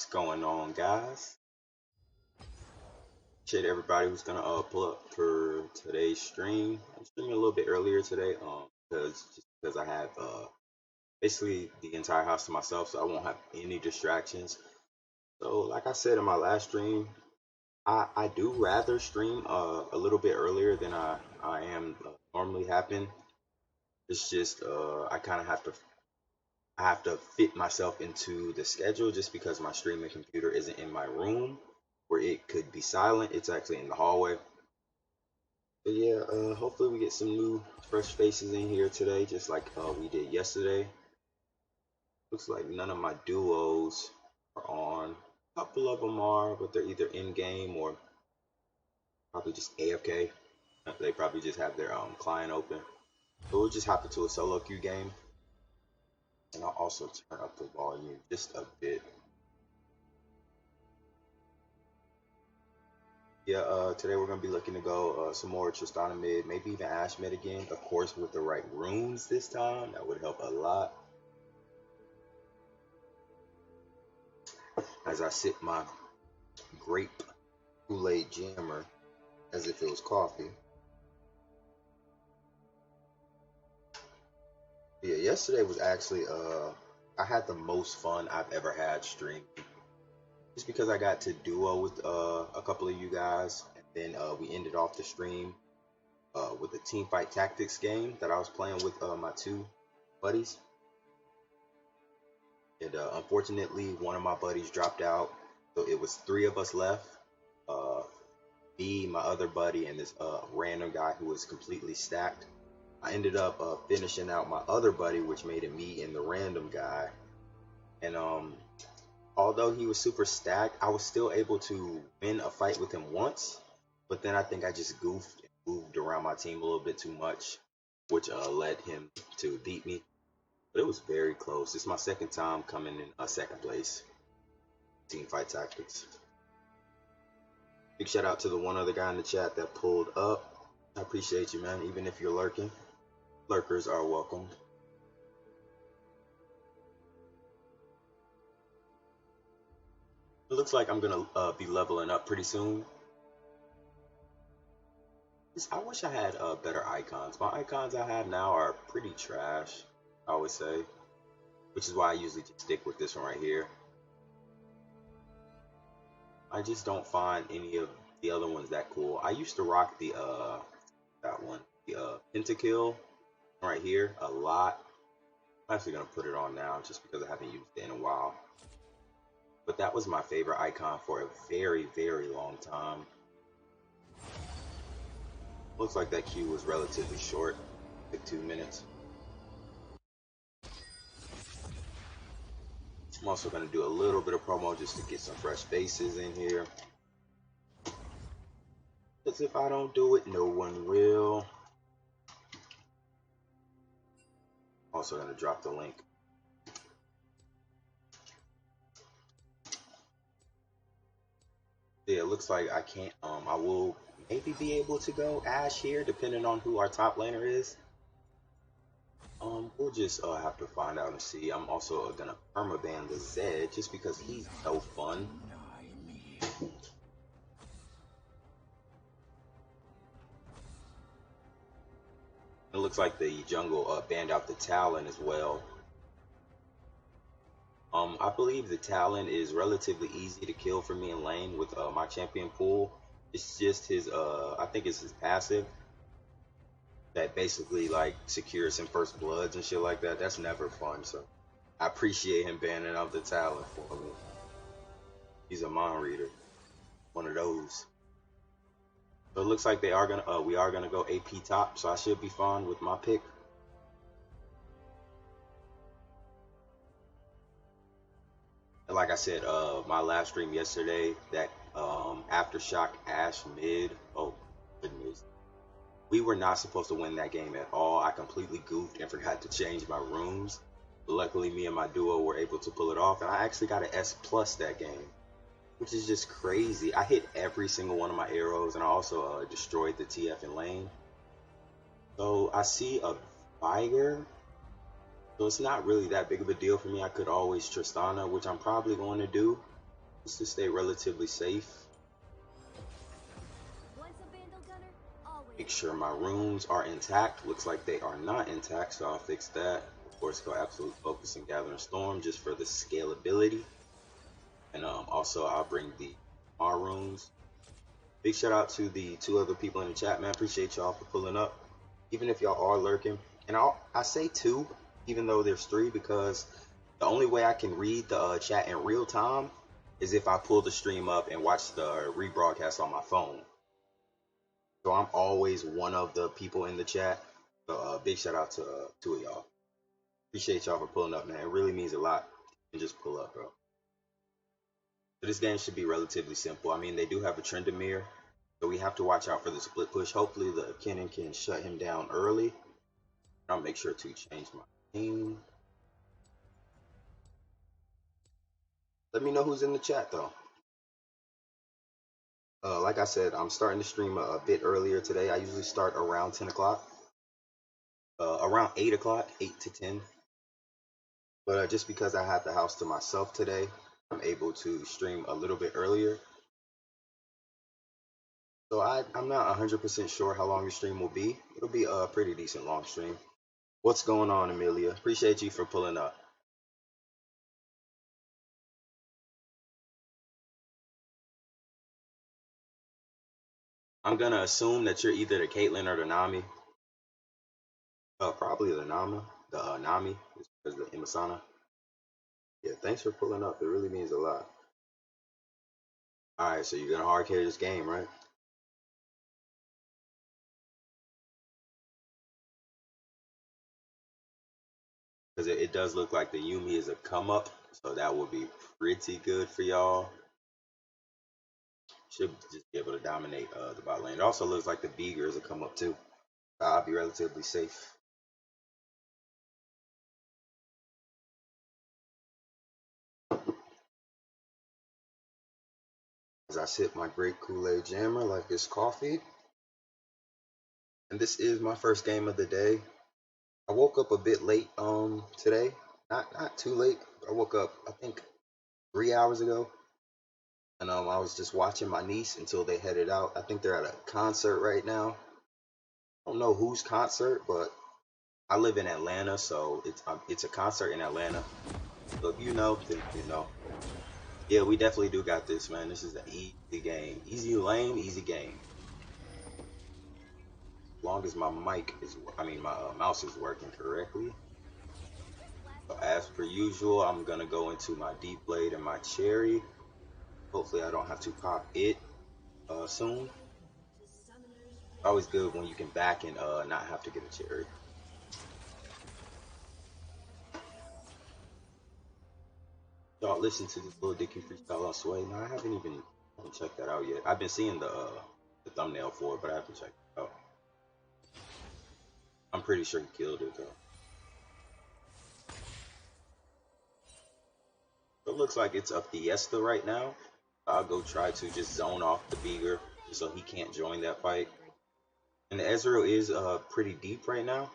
going on, guys? Appreciate everybody who's gonna pull up for today's stream. I'm streaming a little bit earlier today, because I have basically the entire house to myself, so I won't have any distractions. So, like I said in my last stream, I do rather stream a little bit earlier than I am normally happen. It's just I kind of have to fit myself into the schedule just because my streaming computer isn't in my room where it could be silent. It's actually in the hallway. But yeah, hopefully we get some new fresh faces in here today, just like we did yesterday. Looks like none of my duos are on. A couple of them are, but they're either in game or probably just AFK. They probably just have their client open. So we'll just hop into a solo queue game, and I'll also turn up the volume just a bit. Yeah, today we're gonna be looking to go some more Tristana mid, maybe even Ashe mid again. Of course, with the right runes this time, that would help a lot. As I sip my grape Kool-Aid jammer as if it was coffee. Yeah, yesterday was actually I had the most fun I've ever had streaming. Just because I got to duo with a couple of you guys, and then we ended off the stream with a team fight tactics game that I was playing with my two buddies. And unfortunately, one of my buddies dropped out, so it was three of us left. Me, my other buddy, and this random guy who was completely stacked. I ended up finishing out my other buddy, which made it me and the random guy. And although he was super stacked, I was still able to win a fight with him once. But then I think I just goofed and moved around my team a little bit too much, which led him to beat me. But it was very close. It's my second time coming in second place. Team fight tactics. Big shout out to the one other guy in the chat that pulled up. I appreciate you, man. Even if you're lurking, lurkers are welcome. It looks like I'm gonna be leveling up pretty soon. I wish I had better icons. My icons I have now are pretty trash, I would say, which is why I usually just stick with this one right here. I just don't find any of the other ones that cool. I used to rock the that one, the pentakill right here a lot. I'm actually gonna put it on now just because I haven't used it in a while. But that was my favorite icon for a very, very long time. Looks like that queue was relatively short, like 2 minutes. I'm also gonna do a little bit of promo just to get some fresh faces in here. Because if I don't do it, no one will. Also gonna drop the link. Yeah, it looks like I can't, I will maybe be able to go Ashe here, depending on who our top laner is. We'll just have to find out and see. I'm also gonna permaban the Zed just because he's so fun. It looks like the jungle banned out the Talon as well. I believe the Talon is relatively easy to kill for me in lane with my champion pool. It's just his, I think it's his passive that basically like secures some first bloods and shit like that. That's never fun, so I appreciate him banning out the Talon for me. He's a mind reader, one of those. So it looks like they are gonna, we are gonna go AP top, so I should be fine with my pick. And like I said, my last stream yesterday, that Aftershock Ashe mid, oh goodness, we were not supposed to win that game at all. I completely goofed and forgot to change my runes. But luckily, me and my duo were able to pull it off, and I actually got an S+ that game, which is just crazy. I hit every single one of my arrows, and I also destroyed the TF in lane. So I see a Viger. So it's not really that big of a deal for me. I could always Tristana, which I'm probably going to do. just to stay relatively safe. Make sure my runes are intact. Looks like they are not intact, so I'll fix that. Of course, go absolute focus and gathering storm just for the scalability. And also I'll bring the R runes. Big shout out to the 2 other people in the chat, man. Appreciate y'all for pulling up. Even if y'all are lurking. And I say 2, even though there's 3, because the only way I can read the chat in real time is if I pull the stream up and watch the rebroadcast on my phone. So I'm always one of the people in the chat. So big shout out to 2 of y'all. Appreciate y'all for pulling up, man. It really means a lot. And just pull up, bro. So this game should be relatively simple. I mean, they do have a Trendemir, so we have to watch out for the split push. Hopefully the Kennen can shut him down early. I'll make sure to change my team. Let me know who's in the chat though. Like I said, I'm starting to stream a bit earlier today. I usually start around 10 o'clock. Around 8 o'clock, 8 to 10. But just because I have the house to myself today, I'm able to stream a little bit earlier. So I'm not 100% sure how long the stream will be. It'll be a pretty decent long stream. What's going on, Amelia? Appreciate you for pulling up. I'm gonna assume that you're either the Caitlyn or the Nami. Probably the Nama. The Nami is because the Imasana. Yeah, thanks for pulling up. It really means a lot. Alright, so you're gonna hard carry this game, right? Because it does look like the Yumi is a come up, so that would be pretty good for y'all. Should just be able to dominate the bot lane. It also looks like the Beager is a come up too. I'll be relatively safe. As I sip my great Kool-Aid jammer like it's coffee. And this is my first game of the day. I woke up a bit late today. Not too late. I woke up I think 3 hours ago. And I was just watching my niece until they headed out. I think they're at a concert right now. I don't know whose concert, but I live in Atlanta, so it's a concert in Atlanta. So if you know, then you know. Yeah, we definitely do got this, man. This is an easy game. Easy lane, easy game. As long as my mouse is working correctly. So as per usual, I'm gonna go into my deep blade and my cherry. Hopefully I don't have to pop it soon. Always good when you can back and not have to get a cherry. Y'all listen to this little Dicky freestyle on Sway. No, I haven't checked that out yet. I've been seeing the thumbnail for it, but I haven't checked it out. I'm pretty sure he killed it though. So it looks like it's a Fiesta right now. I'll go try to just zone off the Beager so he can't join that fight. And the Ezreal is pretty deep right now.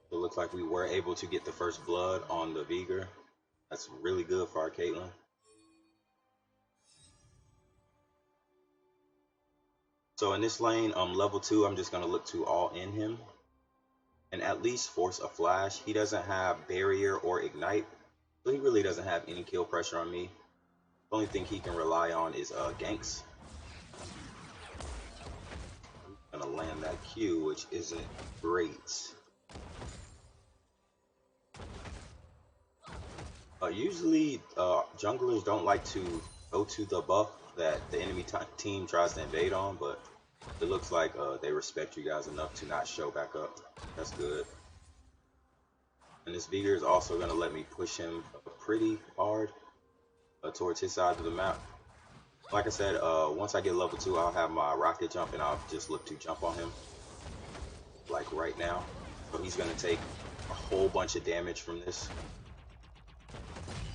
So it looks like we were able to get the first blood on the Beager. That's really good for our Caitlyn. So in this lane, level 2, I'm just going to look to all in him. And at least force a flash. He doesn't have barrier or ignite. So he really doesn't have any kill pressure on me. The only thing he can rely on is ganks. I'm going to land that Q, which isn't great. Usually, junglers don't like to go to the buff that the enemy team tries to invade on, but it looks like they respect you guys enough to not show back up. That's good. And this Beager is also going to let me push him pretty hard towards his side of the map. Like I said, once I get level 2, I'll have my rocket jump and I'll just look to jump on him. Like right now. So he's going to take a whole bunch of damage from this.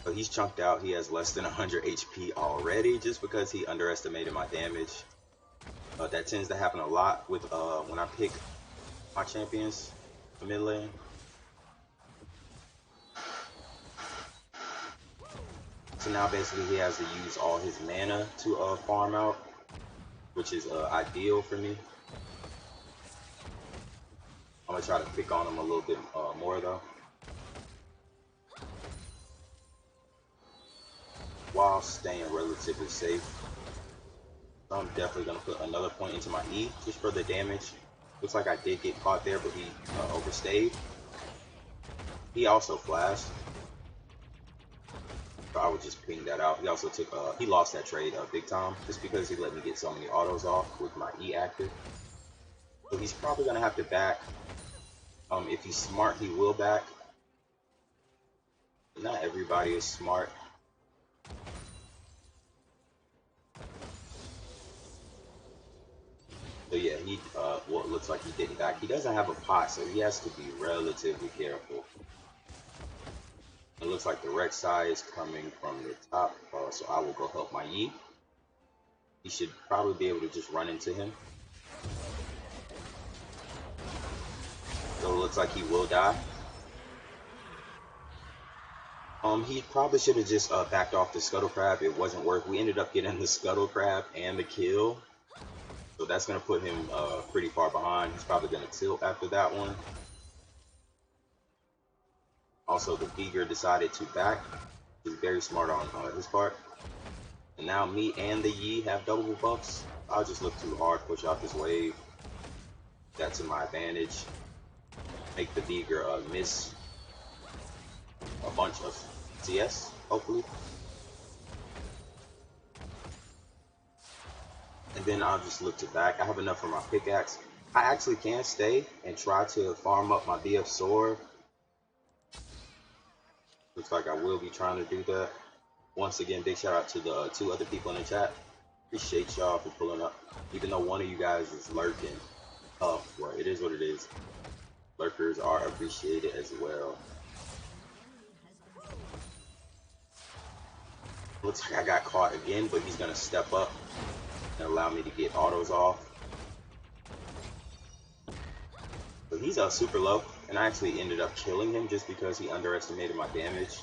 So he's chunked out. He has less than 100 HP already just because he underestimated my damage. That tends to happen a lot with when I pick my champions for mid lane. So now basically he has to use all his mana to farm out, which is ideal for me. I'm gonna try to pick on him a little bit more though, while staying relatively safe. So I'm definitely gonna put another point into my E just for the damage. Looks like I did get caught there, but he overstayed. He also flashed, so I would just ping that out. He also took he lost that trade big time just because he let me get so many autos off with my E active. So he's probably gonna have to back. If he's smart, he will back. Not everybody is smart. So yeah, he well, it looks like he didn't back. He doesn't have a pot, so he has to be relatively careful. It looks like the Rek'Sai is coming from the top, so I will go help my Yi. He should probably be able to just run into him. So it looks like he will die. He probably should have just backed off the Scuttle Crab. It wasn't worth. We ended up getting the Scuttle Crab and the kill. So that's going to put him pretty far behind. He's probably going to tilt after that one. Also, the Beaker decided to back. He's very smart on his part. And now me and the Yi have double buffs. I'll just look too hard, push out this wave. That's to my advantage. Make the Beaker miss a bunch of CS, hopefully. And then I'll just look to back. I have enough for my pickaxe. I actually can stay and try to farm up my BF sword. Looks like I will be trying to do that. Once again, big shout out to the 2 other people in the chat. Appreciate y'all for pulling up. Even though one of you guys is lurking. Well, it is what it is. Lurkers are appreciated as well. Looks like I got caught again, but he's going to step up and allow me to get autos off. But he's super low, and I actually ended up killing him just because he underestimated my damage.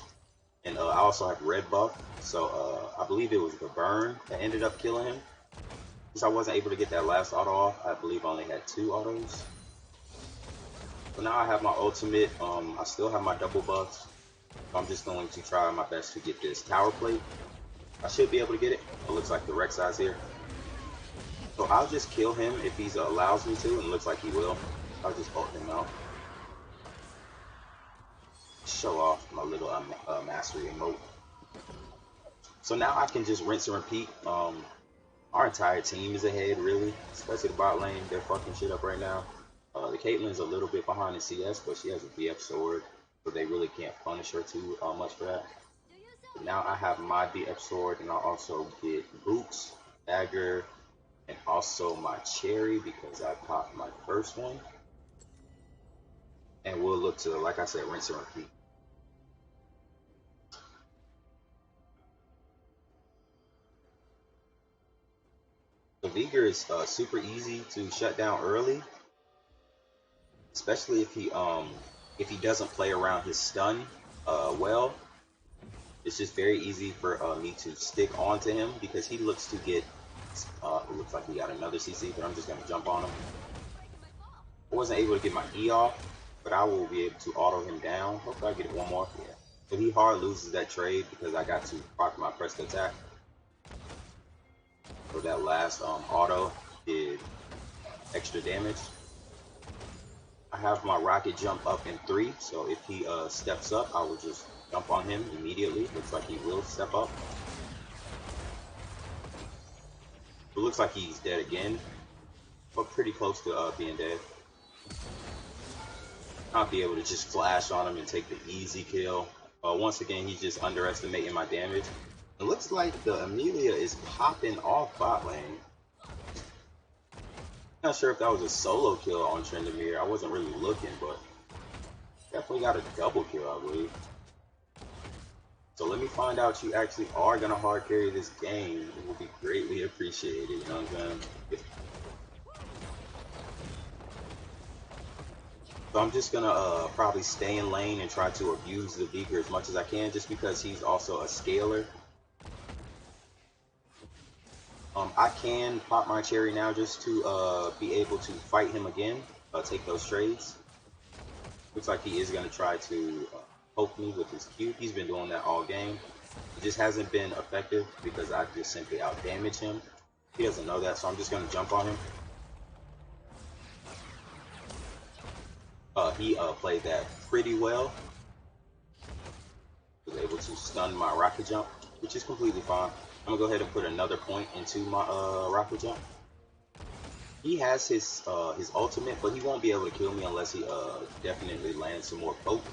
And I also have red buff, so I believe it was the burn that ended up killing him. Since I wasn't able to get that last auto off, I believe I only had 2 autos. So now I have my ultimate. I still have my double buffs. So I'm just going to try my best to get this tower plate. I should be able to get it. It looks like the Rek'Sai's here. So I'll just kill him if he allows me to, and it looks like he will. I'll just ult him out. Show off my little mastery emote. So now I can just rinse and repeat. Our entire team is ahead, really, especially the bot lane. They're fucking shit up right now. The Caitlyn's a little bit behind in CS, but she has a BF sword, so they really can't punish her too much for that. But now I have my BF sword, and I'll also get boots, dagger, and also my cherry because I popped my first one. And we'll look to, like I said, rinse and repeat. The Veigar is super easy to shut down early, especially if he doesn't play around his stun well. It's just very easy for me to stick onto him because he looks to get. It looks like he got another CC, but I'm just gonna jump on him. I wasn't able to get my E off, but I will be able to auto him down. Hopefully I get it one more. Yeah. So he hard loses that trade because I got to proc my pressed attack. So that last auto did extra damage. I have my rocket jump up in 3, so if he steps up, I will just jump on him immediately. Looks like he will step up. It looks like he's dead again, but pretty close to being dead. I'll be able to just flash on him and take the easy kill. Once again, he's just underestimating my damage. It looks like the Amelia is popping off bot lane. Not sure if that was a solo kill on Trendemir. I wasn't really looking, but definitely got a double kill, I believe. So let me find out you actually are gonna hard carry this game. It will be greatly appreciated, you know what I'm saying? So I'm just gonna probably stay in lane and try to abuse the Beaker as much as I can, just because he's also a scaler. I can pop my cherry now just to be able to fight him again, take those trades. Looks like he is going to try to poke me with his Q. He's been doing that all game. It just hasn't been effective because I just simply out damage him. He doesn't know that, so I'm just going to jump on him. He played that pretty well. Was able to stun my rocket jump, which is completely fine. I'm gonna go ahead and put another point into my rocket jump. He has his ultimate, but he won't be able to kill me unless he definitely lands some more poke.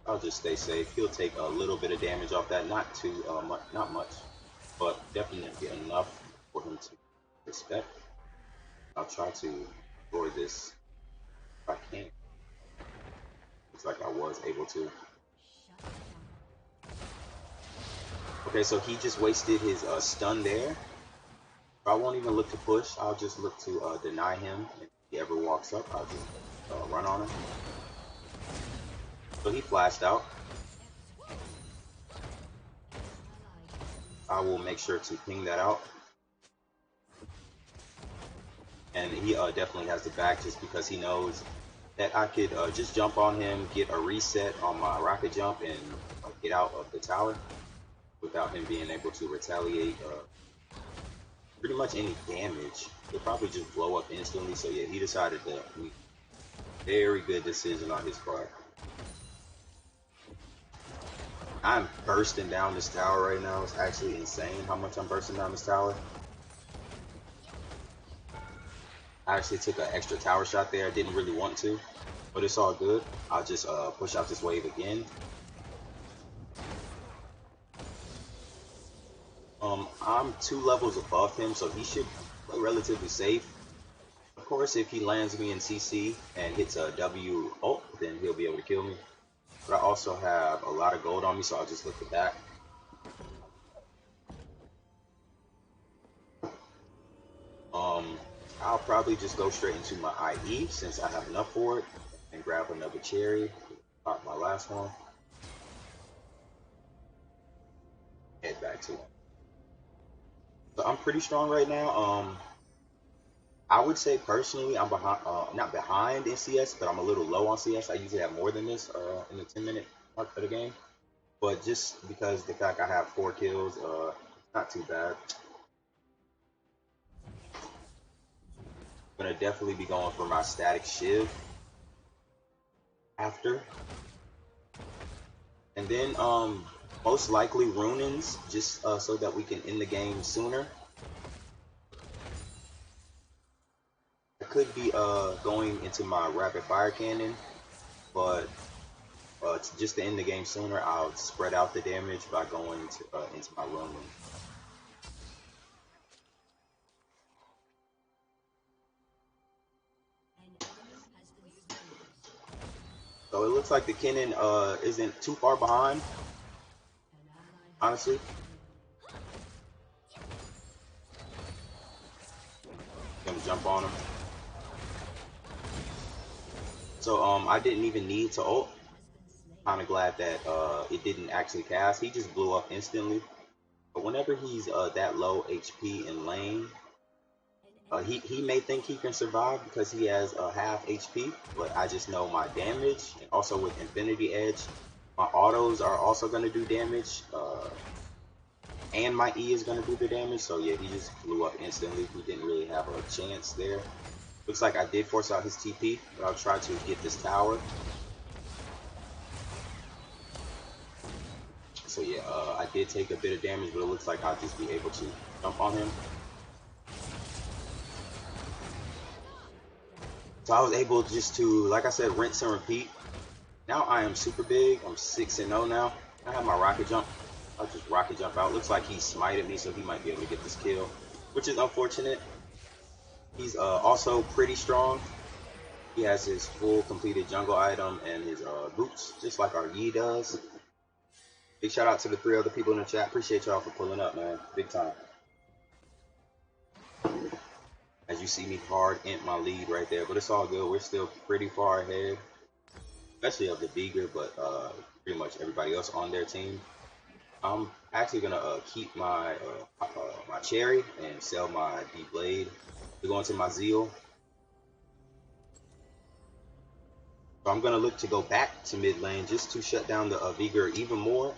I'll just stay safe. He'll take a little bit of damage off that, not too much, not much, but definitely enough for him to respect. I'll try to destroy this if I can. Looks like I was able to. Okay, so he just wasted his stun there. I won't even look to push. I'll just look to deny him. If he ever walks up, I'll just run on him. So he flashed out. I will make sure to ping that out. And he definitely has the back just because he knows that I could just jump on him, get a reset on my rocket jump, and get out of the tower without him being able to retaliate pretty much any damage. He'll probably just blow up instantly. So yeah, he decided to very good decision on his part. I'm bursting down this tower right now. It's actually insane how much I'm bursting down this tower. I actually took an extra tower shot there. I didn't really want to, but it's all good. I'll just push out this wave again. I'm 2 levels above him, so he should play relatively safe. Of course, if he lands me in CC and hits a W ult, then he'll be able to kill me. But I also have a lot of gold on me, so I'll just look at that. I'll probably just go straight into my IE since I have enough for it, and grab another cherry, pop my last one, head back to it. So I'm pretty strong right now. I would say personally I'm behind, not behind in CS, but I'm a little low on CS. I usually have more than this in the 10-minute mark of the game. But just because the fact I have 4 kills, not too bad. I'm gonna definitely be going for my static shiv after. And then most likely runins, just so that we can end the game sooner. I could be going into my rapid fire cannon, but just to end the game sooner, I'll spread out the damage by going to, into my ronin. So it looks like the cannon isn't too far behind, honestly. Gonna jump on him. So I didn't even need to ult. Kind of glad that it didn't actually cast. He just blew up instantly. But whenever he's that low HP in lane, he may think he can survive because he has half HP. But I just know my damage, and also with Infinity Edge, my autos are also going to do damage. And my E is going to do the damage. So yeah, he just blew up instantly. He didn't really have a chance there. Looks like I did force out his TP, but I'll try to get this tower. So yeah, I did take a bit of damage, but it looks like I'll just be able to jump on him. So I was able just to, like I said, rinse and repeat. Now I am super big. I'm 6-0 now. I have my rocket jump. I'll just rocket jump out. Looks like he smited me, so he might be able to get this kill, which is unfortunate. He's also pretty strong. He has his full completed jungle item and his boots, just like our Yi does. Big shout out to the 3 other people in the chat. Appreciate y'all for pulling up, man. Big time. As you see me hard int my lead right there, but it's all good. We're still pretty far ahead. especially of the Beager, but pretty much everybody else on their team. I'm actually gonna keep my cherry and sell my D blade to go into my zeal. So I'm gonna look to go back to mid lane just to shut down the Vigor even more.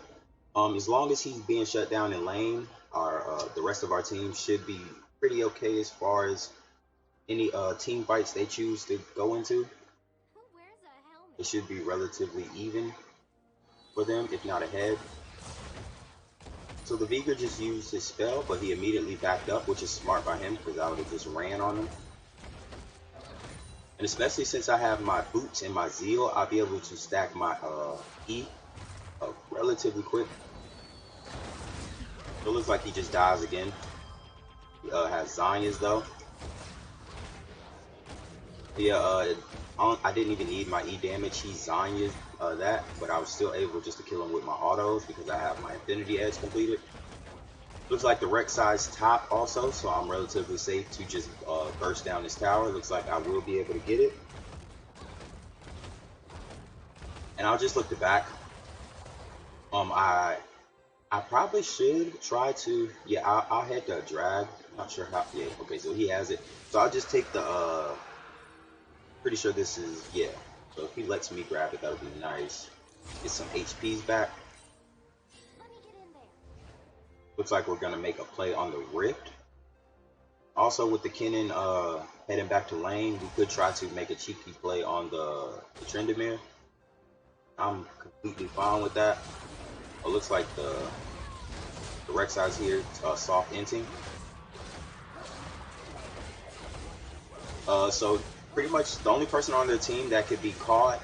As long as he's being shut down in lane, our the rest of our team should be pretty okay as far as any team fights they choose to go into. It should be relatively even for them, if not ahead. So the Vigor just used his spell, but he immediately backed up, which is smart by him because I would have just ran on him. And especially since I have my boots and my zeal, I'll be able to stack my E relatively quick. It looks like he just dies again. He has Zanya's though. Yeah, I didn't even need my E damage. He Zanya's that, but I was still able just to kill him with my autos because I have my Infinity Edge completed. Looks like the Rek'Sai's top also, so I'm relatively safe to just burst down this tower. Looks like I will be able to get it. And I'll just look to back. I probably should try to, yeah, I'll head to drag. Not sure how, yeah, okay, so he has it. So I'll just take the, pretty sure this is, yeah. So if he lets me grab it, that would be nice. Get some HPs back. Looks like we're gonna make a play on the Rift. Also with the Kennen heading back to lane, we could try to make a cheeky play on the Tryndamere. I'm completely fine with that. It looks like the Rek'Sai's here, soft inting. So pretty much the only person on their team that could be caught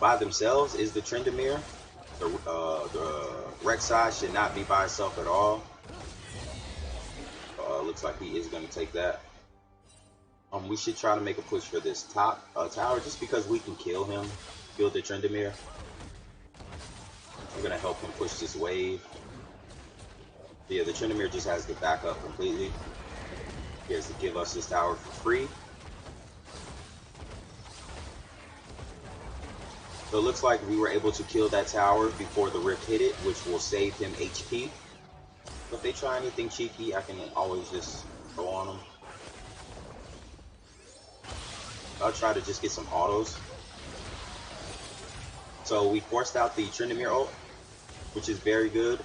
by themselves is the Tryndamere. The Rek'Sai should not be by itself at all. Looks like he is going to take that. We should try to make a push for this top tower just because we can kill him, kill the Tryndamere. I'm going to help him push this wave. Yeah, the Tryndamere just has to back up completely. He has to give us this tower for free. So it looks like we were able to kill that tower before the Rift hit it, which will save him HP. So if they try anything cheeky, I can always just go on them. I'll try to just get some autos. So we forced out the Tryndamere ult, which is very good.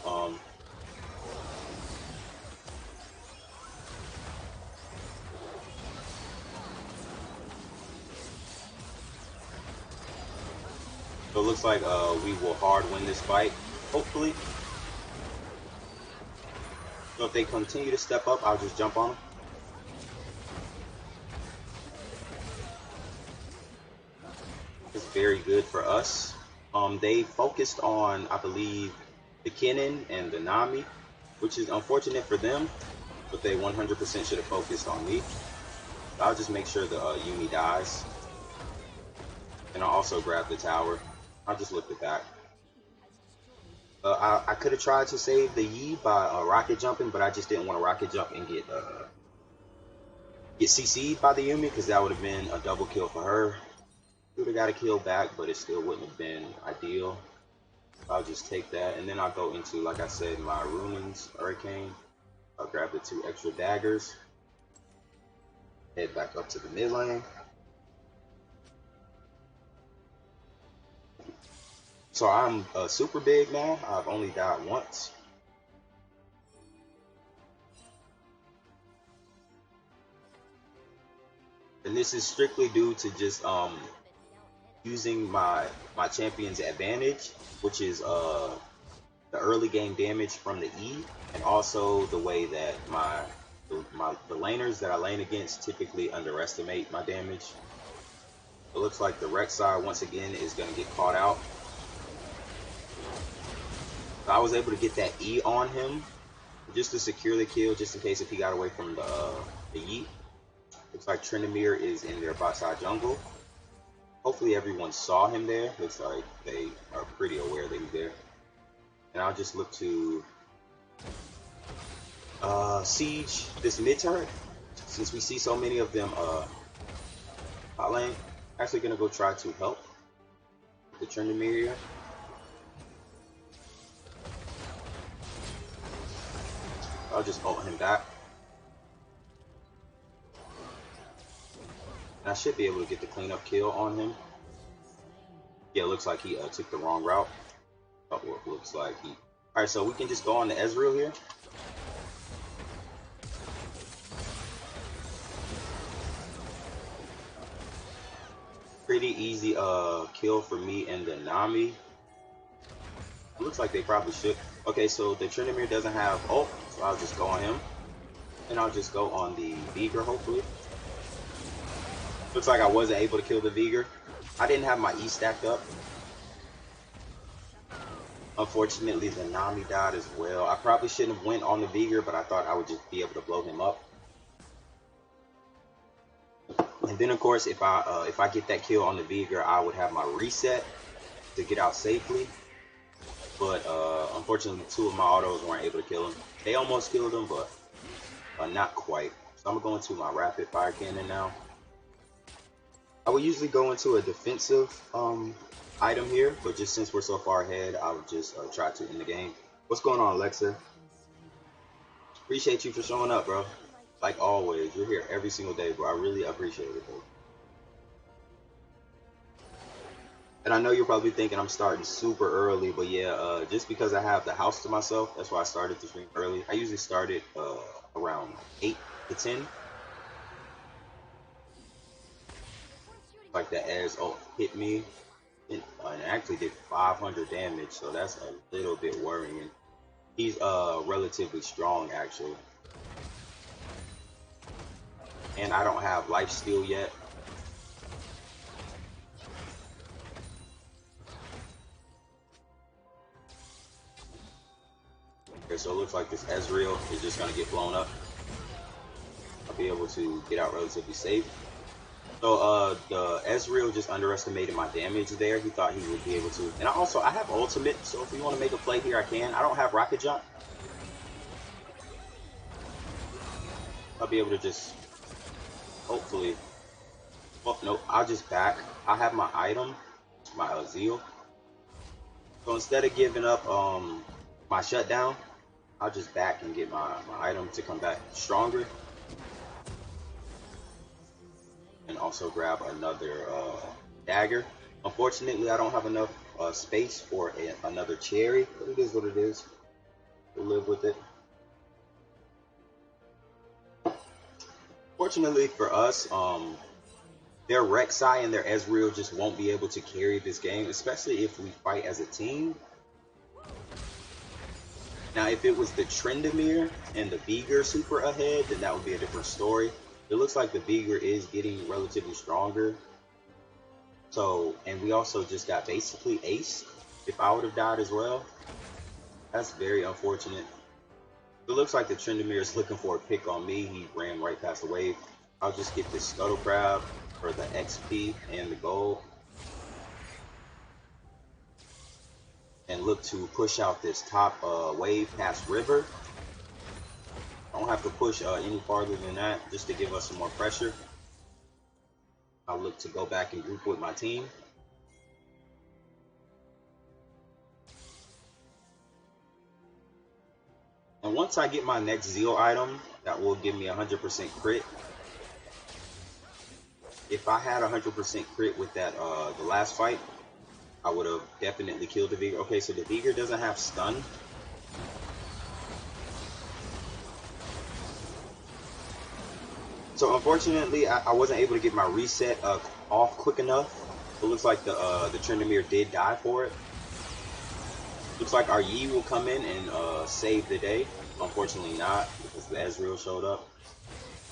So it looks like we will hard win this fight, hopefully. So if they continue to step up, I'll just jump on them. It's very good for us. They focused on, I believe, the Kennen and the Nami, which is unfortunate for them, but they 100% should have focused on me. So I'll just make sure the Yumi dies. And I'll also grab the tower. I'll just lift it back. I could have tried to save the Yi by rocket jumping, but I just didn't want to rocket jump and get CC'd by the Yumi because that would have been a double kill for her. Would have got a kill back, but it still wouldn't have been ideal. I'll just take that, and then I'll go into, like I said, my Runing's Hurricane. I'll grab the 2 extra daggers. Head back up to the mid lane. So I'm super big now. I've only died once. And this is strictly due to just using my champion's advantage, which is the early game damage from the E, and also the way that the laners that I lane against typically underestimate my damage. It looks like the Rek'Sai once again is going to get caught out. So I was able to get that E on him just to secure the kill, just in case if he got away from the Yeet. Looks like Tryndamere is in their bot side jungle. Hopefully everyone saw him there. Looks like they are pretty aware that he's there. And I'll just look to siege this mid turret. Since we see so many of them bot lane, actually gonna go try to help. the Tryndamere here. I'll just ult him back. And I should be able to get the cleanup kill on him. Yeah, it looks like he took the wrong route. Oh, well, looks like he... Alright, so we can just go on to Ezreal here. Pretty easy kill for me and the Nami. It looks like they probably should. Okay, so the Tryndamere doesn't have ult, so I'll just go on him. And I'll just go on the Veigar, hopefully. Looks like I wasn't able to kill the Veigar. I didn't have my E stacked up. Unfortunately, the Nami died as well. I probably shouldn't have went on the Veigar, but I thought I would just be able to blow him up. And then, of course, if I get that kill on the Veigar, I would have my reset to get out safely. But unfortunately, two of my autos weren't able to kill him. They almost killed him, but not quite. So I'm going to my rapid fire cannon now. I would usually go into a defensive item here, but just since we're so far ahead, I would just try to end the game. What's going on, Alexa? Appreciate you for showing up, bro. Like always, you're here every single day, bro. I really appreciate it, bro. And I know you're probably thinking I'm starting super early, but yeah, just because I have the house to myself, that's why I started the stream early. I usually start it around 8 to 10. Like that as hit me and actually did 500 damage, so that's a little bit worrying. He's relatively strong actually. And I don't have life steal yet. Okay, so it looks like this Ezreal is just gonna get blown up. I'll be able to get out relatively safe. So the Ezreal just underestimated my damage there. He thought he would be able to. And I have ultimate, so if you want to make a play here, I can. I don't have rocket jump. I'll be able to just hopefully. Oh no, I'll just back. I have my item, my Zeal. So instead of giving up my shutdown, I'll just back and get my item to come back stronger. And also grab another dagger. Unfortunately, I don't have enough space for another cherry, but it is what it is. We'll live with it. Fortunately for us, their Rek'Sai and their Ezreal just won't be able to carry this game, especially if we fight as a team. Now, if it was the Tryndamere and the Veigar super ahead, then that would be a different story. It looks like the Veigar is getting relatively stronger. So, and we also just got basically aced. If I would have died as well, that's very unfortunate. It looks like the Tryndamere is looking for a pick on me. He ran right past the wave. I'll just get this Scuttle Crab for the XP and the gold. And look to push out this top wave past river. I don't have to push any farther than that just to give us some more pressure. I'll look to go back and group with my team. And once I get my next Zeal item, that will give me 100% crit. If I had 100% crit with that the last fight, I would have definitely killed the Veigar. Okay, so the Veigar doesn't have stun. So unfortunately, I wasn't able to get my reset off quick enough. It looks like the Tryndamere did die for it. Looks like our Yi will come in and save the day. Unfortunately not, because the Ezreal showed up.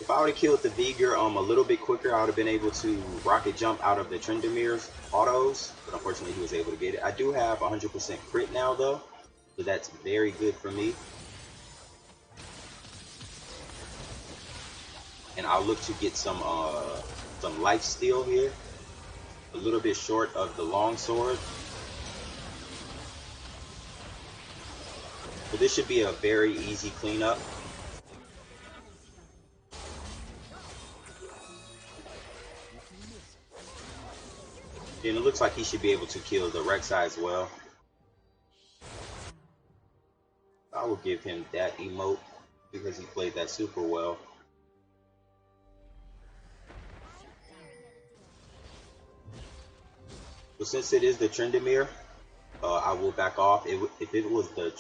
If I would have killed the Veigar a little bit quicker, I would have been able to rocket jump out of the Tryndamere's autos. But unfortunately, he was able to get it. I do have 100% crit now, though. So that's very good for me. And I'll look to get some life steal here. A little bit short of the long sword. So this should be a very easy cleanup. And it looks like he should be able to kill the Rek'Sai as well. I will give him that emote because he played that super well. But since it is the Tryndamere, I will back off. If it was the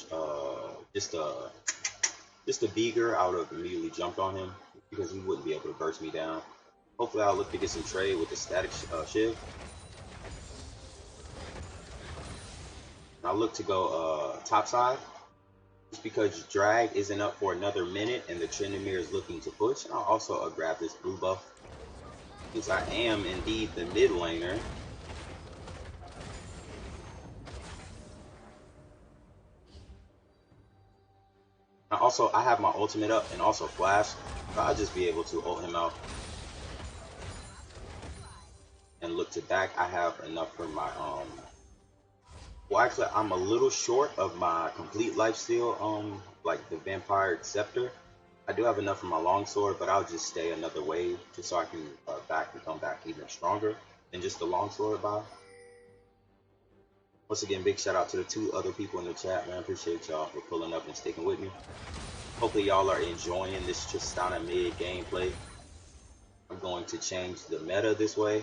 just a Beager, I would have immediately jumped on him because he wouldn't be able to burst me down. Hopefully, I'll look to get some trade with the static shiv. I'll look to go top side just because drag isn't up for another minute and the Tryndamere is looking to push. I'll also grab this blue buff since I am indeed the mid laner. I have my ultimate up and also flash, so I'll just be able to ult him out and look to back. I have enough for my well, actually I'm a little short of my complete lifesteal, like the vampire scepter. I do have enough for my longsword, but I'll just stay another wave just so I can come back even stronger than just the longsword buy. Once again, big shout out to the 2 other people in the chat, man. Appreciate y'all for pulling up and sticking with me. Hopefully y'all are enjoying this Tristana mid gameplay. I'm going to change the meta this way.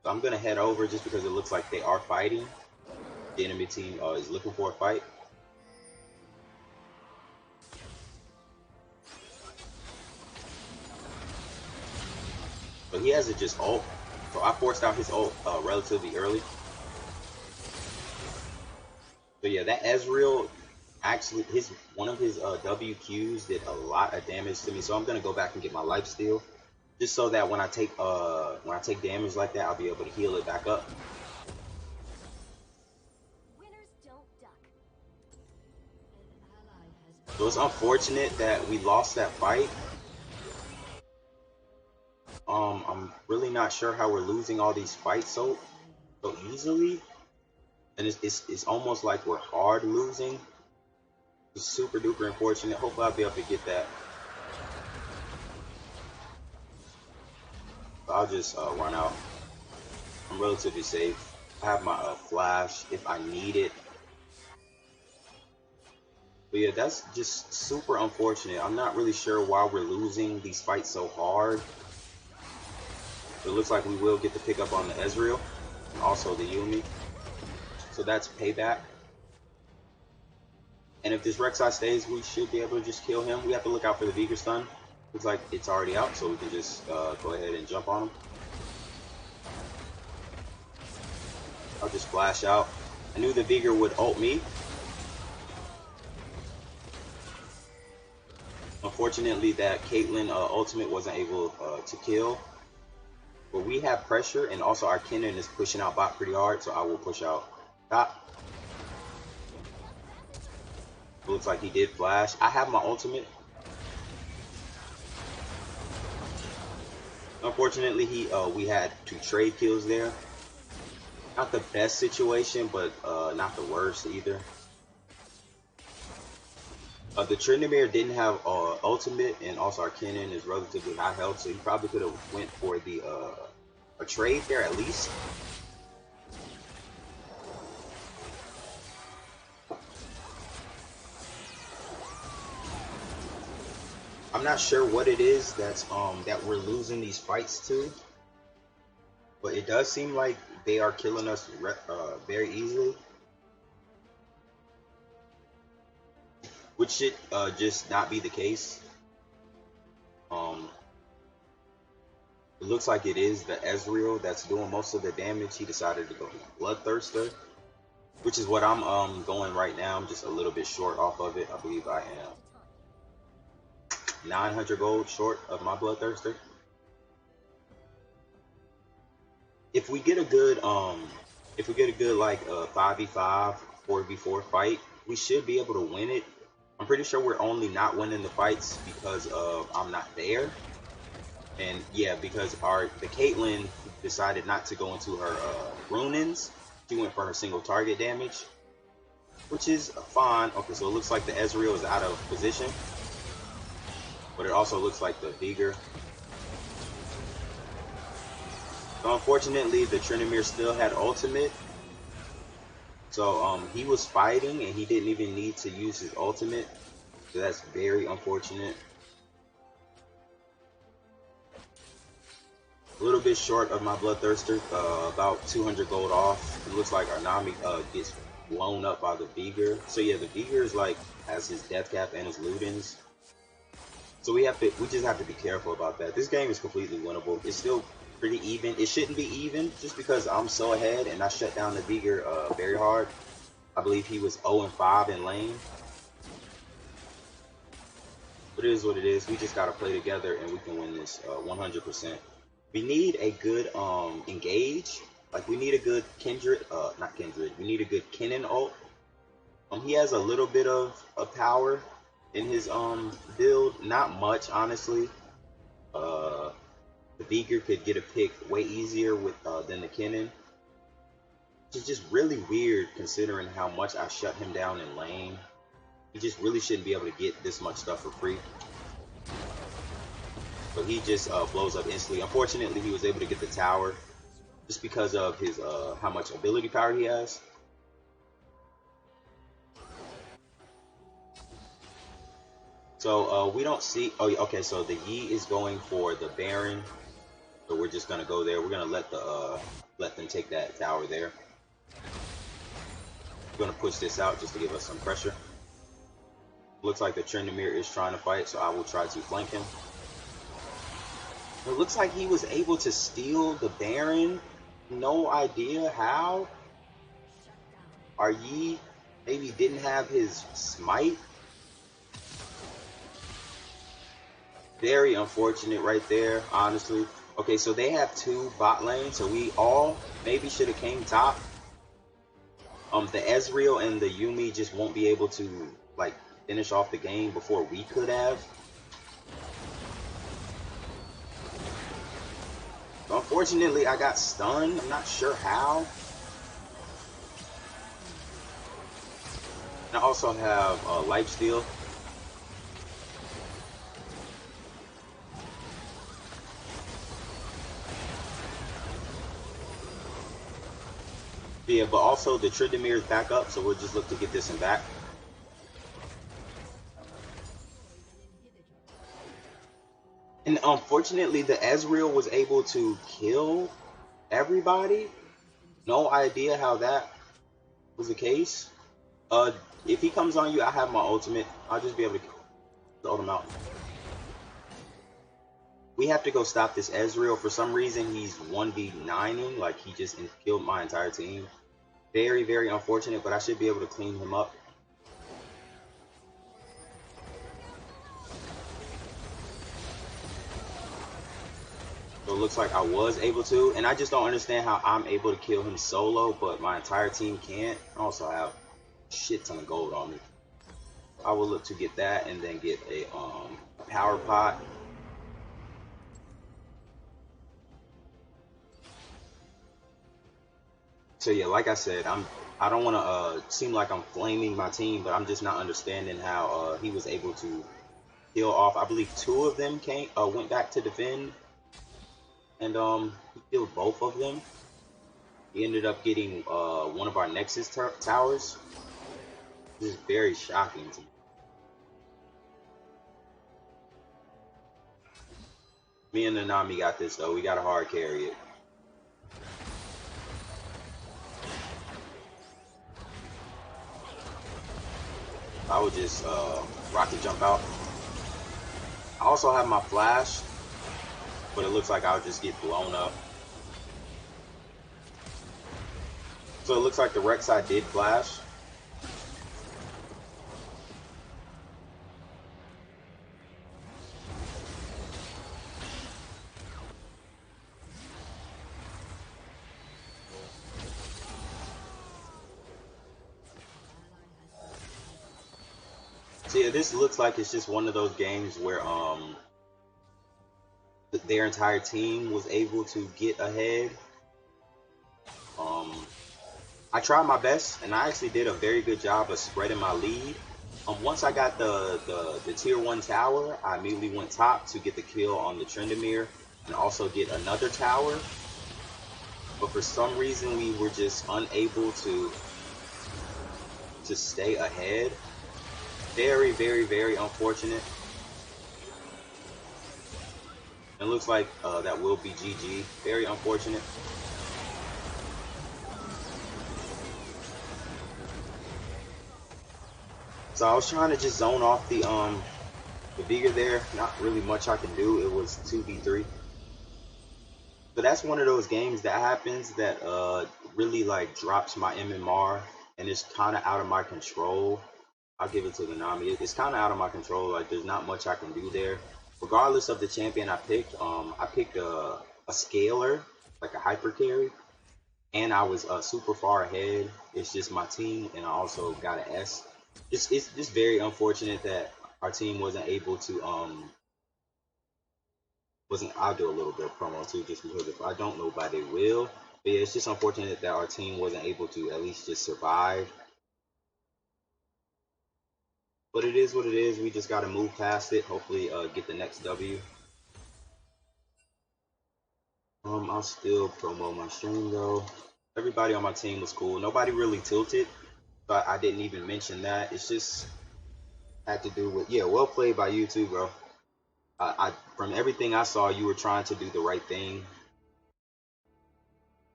So I'm going to head over just because it looks like they are fighting. The enemy team is looking for a fight. But he has to just ult. So I forced out his ult relatively early. So yeah, that Ezreal actually one of his WQs did a lot of damage to me. So I'm gonna go back and get my lifesteal, just so that when I take damage like that, I'll be able to heal it back up. So it's unfortunate that we lost that fight. I'm really not sure how we're losing all these fights so easily, and it's almost like we're hard losing. It's super duper unfortunate. Hopefully I'll be able to get that. I'll just run out. I'm relatively safe. I have my flash if I need it. But yeah, that's just super unfortunate. I'm not really sure why we're losing these fights so hard. But it looks like we will get the pickup on the Ezreal and also the Yuumi. So that's payback. And if this Rek'Sai stays, we should be able to just kill him. We have to look out for the Veigar stun. Looks like it's already out, so we can just go ahead and jump on him. I'll just flash out. I knew the Veigar would ult me. Unfortunately, that Caitlyn ultimate wasn't able to kill. But we have pressure, and also our Kennen is pushing out bot pretty hard, so I will push out top. It looks like he did flash. I have my ultimate. Unfortunately, we had 2 trade kills there. Not the best situation, but not the worst either. The Tryndamere didn't have ultimate, and also our Kennen is relatively high health, so he probably could have went for the a trade there at least. I'm not sure what it is that's that we're losing these fights to, but it does seem like they are killing us very easily, which should just not be the case. It looks like it is the Ezreal that's doing most of the damage. He decided to go Bloodthirster, which is what I'm going right now. I'm just a little bit short off of it. I believe I am 900 gold short of my Bloodthirster. If we get a good like 5v5 4v4 fight, we should be able to win it. I'm pretty sure we're only not winning the fights because I'm not there. And yeah, because the Caitlyn decided not to go into her rune-ins. She went for her single target damage, which is fine. Okay, so it looks like the Ezreal is out of position, but it also looks like the Veigar So unfortunately, the Tryndamere still had ultimate. So he was fighting and he didn't even need to use his ultimate. So that's very unfortunate. A little bit short of my Bloodthirster, about 200 gold off. It looks like our Nami gets blown up by the Beager. So yeah, the Beager is like has his death cap and his Ludens. So we just have to be careful about that. This game is completely winnable. It's still pretty even. It shouldn't be even just because I'm so ahead and I shut down the Beager very hard. I believe he was 0-5 in lane. But it is what it is. We just gotta play together and we can win this 100%. We need a good engage. Like we need a good Kindred, not Kindred. We need a good Kennen ult. He has a little bit of power in his build, not much honestly. The Beaker could get a pick way easier with than the Kennen. It's just really weird considering how much I shut him down in lane. He just really shouldn't be able to get this much stuff for free. But he just blows up instantly. Unfortunately, he was able to get the tower just because of his how much ability power he has. So we don't see. Oh, okay. So the Yi is going for the Baron. So we're just gonna go there. We're gonna let them take that tower there. We're gonna push this out just to give us some pressure. Looks like the Tryndamere is trying to fight, so I will try to flank him. It looks like he was able to steal the Baron. No idea how. Our Yi maybe didn't have his smite. Very unfortunate right there, honestly. Okay, so they have 2 bot lanes, so we all maybe should have came top. The Ezreal and the Yuumi just won't be able to like finish off the game before we could have. Unfortunately, I got stunned. I'm not sure how. And I also have lifesteal. Yeah, but also the Tryndamere is back up, so we'll just look to get this in back. And unfortunately, the Ezreal was able to kill everybody. No idea how that was the case. If he comes on you, I have my ultimate. I'll just be able to ult him out. We have to go stop this Ezreal. For some reason, he's 1v9ing. Like, he just killed my entire team. Very, very unfortunate, but I should be able to clean him up. So it looks like I was able to, and I just don't understand how I'm able to kill him solo, but my entire team can't. I also have a shit ton of gold on me. I will look to get that and then get a power pot. So yeah, like I said, I don't want to seem like I'm flaming my team, but I'm just not understanding how he was able to kill off. I believe 2 of them went back to defend, and he killed both of them. He ended up getting one of our Nexus towers. This is very shocking to me. Me and Nanami got this though. We got to hard carry it. I would just rocket jump out. I also have my flash, but it looks like I'll just get blown up. So it looks like the Rek'Sai did flash. So yeah, this looks like it's just one of those games where their entire team was able to get ahead. I tried my best, and I actually did a very good job of spreading my lead. Once I got the tier 1 tower, I immediately went top to get the kill on the Tryndamere and also get another tower. but for some reason we were just unable to stay ahead. Very, very, very unfortunate. It looks like that will be GG. Very unfortunate. So I was trying to just zone off the Vega there. Not really much I can do. It was 2v3. So that's one of those games that happens that really like drops my MMR, and it's kind of out of my control. I'll give it to the Nami. It's kind of out of my control. Like there's not much I can do there. Regardless of the champion I picked a scaler, like a hyper carry, and I was super far ahead. It's just my team, and I also got an S. It's just very unfortunate that our team wasn't able to I'll do a little bit of promo too, just because if I don't, nobody will. But yeah, it's just unfortunate that our team wasn't able to at least just survive. But it is what it is. We just got to move past it. Hopefully, get the next W. I'll still promo my stream though. Everybody on my team was cool. Nobody really tilted, but I didn't even mention that. It's just had to do with, yeah, well played by you too, bro. From everything I saw, you were trying to do the right thing.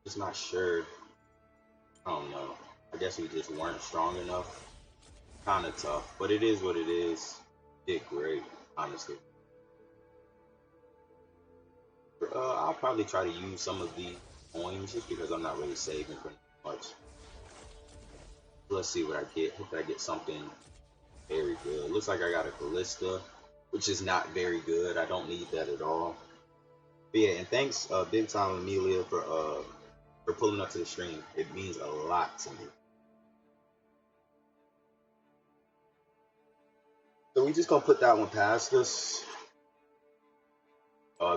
Just not sure. I don't know. I guess we just weren't strong enough. Kind of tough, but it is what it is. Did great, honestly. I'll probably try to use some of the coins just because I'm not really saving for much. Let's see what I get. Hope I get something very good. Looks like I got a Ballista, which is not very good. I don't need that at all. But yeah, and thanks big time Amelia for pulling up to the stream. It means a lot to me. So we just gonna put that one past us.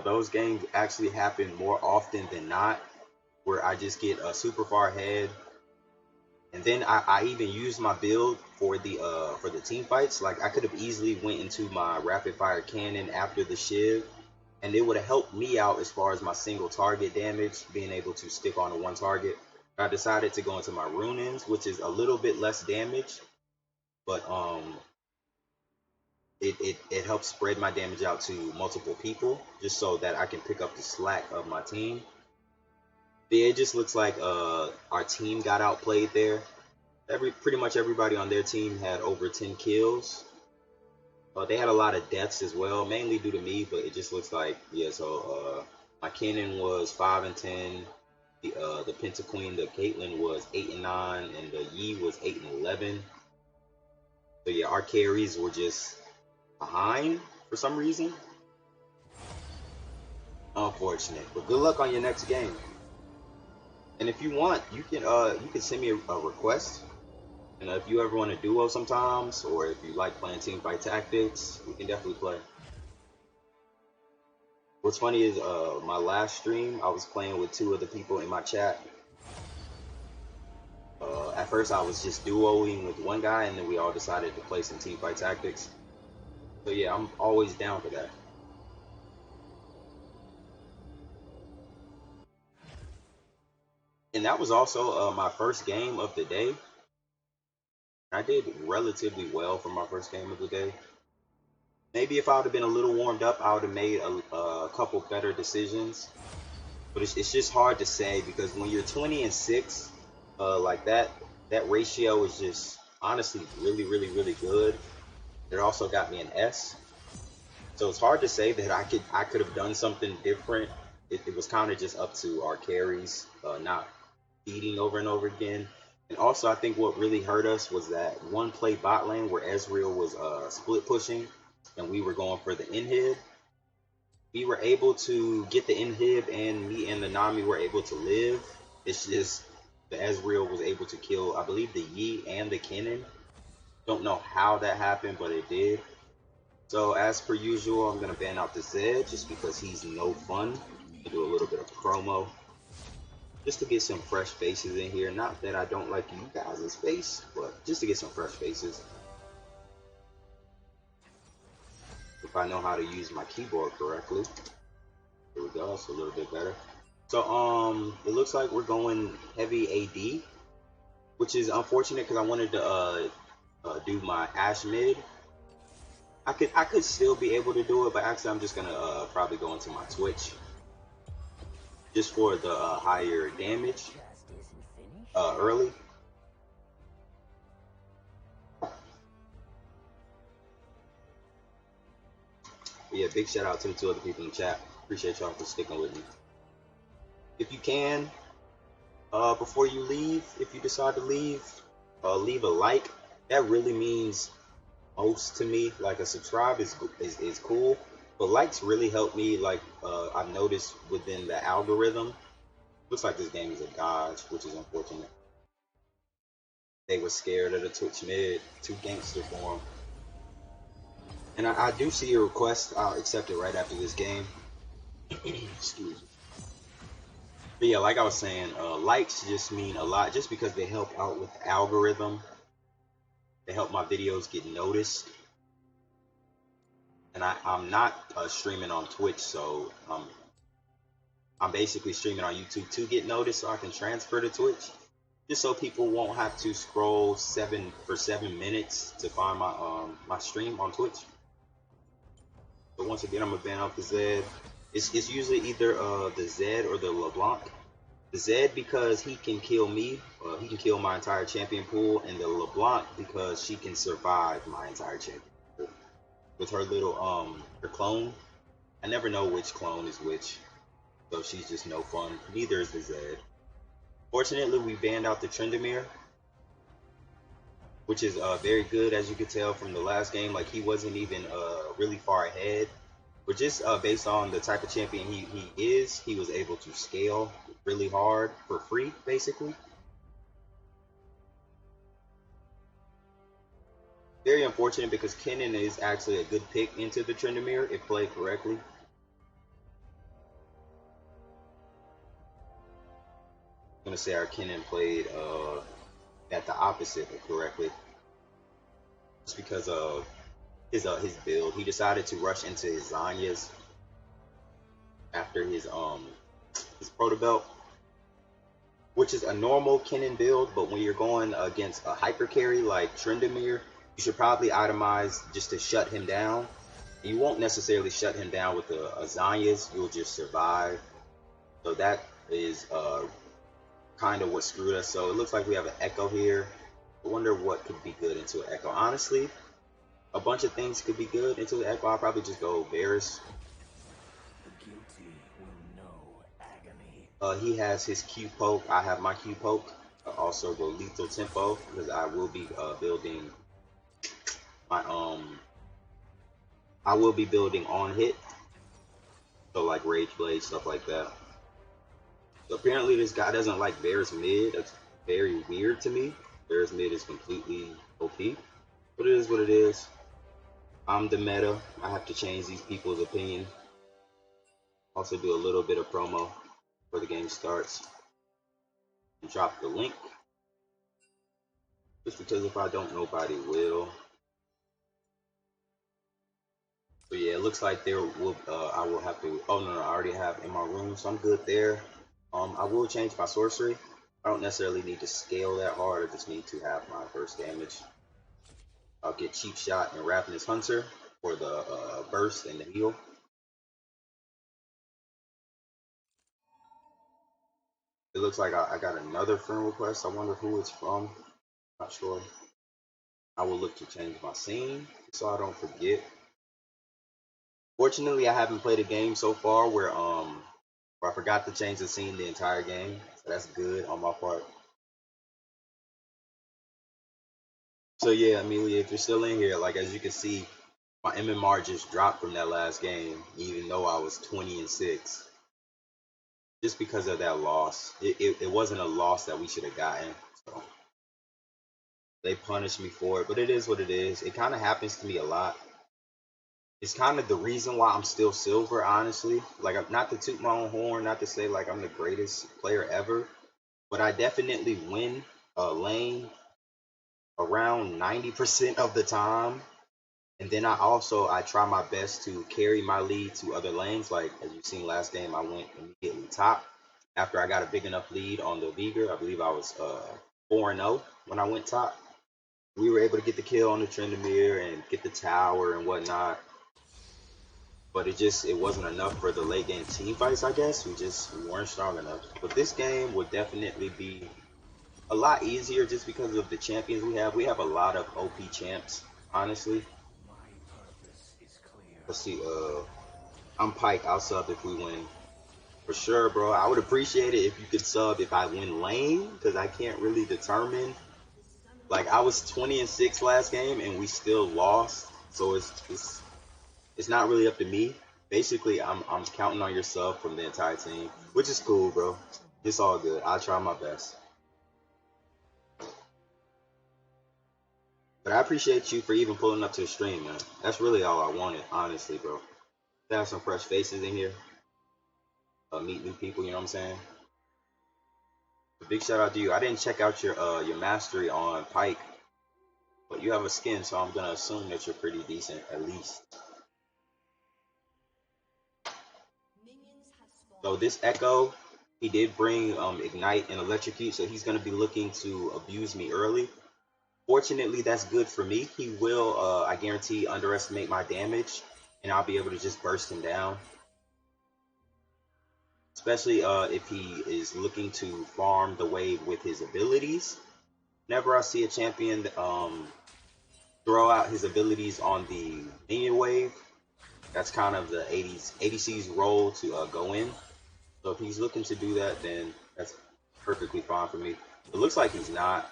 Those games actually happen more often than not, where I just get super far ahead, and then I even use my build for the team fights. Like I could have easily went into my rapid fire cannon after the shiv, and it would have helped me out as far as my single target damage, being able to stick on to one target. I decided to go into my runins, which is a little bit less damage, but it helps spread my damage out to multiple people, just so that I can pick up the slack of my team. But yeah, it just looks like our team got outplayed there. Pretty much everybody on their team had over 10 kills. They had a lot of deaths as well, mainly due to me, but it just looks like, yeah, so my cannon was 5 and 10. The Pentaqueen, the Caitlyn was 8 and 9, and the Yi was 8 and 11. So yeah, our carries were just behind for some reason. Unfortunate, but good luck on your next game. And if you want, you can send me a request. And if you ever want to duo sometimes, or if you like playing team fight tactics, we can definitely play. What's funny is my last stream, I was playing with 2 other people in my chat. At first I was just duoing with one guy, and then we all decided to play some team fight tactics. So yeah, I'm always down for that. And that was also my first game of the day. I did relatively well for my first game of the day. Maybe if I would have been a little warmed up, I would have made a couple better decisions. But it's just hard to say, because when you're 20 and 6, like that ratio is just honestly really, really, really good. It also got me an S. So it's hard to say that I could have done something different. It was kind of just up to our carries not feeding over and over again. And also, I think what really hurt us was that one play bot lane where Ezreal was split pushing, and we were going for the inhib. We were able to get the inhib, and me and the Nami were able to live. It's just the Ezreal was able to kill, I believe, the Yi and the Kennen. Don't know how that happened, but it did. So as per usual, I'm gonna ban out the Zed just because he's no fun. Do a little bit of promo just to get some fresh faces in here. Not that I don't like you guys' face, but just to get some fresh faces. If I know how to use my keyboard correctly. Here we go, it's a little bit better. So it looks like we're going heavy AD, which is unfortunate because I wanted to do my Ashe mid. I could still be able to do it, but actually I'm just gonna probably go into my Twitch just for the higher damage early. But yeah, big shout out to the two other people in the chat. Appreciate y'all for sticking with me. If you can, before you leave, if you decide to leave a like. That really means most to me. Like a subscribe is cool, but likes really help me. Like I've noticed within the algorithm. Looks like this game is a dodge, which is unfortunate. They were scared of the Twitch mid, too gangster for them. And I do see your request. I'll accept it right after this game. Excuse me. But yeah, like I was saying, likes just mean a lot just because they help out with the algorithm. They help my videos get noticed. And I'm not streaming on Twitch, so I'm basically streaming on YouTube to get noticed so I can transfer to Twitch. Just so people won't have to scroll 7 minutes to find my stream on Twitch. But once again, I'm gonna ban out the Zed. It's usually either the Zed or the LeBlanc. The Zed because he can kill me, he can kill my entire champion pool, and the LeBlanc because she can survive my entire champion pool. With her little her clone. I never know which clone is which, so she's just no fun. Neither is the Zed. Fortunately, we banned out the Tryndamere, which is very good, as you could tell from the last game. Like he wasn't even really far ahead, but just based on the type of champion he is, he was able to scale really hard for free, basically. Very unfortunate because Kennen is actually a good pick into the Tryndamere if played correctly. I'm gonna say our Kennen played at the opposite correctly, just because of his build. He decided to rush into his Zanya's after his proto belt, which is a normal Kennen build. But when you're going against a hyper carry like Tryndamere, you should probably itemize just to shut him down. You won't necessarily shut him down with a Zanya's. You'll just survive. So that is kind of what screwed us. So it looks like we have an Echo here. I wonder what could be good into an Echo. Honestly, a bunch of things could be good into the Echo. I'll probably just go Varus. He has his Q poke. I have my Q poke. I'll also go lethal tempo because I will be building my I will be building on hit. So like Rage Blade, stuff like that. So apparently this guy doesn't like Varus mid. That's very weird to me. Varus mid is completely OP. But it is what it is. I'm the meta. I have to change these people's opinion. Also do a little bit of promo before the game starts. And drop the link. Just because if I don't, nobody will. So yeah, it looks like there will I will have to. Oh no, I already have in my room, so I'm good there. I will change my sorcery. I don't necessarily need to scale that hard. I just need to have my burst damage. I'll get cheap shot and Ravenous Hunter for the burst and the heal. It looks like I got another friend request. I wonder who it's from. Not sure. I will look to change my scene so I don't forget. Fortunately, I haven't played a game so far where I forgot to change the scene the entire game. So that's good on my part. So yeah, Amelia, if you're still in here, like as you can see, my MMR just dropped from that last game, even though I was 20-6. Just because of that loss. It wasn't a loss that we should have gotten. So they punished me for it, but it is what it is. It kind of happens to me a lot. It's kind of the reason why I'm still silver, honestly. Like, not to toot my own horn, not to say like I'm the greatest player ever, but I definitely win a lane around 90% of the time. And then I try my best to carry my lead to other lanes. Like as you've seen last game, I went immediately top. after I got a big enough lead on the Veigar. I believe I was 4-0 when I went top. We were able to get the kill on the Tryndamere and get the tower and whatnot. But it wasn't enough for the late game team fights, I guess. We just weren't strong enough. But this game would definitely be a lot easier just because of the champions we have. We have a lot of OP champs, honestly. Let's see, I'm Pike. I'll sub if we win. For sure, bro. I would appreciate it if you could sub if I win lane, because I can't really determine. Like, I was 20-6 last game and we still lost. So it's not really up to me. Basically, I'm counting on your sub from the entire team, which is cool, bro. It's all good. I'll try my best. But I appreciate you for even pulling up to the stream, man. That's really all I wanted, honestly, bro. To have some fresh faces in here. Meet new people, you know what I'm saying? A big shout out to you. I didn't check out your mastery on Pike, but you have a skin, so I'm gonna assume that you're pretty decent, at least. So this Echo, he did bring Ignite and Electrocute, so he's gonna be looking to abuse me early. Fortunately, that's good for me. He will, I guarantee, underestimate my damage, and I'll be able to just burst him down. Especially if he is looking to farm the wave with his abilities. Whenever I see a champion throw out his abilities on the minion wave, that's kind of the ADC's role to go in. So if he's looking to do that, then that's perfectly fine for me. It looks like he's not.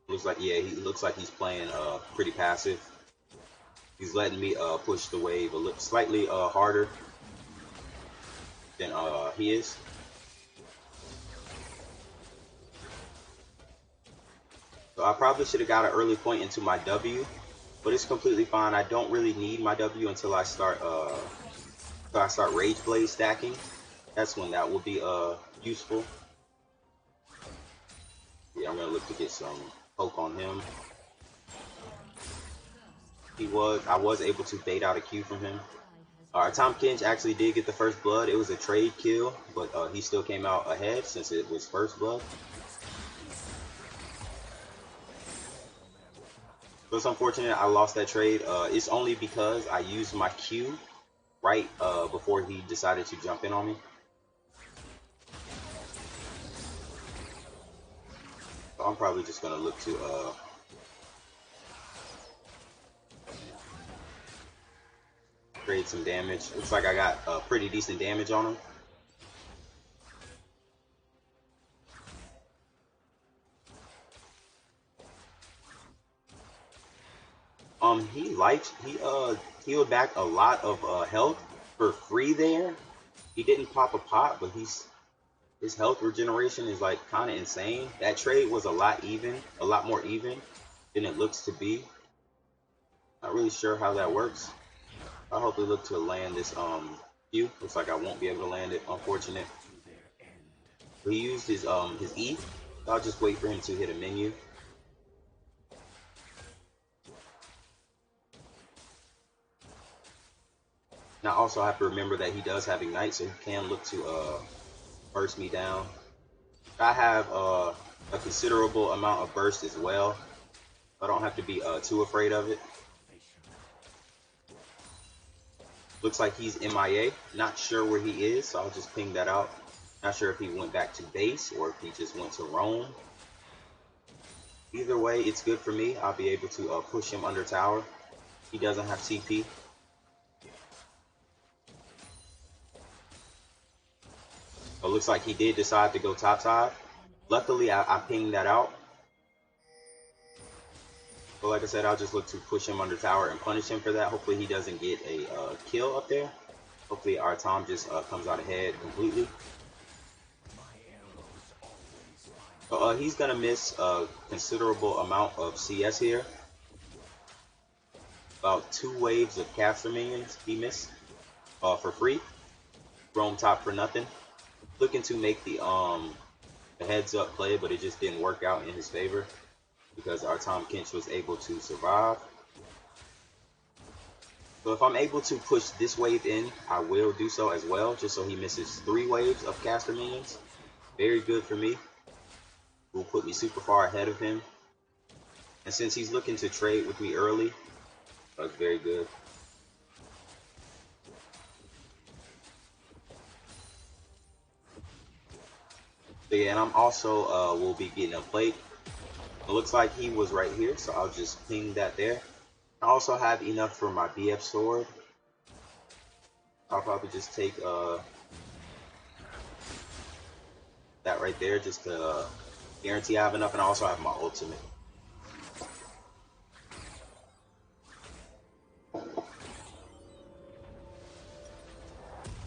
Looks like, yeah, he looks like he's playing pretty passive. He's letting me push the wave a little slightly harder than he is. So I probably should have got an early point into my W, but it's completely fine. I don't really need my W until I start Rage Blade stacking. That's when that will be useful. Yeah, I'm gonna look to get some poke on him. I was able to bait out a Q from him. Tom Kench actually did get the first blood. It was a trade kill, but he still came out ahead since it was first blood. So it's unfortunate I lost that trade. It's only because I used my Q right before he decided to jump in on me. So I'm probably just gonna look to trade some damage. Looks like I got pretty decent damage on him. He healed back a lot of health for free there. He didn't pop a pot, but his health regeneration is like kind of insane. That trade was a lot more even than it looks to be. Not really sure how that works. I hopefully look to land this Q. Looks like I won't be able to land it. Unfortunate. He used his E. So I'll just wait for him to hit a menu. Now also I have to remember that he does have Ignite, so he can look to burst me down. I have a considerable amount of burst as well. I don't have to be too afraid of it. Looks like he's MIA. Not sure where he is, so I'll just ping that out. Not sure if he went back to base or if he just went to roam. Either way, it's good for me. I'll be able to push him under tower. He doesn't have TP. It looks like he did decide to go top side. Luckily, I pinged that out. But like I said, I'll just look to push him under tower and punish him for that. Hopefully he doesn't get a kill up there. Hopefully our Tom just comes out ahead completely. So he's going to miss a considerable amount of CS here. About 2 waves of caster minions he missed for free. Roam top for nothing. Looking to make the a heads up play, but it just didn't work out in his favor because our Tom Kench was able to survive. So if I'm able to push this wave in, I will do so as well, just so he misses 3 waves of caster minions. Very good for me. Will put me super far ahead of him. And since he's looking to trade with me early, that's very good. So yeah, and I'm also will be getting a plate. It looks like he was right here, so I'll just ping that there. I also have enough for my BF sword. I'll probably just take that right there just to guarantee I have enough, and I also have my ultimate.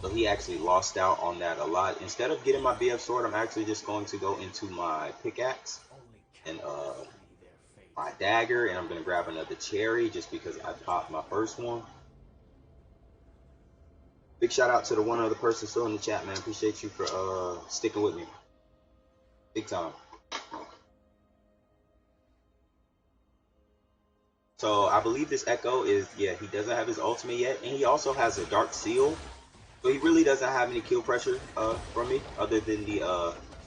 So he actually lost out on that a lot. Instead of getting my BF sword, I'm actually just going to go into my pickaxe and my dagger, and I'm going to grab another cherry just because I popped my first one. Big shout out to the one other person still in the chat, man. Appreciate you for sticking with me. Big time. So I believe this Echo is, yeah, he doesn't have his ultimate yet, and he also has a Dark Seal. So he really doesn't have any kill pressure from me, other than the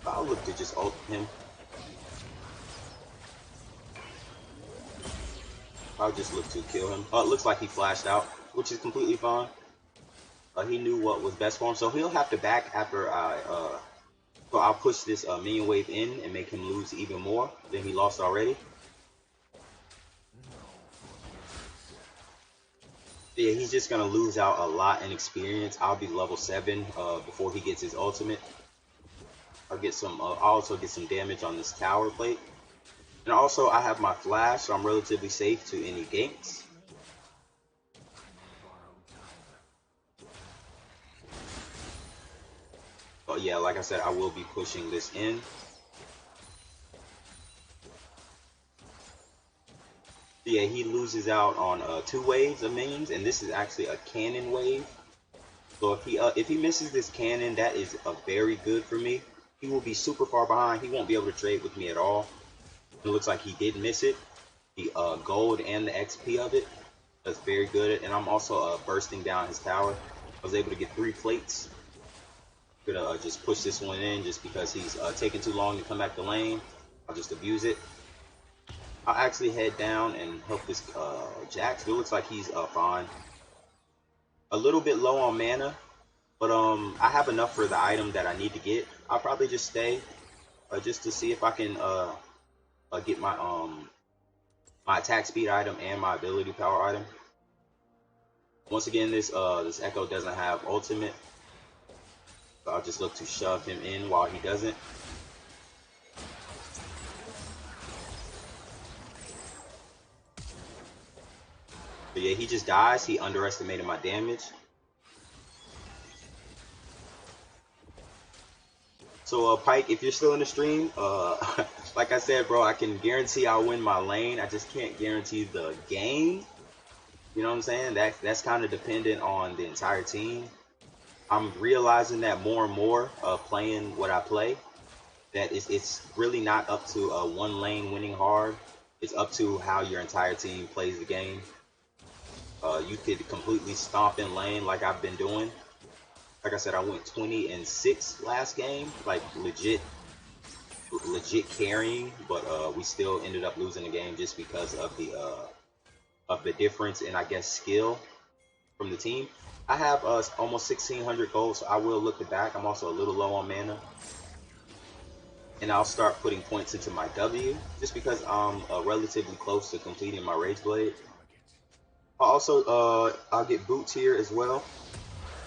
I'll look to just ult him. I'll just look to kill him. It looks like he flashed out, which is completely fine. He knew what was best for him, so he'll have to back after I so I'll push this minion wave in and make him lose even more than he lost already. Yeah, he's just gonna lose out a lot in experience. I'll be level 7 before he gets his ultimate. I'll get some. I'll also get some damage on this tower plate, and also I have my flash, so I'm relatively safe to any ganks. But yeah, like I said, I will be pushing this in. Yeah, he loses out on 2 waves of minions, and this is actually a cannon wave. So if he misses this cannon, that is very good for me. He will be super far behind. He won't be able to trade with me at all. It looks like he did miss it. The gold and the XP of it. That's very good. And I'm also bursting down his tower. I was able to get 3 plates. Gonna just push this one in just because he's taking too long to come back to lane. I'll just abuse it. I'll actually head down and help this Jax. It looks like he's fine. A little bit low on mana, but I have enough for the item that I need to get. I'll probably just stay just to see if I can get my my attack speed item and my ability power item. Once again, this Echo doesn't have ultimate, so I'll just look to shove him in while he doesn't. But yeah, he just dies. He underestimated my damage. So Pike, if you're still in the stream, like I said, bro, I can guarantee I'll win my lane. I just can't guarantee the game. You know what I'm saying? That's kind of dependent on the entire team. I'm realizing that more and more playing what I play, that it's really not up to one lane winning hard. It's up to how your entire team plays the game. You could completely stomp in lane like I've been doing. Like I said, I went 20-6 last game, like legit carrying, but we still ended up losing the game just because of the difference in, I guess, skill from the team. I have almost 1,600 gold, so I will look it back. I'm also a little low on mana, and I'll start putting points into my W just because I'm relatively close to completing my Rage Blade. I'll get boots here as well,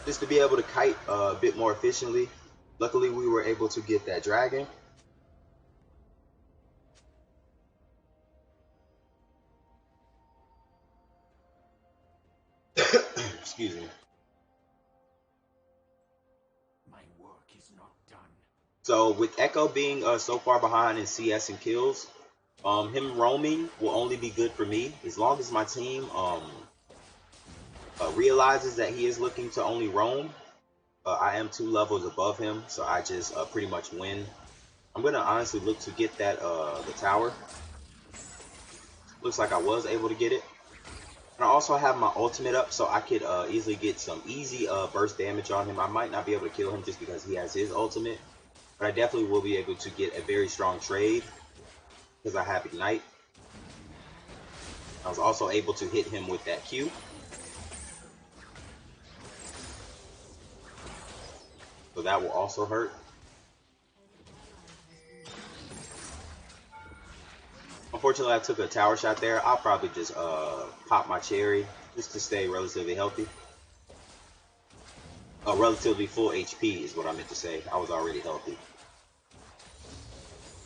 just to be able to kite a bit more efficiently. Luckily, we were able to get that dragon. Excuse me. My work is not done. So with Echo being so far behind in CS and kills, him roaming will only be good for me as long as my team realizes that he is looking to only roam. I am 2 levels above him, so I just pretty much win. I'm gonna honestly look to get that the tower. Looks like I was able to get it. And I also have my ultimate up, so I could easily get some easy burst damage on him. I might not be able to kill him just because he has his ultimate, but I definitely will be able to get a very strong trade because I have ignite. I was also able to hit him with that Q. So that will also hurt. Unfortunately, I took a tower shot there. I'll probably just pop my cherry just to stay relatively healthy. Relatively full HP is what I meant to say. I was already healthy.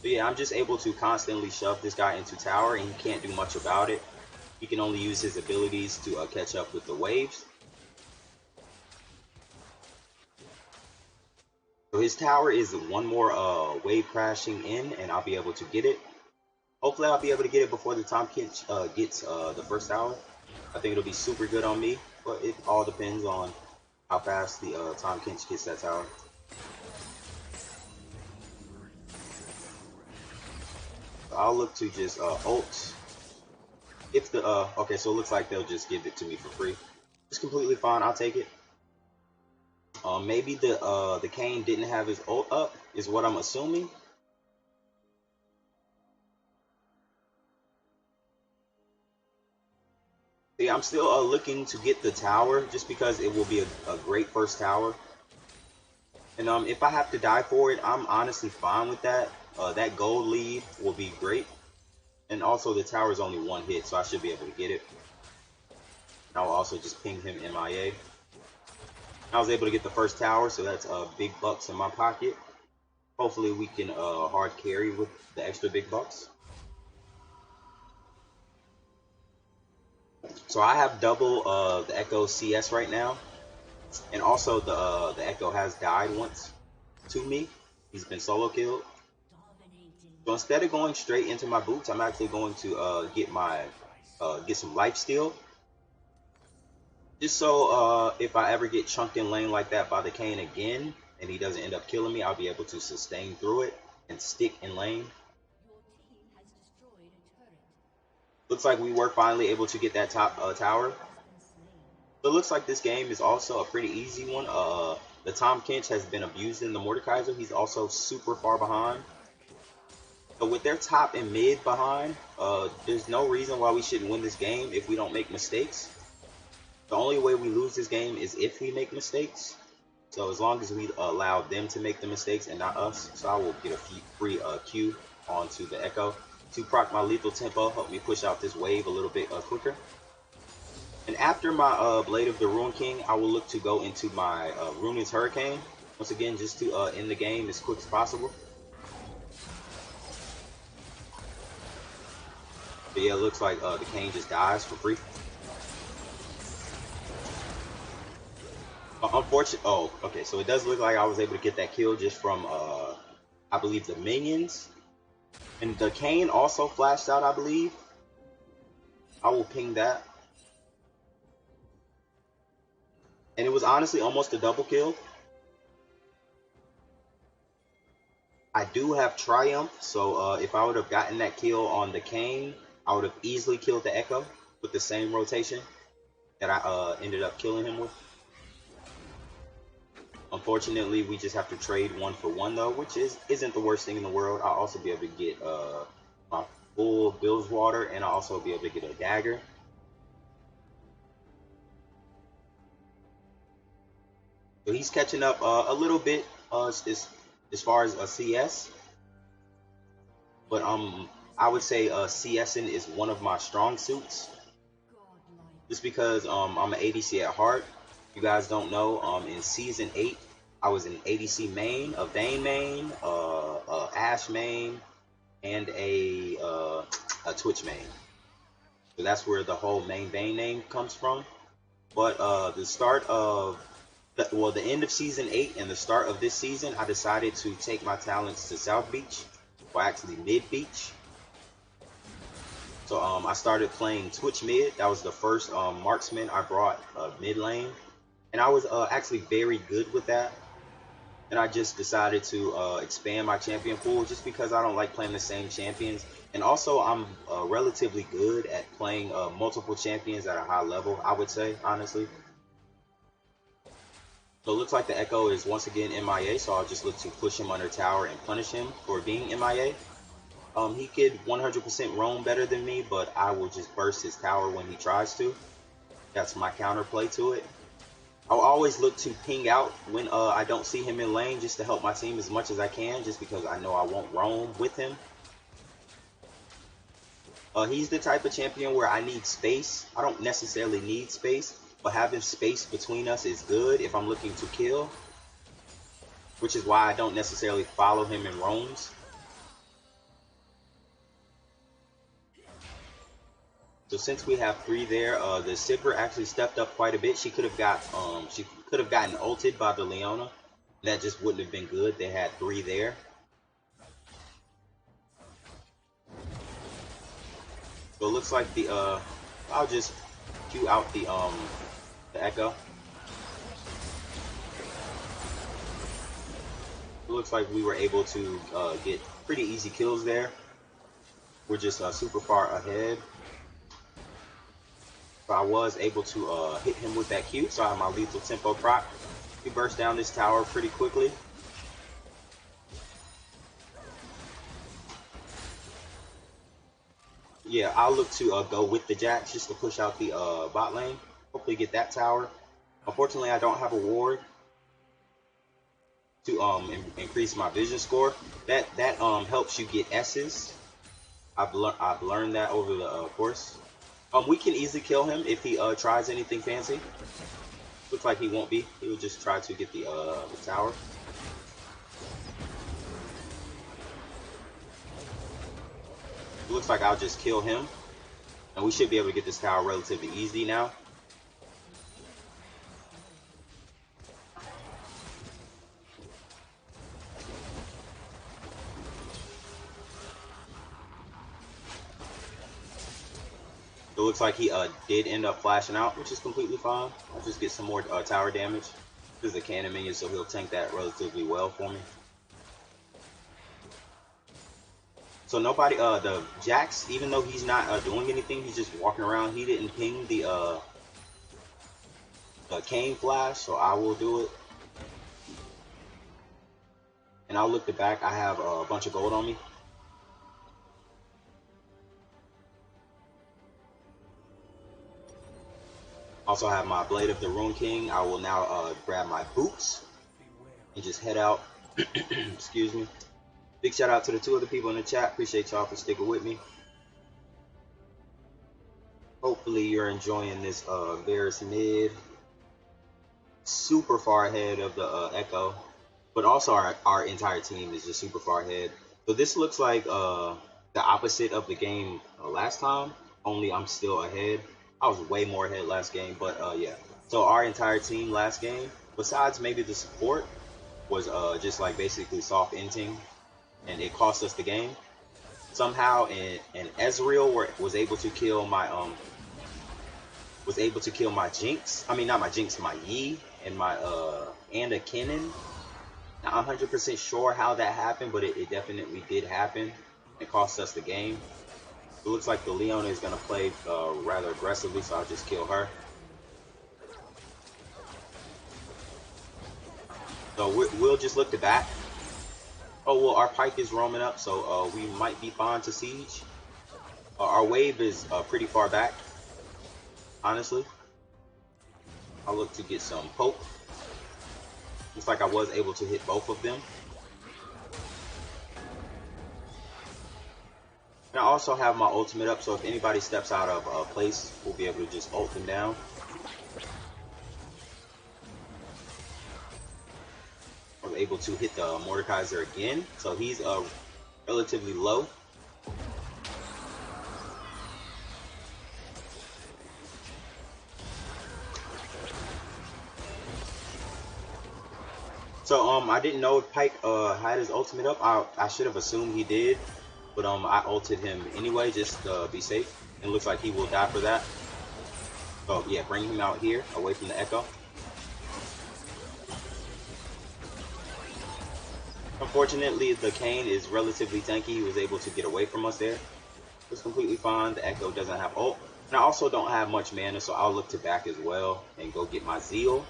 But yeah, I'm just able to constantly shove this guy into tower, and he can't do much about it. He can only use his abilities to catch up with the waves. So his tower is one more wave crashing in, and I'll be able to get it. Hopefully I'll be able to get it before the Tahm Kench gets the first tower. I think it'll be super good on me, but it all depends on how fast the Tahm Kench gets that tower. So I'll look to just ult. If the okay, so it looks like they'll just give it to me for free. It's completely fine. I'll take it. Maybe the Kayn didn't have his ult up, is what I'm assuming. Yeah, I'm still looking to get the tower just because it will be a great first tower. And if I have to die for it, I'm honestly fine with that. That gold lead will be great. And also the tower is only one hit, so I should be able to get it. And I'll also just ping him MIA. I was able to get the first tower, so that's big bucks in my pocket. Hopefully we can hard carry with the extra big bucks. So I have double the Echo CS right now. And also the Echo has died once to me. He's been solo killed. So instead of going straight into my boots, I'm actually going to get some life steal. Just so if I ever get chunked in lane like that by the Kayn again, and he doesn't end up killing me, I'll be able to sustain through it and stick in lane. Looks like we were finally able to get that top tower. So it looks like this game is also a pretty easy one. The Tahm Kench has been abused in the Mordekaiser. He's also super far behind. So with their top and mid behind, there's no reason why we shouldn't win this game if we don't make mistakes. The only way we lose this game is if we make mistakes. So as long as we allow them to make the mistakes and not us. So I will get a free Q onto the Echo to proc my lethal tempo, help me push out this wave a little bit quicker. And after my Blade of the Ruin King, I will look to go into my Ruinous Hurricane. Once again, just to end the game as quick as possible. But yeah, it looks like the Kayn just dies for free. Unfortunately, oh, okay, so it does look like I was able to get that kill just from, I believe, the minions. And the Kayn also flashed out, I believe. I will ping that. And it was honestly almost a double kill. I do have Triumph, so if I would have gotten that kill on the Kayn, I would have easily killed the Echo with the same rotation that I ended up killing him with. Unfortunately, we just have to trade 1 for 1 though, which isn't the worst thing in the world. I'll also be able to get my full Bilge Water, and I'll also be able to get a dagger. So he's catching up a little bit as far as a CS, but I would say CSing is one of my strong suits, just because I'm an ADC at heart. You guys don't know, in season 8 I was an ADC main, a Vayne main, Ashe main, and a Twitch main. So that's where the whole MainVain name comes from. But the start of the end of season 8 and the start of this season, I decided to take my talents to South Beach, or actually Mid Beach. So I started playing Twitch mid. That was the first marksman I brought mid lane, and I was actually very good with that. and I just decided to expand my champion pool just because I don't like playing the same champions. And also, I'm relatively good at playing multiple champions at a high level, I would say, honestly. So it looks like the Echo is once again MIA, so I'll just look to push him under tower and punish him for being MIA. He could 100% roam better than me, but I will just burst his tower when he tries to. That's my counterplay to it. I'll always look to ping out when I don't see him in lane just to help my team as much as I can, just because I know I won't roam with him. He's the type of champion where I need space. I don't necessarily need space, but having space between us is good if I'm looking to kill, which is why I don't necessarily follow him in roams. So since we have 3 there, the Sivir actually stepped up quite a bit. She could have gotten ulted by the Leona. That just wouldn't have been good. They had 3 there. So it looks like the I'll just queue out the Echo. It looks like we were able to get pretty easy kills there. We're just super far ahead. So I was able to hit him with that Q, so I have my lethal tempo proc. He burst down this tower pretty quickly. Yeah, I'll look to go with the Jax just to push out the bot lane. Hopefully get that tower. Unfortunately, I don't have a ward to increase my vision score. That helps you get S's. I've learned that over the course. We can easily kill him if he tries anything fancy. Looks like he won't be. He will just try to get the tower. It looks like I'll just kill him, and we should be able to get this tower relatively easy now. It looks like he did end up flashing out, which is completely fine. I'll just get some more tower damage. This is a cannon minion, so he'll tank that relatively well for me. So nobody, the Jax, even though he's not doing anything, he's just walking around. He didn't ping the Kane flash, so I will do it. And I'll look the back. I have a bunch of gold on me. Also have my Blade of the Rune King. I will now grab my boots and just head out. Excuse me. Big shout out to the 2 other people in the chat. Appreciate y'all for sticking with me. Hopefully you're enjoying this Varus mid. Super far ahead of the Echo. But also our entire team is just super far ahead. So this looks like the opposite of the game last time. Only I'm still ahead. I was way more ahead last game, but yeah. So our entire team last game, besides maybe the support, was just like basically soft inting, and it cost us the game. Somehow, and Ezreal was able to kill my Jinx. I mean, not my Jinx, my Yi, and my and a Kennen. Not 100% sure how that happened, but it definitely did happen. It cost us the game. It looks like the Leona is going to play rather aggressively, so I'll just kill her. So we'll just look to back. Oh, well, our Pyke is roaming up, so we might be fine to siege. Our wave is pretty far back, honestly. I'll look to get some poke. Looks like I was able to hit both of them. And I also have my ultimate up, so if anybody steps out of place, we'll be able to just ult them down. I was able to hit the Mordekaiser again, so he's relatively low. So I didn't know if Pyke had his ultimate up. I should have assumed he did, but I ulted him anyway just to be safe. And it looks like he will die for that. So yeah, bring him out here away from the Echo. Unfortunately, the Kane is relatively tanky. He was able to get away from us there. It's completely fine. The Echo doesn't have ult. And I also don't have much mana, so I'll look to back as well and go get my Zeal.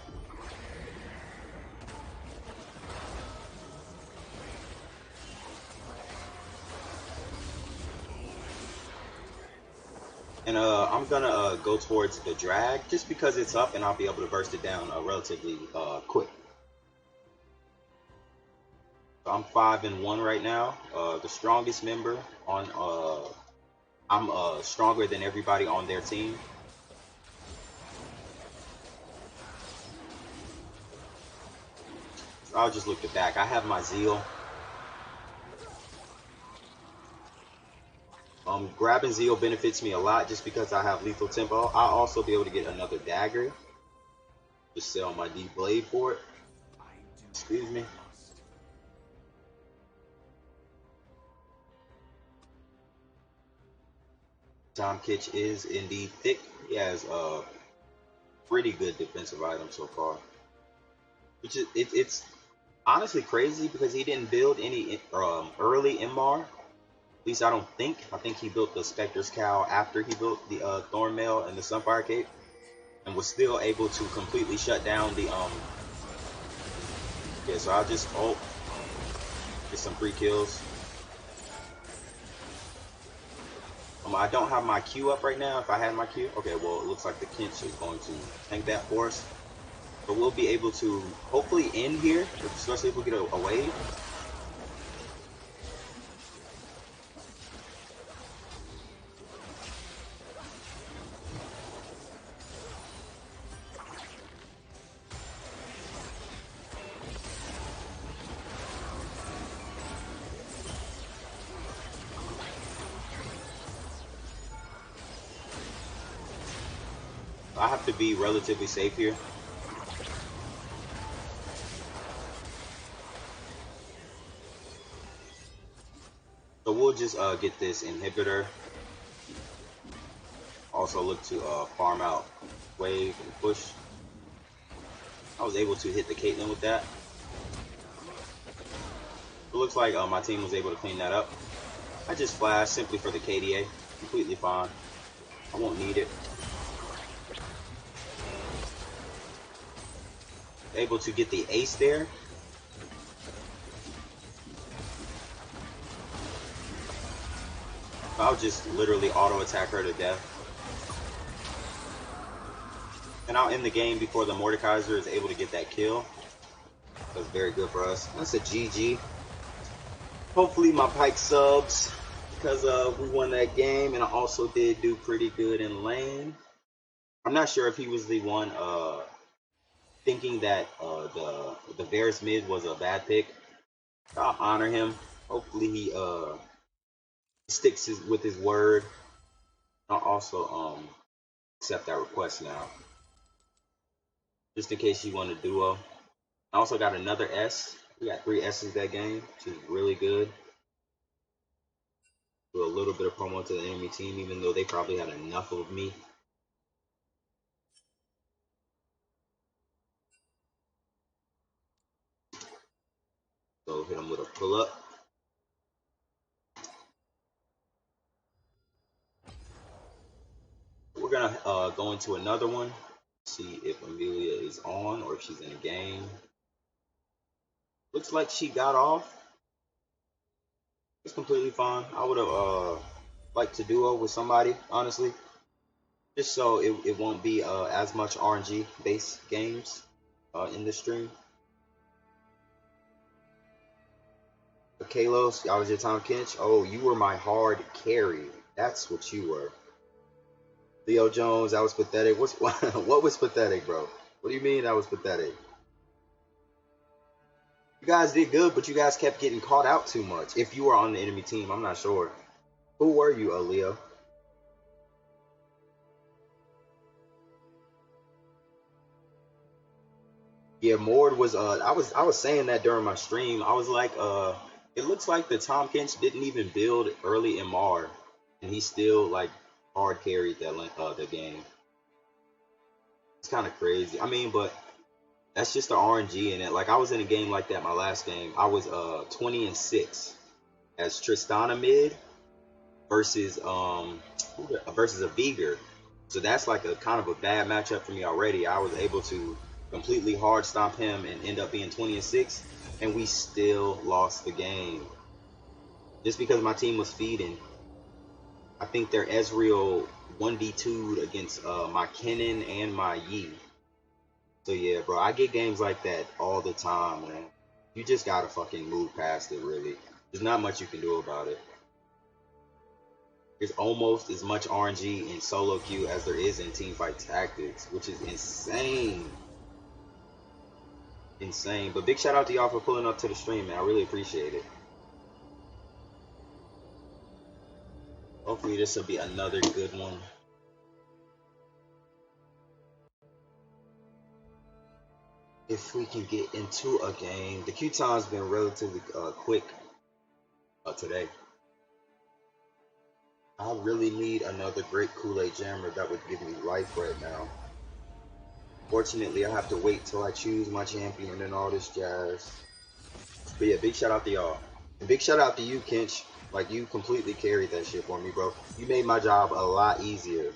And I'm gonna go towards the drag just because it's up and I'll be able to burst it down relatively quick. So I'm 5-1 right now. The strongest member on I'm stronger than everybody on their team. So I'll just look to back. I have my Zeal. Grabbing Zeal benefits me a lot just because I have lethal tempo. I'll also be able to get another dagger. Just sell my D blade for it. Excuse me. Tom Kitch is indeed thick. He has a pretty good defensive item so far. Which is it's honestly crazy because he didn't build any early MR. At least I don't think. I think he built the Spectre's Cowl after he built the Thornmail and the Sunfire Cape, and was still able to completely shut down the Yeah, so I'll just ult, get some free kills. I don't have my Q up right now. If I had my Q, okay, well it looks like the Kinch is going to tank that for us. But we'll be able to hopefully end here, especially if we get a wave. I have to be relatively safe here. So we'll just get this inhibitor. Also look to farm out wave and push. I was able to hit the Caitlyn with that. It looks like my team was able to clean that up. I just flashed simply for the KDA. Completely fine. I won't need it. Able to get the ace there. I'll just literally auto attack her to death. And I'll end the game before the Mordekaiser is able to get that kill. That's very good for us. That's a GG. Hopefully my Pike subs because we won that game, and I also did do pretty good in lane. I'm not sure if he was the one thinking that the Varus mid was a bad pick. I'll honor him. Hopefully he sticks with his word. I'll also accept that request now, just in case you want a duo. I also got another S. We got 3 S's that game, which is really good. Do a little bit of promo to the enemy team, even though they probably had enough of me. So hit them with a pull up. We're gonna go into another one. See if Amelia is on or if she's in a game. Looks like she got off. It's completely fine. I would have liked to duo with somebody, honestly, just so it won't be as much RNG based games in the stream. Kalos, I was your Tom Kinch. Oh, you were my hard carry. That's what you were. Leo Jones, that was pathetic. What was pathetic, bro? What do you mean that was pathetic? You guys did good, but you guys kept getting caught out too much. If you were on the enemy team, I'm not sure. Who were you, Leo? Yeah, Mord was I was saying that during my stream. I was like, it looks like the Tom Kinch didn't even build early MR, and he still like hard carried that the game. It's kind of crazy. I mean, but That's just the RNG in it. Like I was in a game like that my last game. I was 20-6 as Tristana mid versus versus a Veigar. So that's like a kind of a bad matchup for me already. I was able to completely hard stomp him and end up being 20-6, and we still lost the game just because my team was feeding. I think their Ezreal 1v2'd against my Kennen and my Yi. So yeah, bro, I get games like that all the time, man. You just gotta fucking move past it, really. There's not much you can do about it. There's almost as much RNG in solo queue as there is in teamfight tactics, which is insane. Insane. But big shout out to y'all for pulling up to the stream, man. I really appreciate it. Hopefully this will be another good one. If we can get into a game. The queue time's been relatively quick today. I really need another great Kool-Aid jammer that would give me life right now. Fortunately, I have to wait till I choose my champion and all this jazz. But yeah, big shout out to y'all. And big shout out to you, Kench. Like, you completely carried that shit for me, bro. You made my job a lot easier.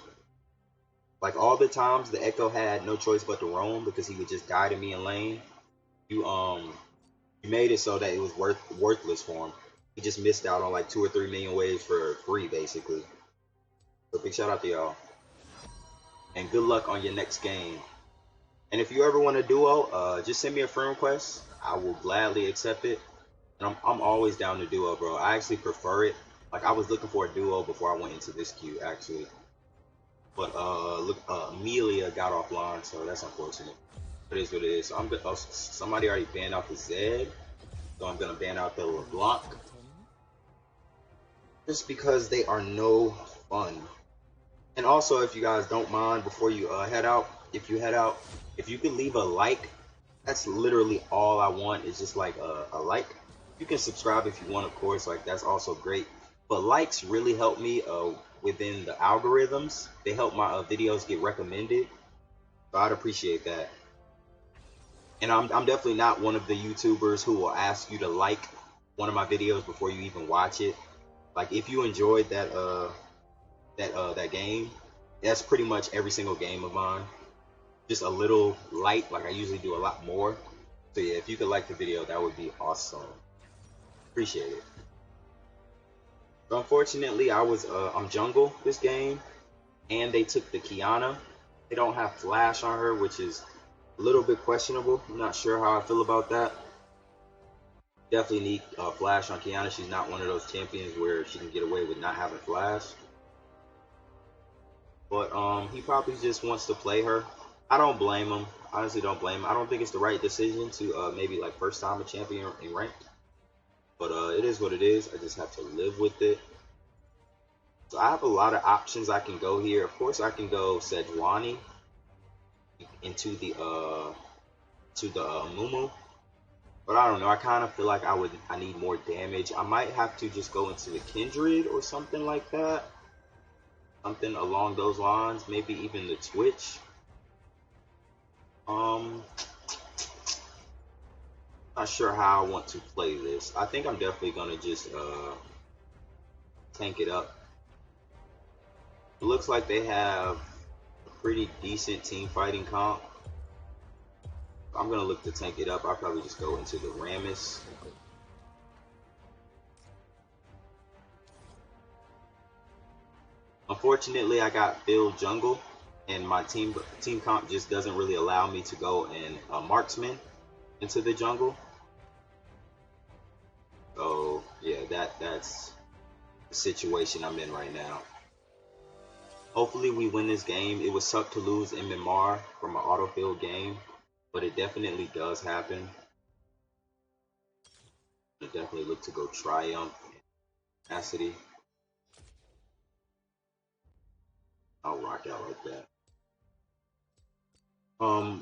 Like, all the times the Echo had no choice but to roam because he would just guide me in lane, you made it so that it was worthless for him. He just missed out on like 2 or 3 million waves for free, basically. So big shout out to y'all. And good luck on your next game. And if you ever want a duo, just send me a friend request. I will gladly accept it. And I'm always down to duo, bro. I actually prefer it. Like, I was looking for a duo before I went into this queue, actually. But look, Amelia got offline, so that's unfortunate. It is what it is. So I'm good. Oh, somebody already banned out the Zed, so I'm gonna ban out the LeBlanc, just because they are no fun. And also, if you guys don't mind, before you head out, if you could leave a like, that's literally all I want. Is just like a like. You can subscribe if you want, of course. Like, that's also great. But likes really help me within the algorithms. They help my videos get recommended. So I'd appreciate that. And I'm definitely not one of the YouTubers who will ask you to like one of my videos before you even watch it. Like, if you enjoyed that game, that's pretty much every single game of mine. Just a little like I usually do a lot more. So yeah, if you could like the video, that would be awesome. Appreciate it. So unfortunately, I'm jungle this game, and they took the Kiana. They don't have flash on her, which is a little bit questionable. I'm not sure how I feel about that. Definitely need flash on Kiana. She's not one of those champions where she can get away with not having flash. But he probably just wants to play her. I don't blame him. Honestly, don't blame him. I don't think it's the right decision to maybe like first time a champion in ranked. But it is what it is. I just have to live with it. So I have a lot of options I can go here. Of course, I can go Sejuani into the Mumu. But I don't know. I kind of feel like I need more damage. I might have to just go into the Kindred or something like that. Something along those lines. Maybe even the Twitch. Not sure how I want to play this. I think I'm definitely gonna just tank it up. It looks like they have a pretty decent team fighting comp. I'm gonna look to tank it up. I'll probably just go into the Rammus. Unfortunately, I got Phil Jungle, and my team comp just doesn't really allow me to go and marksman into the jungle. So yeah, that's the situation I'm in right now. Hopefully we win this game. It would suck to lose MMR from an autofill game, but it definitely does happen. I definitely look to go Triumph and Capacity. I'll rock out like that.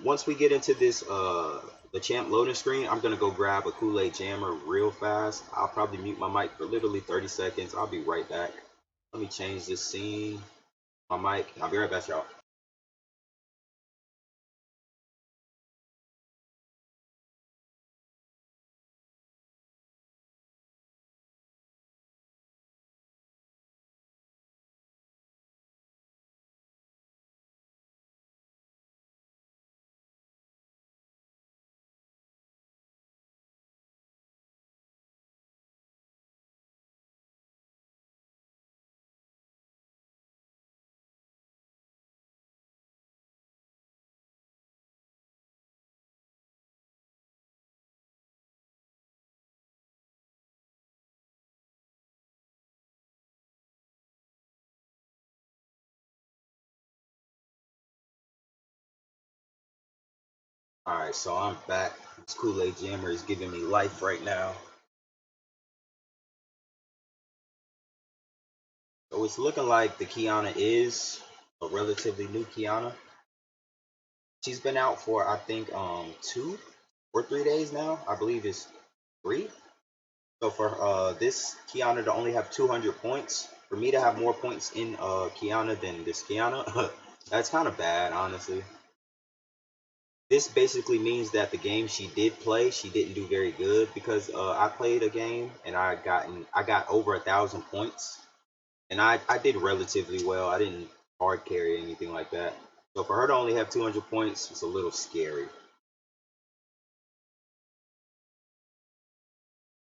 Once we get into this the champ loading screen, I'm gonna go grab a Kool-Aid jammer real fast. I'll probably mute my mic for literally 30 seconds. I'll be right back. Let me change this scene. My mic. I'll be right back, y'all. Alright, so I'm back. This Kool-Aid Jammer is giving me life right now. So it's looking like the Kiana is a relatively new Kiana. She's been out for I think 2 or 3 days now. I believe it's 3. So for this Kiana to only have 200 points, for me to have more points in Kiana than this Kiana, that's kind of bad, honestly. This basically means that the game she did play, she didn't do very good because I played a game and I got over 1,000 points, and I did relatively well. I didn't hard carry or anything like that. So for her to only have 200 points, it's a little scary.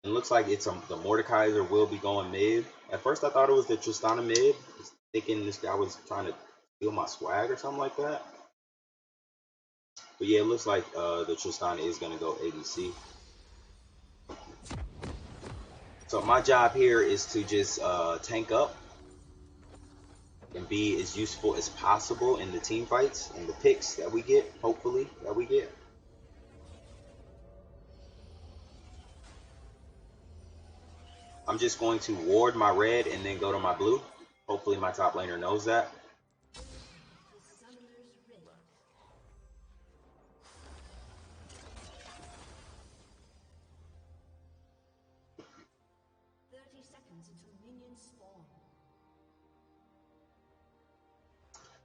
It looks like it's the Mordekaiser will be going mid. At first I thought it was the Tristana mid, thinking this guy was trying to steal my swag or something like that. But yeah, it looks like the Tristana is gonna go ADC. So my job here is to just tank up and be as useful as possible in the team fights and the picks that we get, hopefully, that we get. I'm just going to ward my red and then go to my blue. Hopefully my top laner knows that.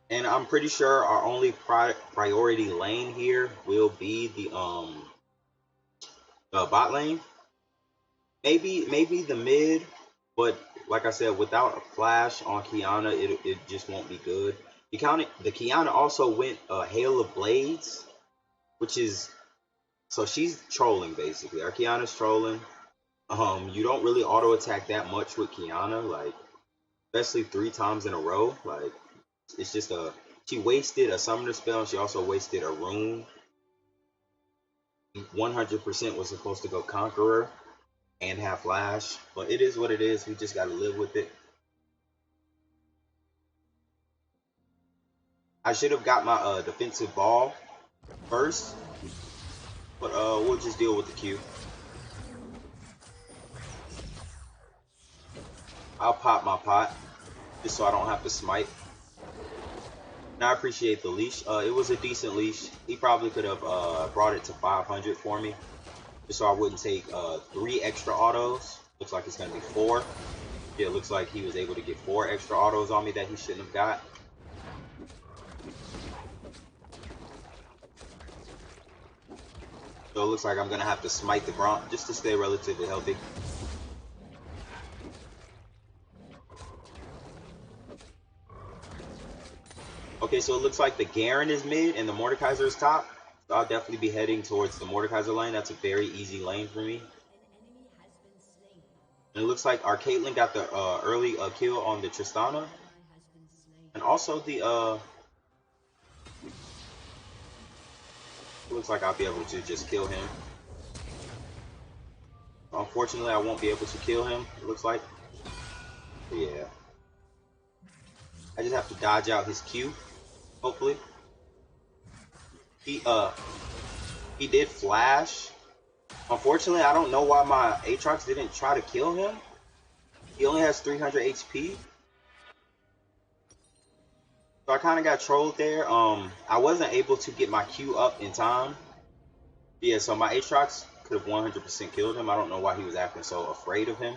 And I'm pretty sure our only priority lane here will be the bot lane. Maybe the mid, but like I said, without a flash on Kiana, it just won't be good. The Kiana also went Hail of Blades, which is, so she's trolling basically. Our Kiana's trolling. You don't really auto attack that much with Kiana, like especially 3 times in a row. Like it's just she wasted a summoner spell and she also wasted a rune. 100% was supposed to go Conqueror and have flash, but it is what it is. We just gotta live with it. I should have got my defensive ball first, but we'll just deal with the Q. I'll pop my pot just so I don't have to smite. And I appreciate the leash. It was a decent leash. He probably could have brought it to 500 for me, just so I wouldn't take 3 extra autos. Looks like it's gonna be 4. Yeah, it looks like he was able to get 4 extra autos on me that he shouldn't have got. So it looks like I'm gonna have to smite the Bronc just to stay relatively healthy. Okay, so it looks like the Garen is mid and the Mordekaiser is top. So I'll definitely be heading towards the Mordekaiser lane. That's a very easy lane for me. And it looks like our Caitlyn got the early kill on the Tristana. And also the it looks like I'll be able to just kill him. Unfortunately, I won't be able to kill him, it looks like. But yeah. I just have to dodge out his Q, hopefully. He did flash. Unfortunately, I don't know why my Aatrox didn't try to kill him. He only has 300 HP. So I kind of got trolled there. I wasn't able to get my Q up in time. Yeah, so my Aatrox could have 100% killed him. I don't know why he was acting so afraid of him.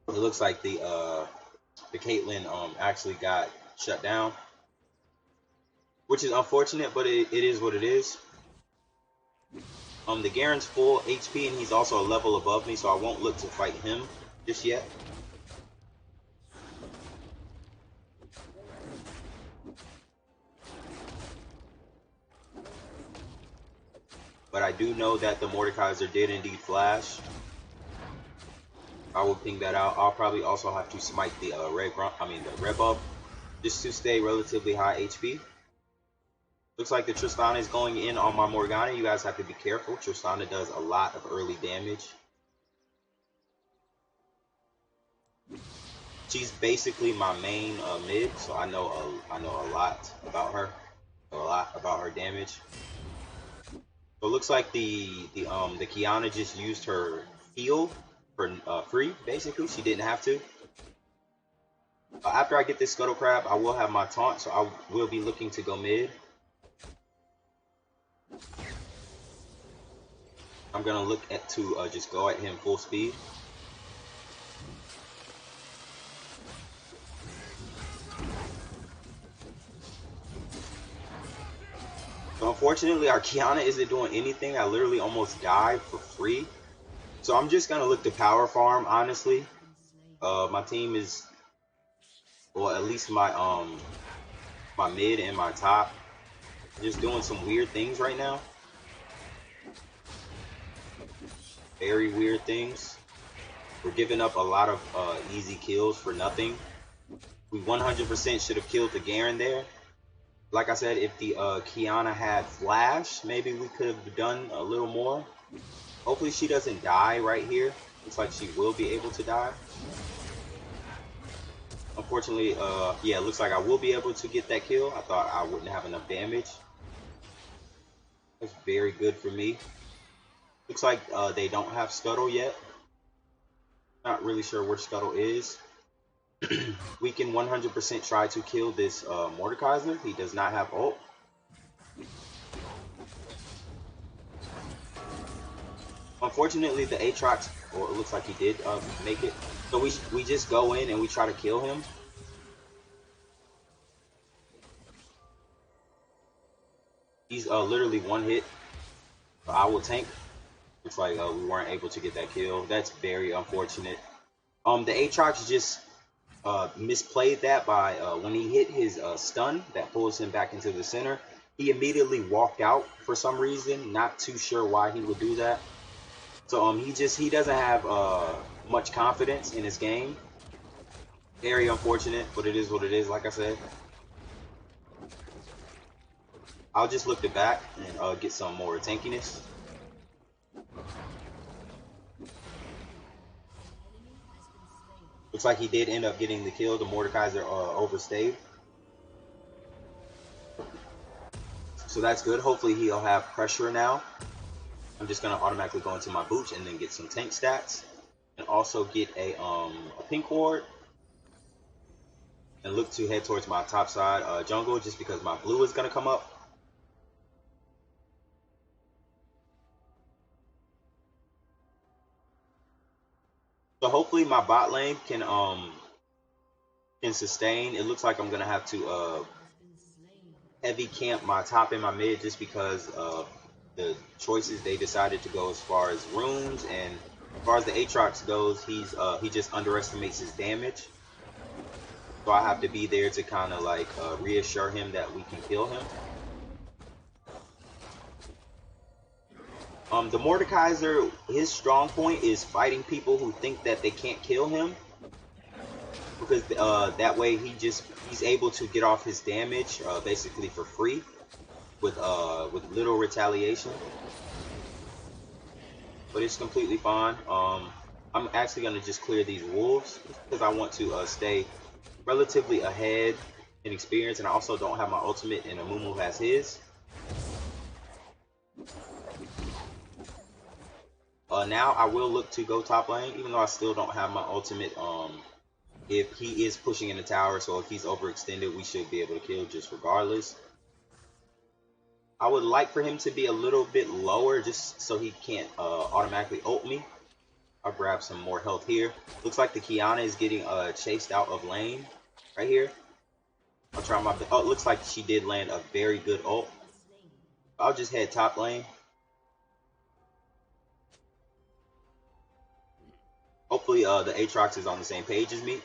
It looks like the Caitlyn actually got shut down, which is unfortunate, but it is what it is. The Garen's full HP and he's also a level above me, so I won't look to fight him just yet. But I do know that the Mordekaiser did indeed flash. I will ping that out. I'll probably also have to smite the red buff, just to stay relatively high HP. Looks like the Tristana is going in on my Morgana. You guys have to be careful. Tristana does a lot of early damage. She's basically my main mid, so I know a lot about her. a lot about her damage. So it looks like the Kiana just used her heal for free. Basically, she didn't have to. After I get this Scuttle Crab, I will have my taunt, so I will be looking to go mid. I'm gonna look at to just go at him full speed. So unfortunately, our Kiana isn't doing anything. I literally almost died for free. So I'm just gonna look to power farm, honestly. My team is, well, at least my mid and my top, just doing some weird things right now. Very weird things. We're giving up a lot of easy kills for nothing. We 100% should have killed the Garen there. Like I said, if the Kiana had flash, maybe we could have done a little more. Hopefully she doesn't die right here. Looks like she will be able to die. Unfortunately, yeah, it looks like I will be able to get that kill. I thought I wouldn't have enough damage. That's very good for me. Looks like they don't have Scuttle yet. Not really sure where Scuttle is. We can 100% try to kill this Mordekaiser. He does not have ult. Unfortunately, the Aatrox, or it looks like he did make it. So we just go in and we try to kill him. He's literally one hit. I will tank. Looks like we weren't able to get that kill. That's very unfortunate. The Aatrox just misplayed that by when he hit his stun that pulls him back into the center. He immediately walked out for some reason. Not too sure why he would do that. So he doesn't have much confidence in his game. Very unfortunate, but it is what it is. Like I said, I'll just look to back and get some more tankiness. Looks like he did end up getting the kill. The Mordekaiser overstayed. So that's good. Hopefully he'll have pressure now. I'm just going to automatically go into my boots and then get some tank stats. And also get a pink ward. And look to head towards my top side jungle just because my blue is going to come up. So hopefully my bot lane can sustain. It looks like I'm going to have to heavy camp my top and my mid just because of the choices they decided to go as far as runes, and as far as the Aatrox goes, he just underestimates his damage. So I have to be there to kind of like reassure him that we can kill him. The Mordekaiser, his strong point is fighting people who think that they can't kill him, because that way he's able to get off his damage basically for free with little retaliation. But it's completely fine. I'm actually gonna just clear these wolves because I want to stay relatively ahead in experience, and I also don't have my ultimate, and Amumu has his. Now I will look to go top lane, even though I still don't have my ultimate. If he is pushing in the tower, so if he's overextended, we should be able to kill just regardless. I would like for him to be a little bit lower just so he can't automatically ult me. I'll grab some more health here. Looks like the Kiana is getting chased out of lane right here. I'll try my best. Oh, it looks like she did land a very good ult. I'll just head top lane. Hopefully the Aatrox is on the same page as me.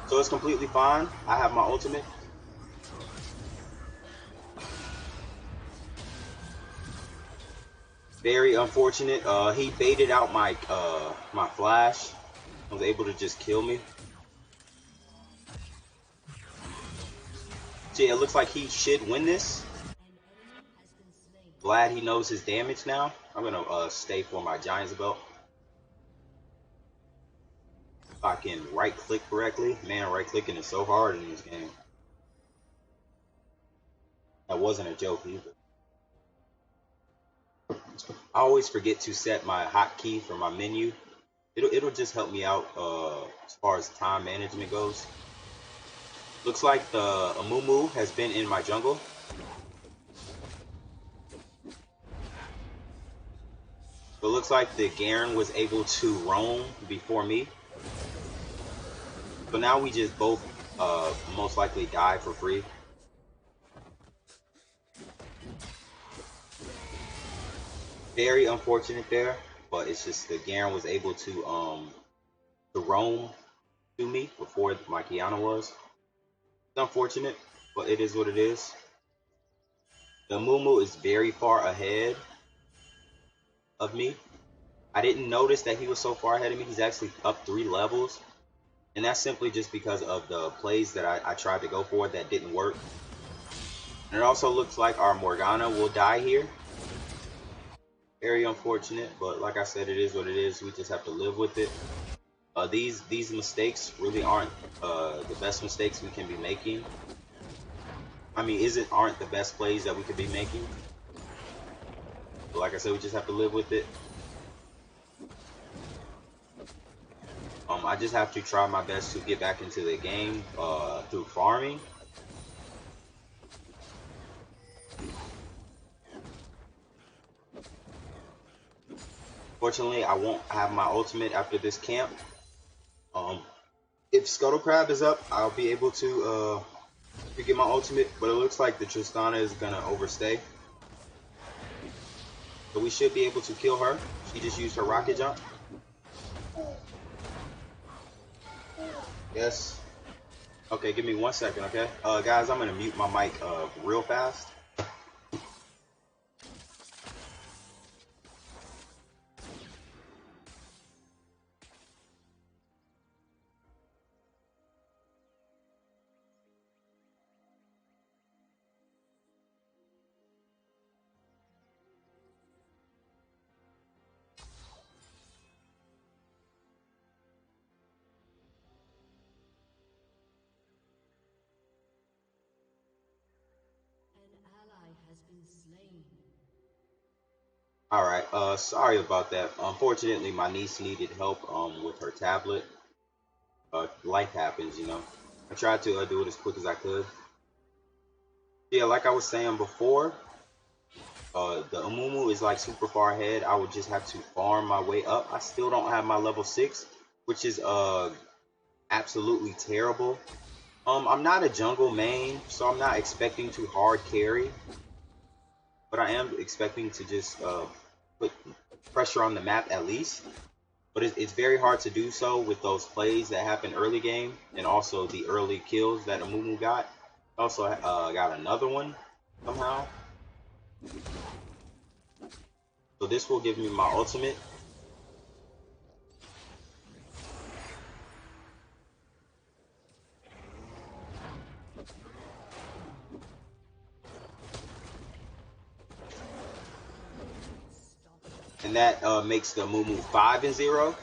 So it's completely fine. I have my ultimate. Very unfortunate. He baited out my my flash. Was able to just kill me. So yeah, it looks like he should win this. Glad he knows his damage now. I'm gonna stay for my Giants belt. If I can right click correctly. Man, right clicking is so hard in this game. That wasn't a joke either. I always forget to set my hotkey for my menu. It'll just help me out as far as time management goes. Looks like the Amumu has been in my jungle. So it looks like the Garen was able to roam before me. So now we just both most likely die for free. Very unfortunate there, but it's just the Garen was able to roam to me before my Kiana was. It's unfortunate, but it is what it is. The Mumu is very far ahead of me. I didn't notice that he was so far ahead of me. He's actually up 3 levels. And that's simply just because of the plays that I tried to go for that didn't work. And it also looks like our Morgana will die here. Very unfortunate, but like I said, it is what it is. We just have to live with it. These mistakes really aren't the best mistakes we can be making. I mean, aren't the best plays that we could be making. But like I said, we just have to live with it. I just have to try my best to get back into the game through farming. Fortunately, I won't have my ultimate after this camp. If Scuttle Crab is up, I'll be able to get my ultimate, but it looks like the Tristana is gonna overstay. So we should be able to kill her. She just used her rocket jump. Yes. Okay, give me 1 second, okay? Guys, I'm gonna mute my mic real fast. Alright, sorry about that. Unfortunately, my niece needed help with her tablet. Life happens, you know. I tried to do it as quick as I could. Yeah, like I was saying before, the Amumu is like super far ahead. I would just have to farm my way up. I still don't have my level 6, which is absolutely terrible. I'm not a jungle main, so I'm not expecting to hard carry. But I am expecting to just put pressure on the map at least. But it's very hard to do so with those plays that happen early game, and also the early kills that Amumu got. Also got another one somehow. So this will give me my ultimate. And that makes the Mumu 5-0.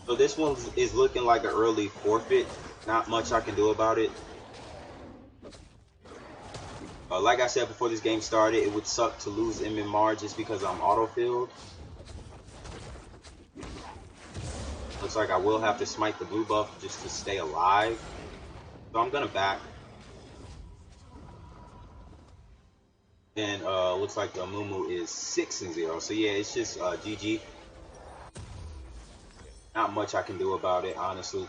So this one is looking like an early forfeit. Not much I can do about it. Like I said before this game started, it would suck to lose MMR just because I'm auto-filled. Looks like I will have to smite the blue buff just to stay alive. So I'm gonna back. And looks like the Amumu is 6-0. So yeah, it's just GG. Not much I can do about it, honestly.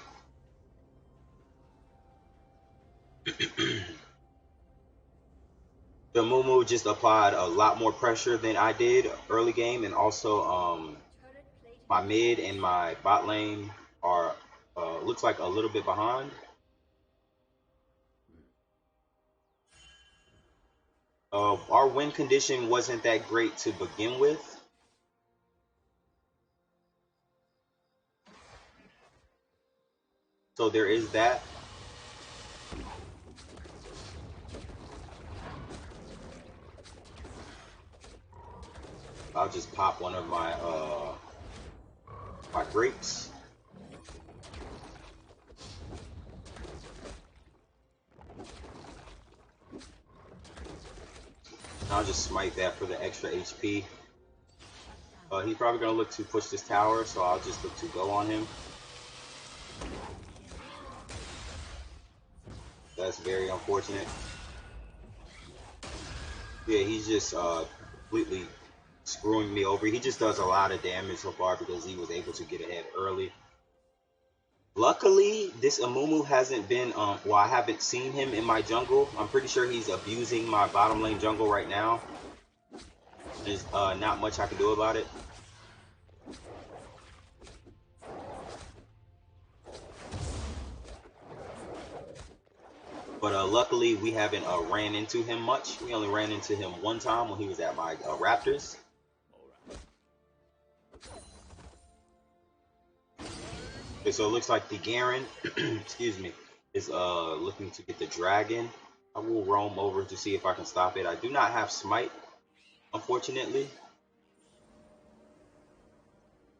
The Mumu just applied a lot more pressure than I did early game, and also my mid and my bot lane are looks like a little bit behind. Our win condition wasn't that great to begin with. So there is that. I'll just pop one of my my grapes. I'll just smite that for the extra HP. He's probably gonna look to push this tower, so I'll just look to go on him. That's very unfortunate. Yeah, he's just completely screwing me over. He just does a lot of damage so far because he was able to get ahead early. Luckily, this Amumu hasn't been, well, I haven't seen him in my jungle. I'm pretty sure he's abusing my bottom lane jungle right now. There's not much I can do about it. But luckily, we haven't ran into him much. We only ran into him one time when he was at my Raptors. Okay, so it looks like the Garen, excuse me, is looking to get the dragon. I will roam over to see if I can stop it. I do not have smite, unfortunately.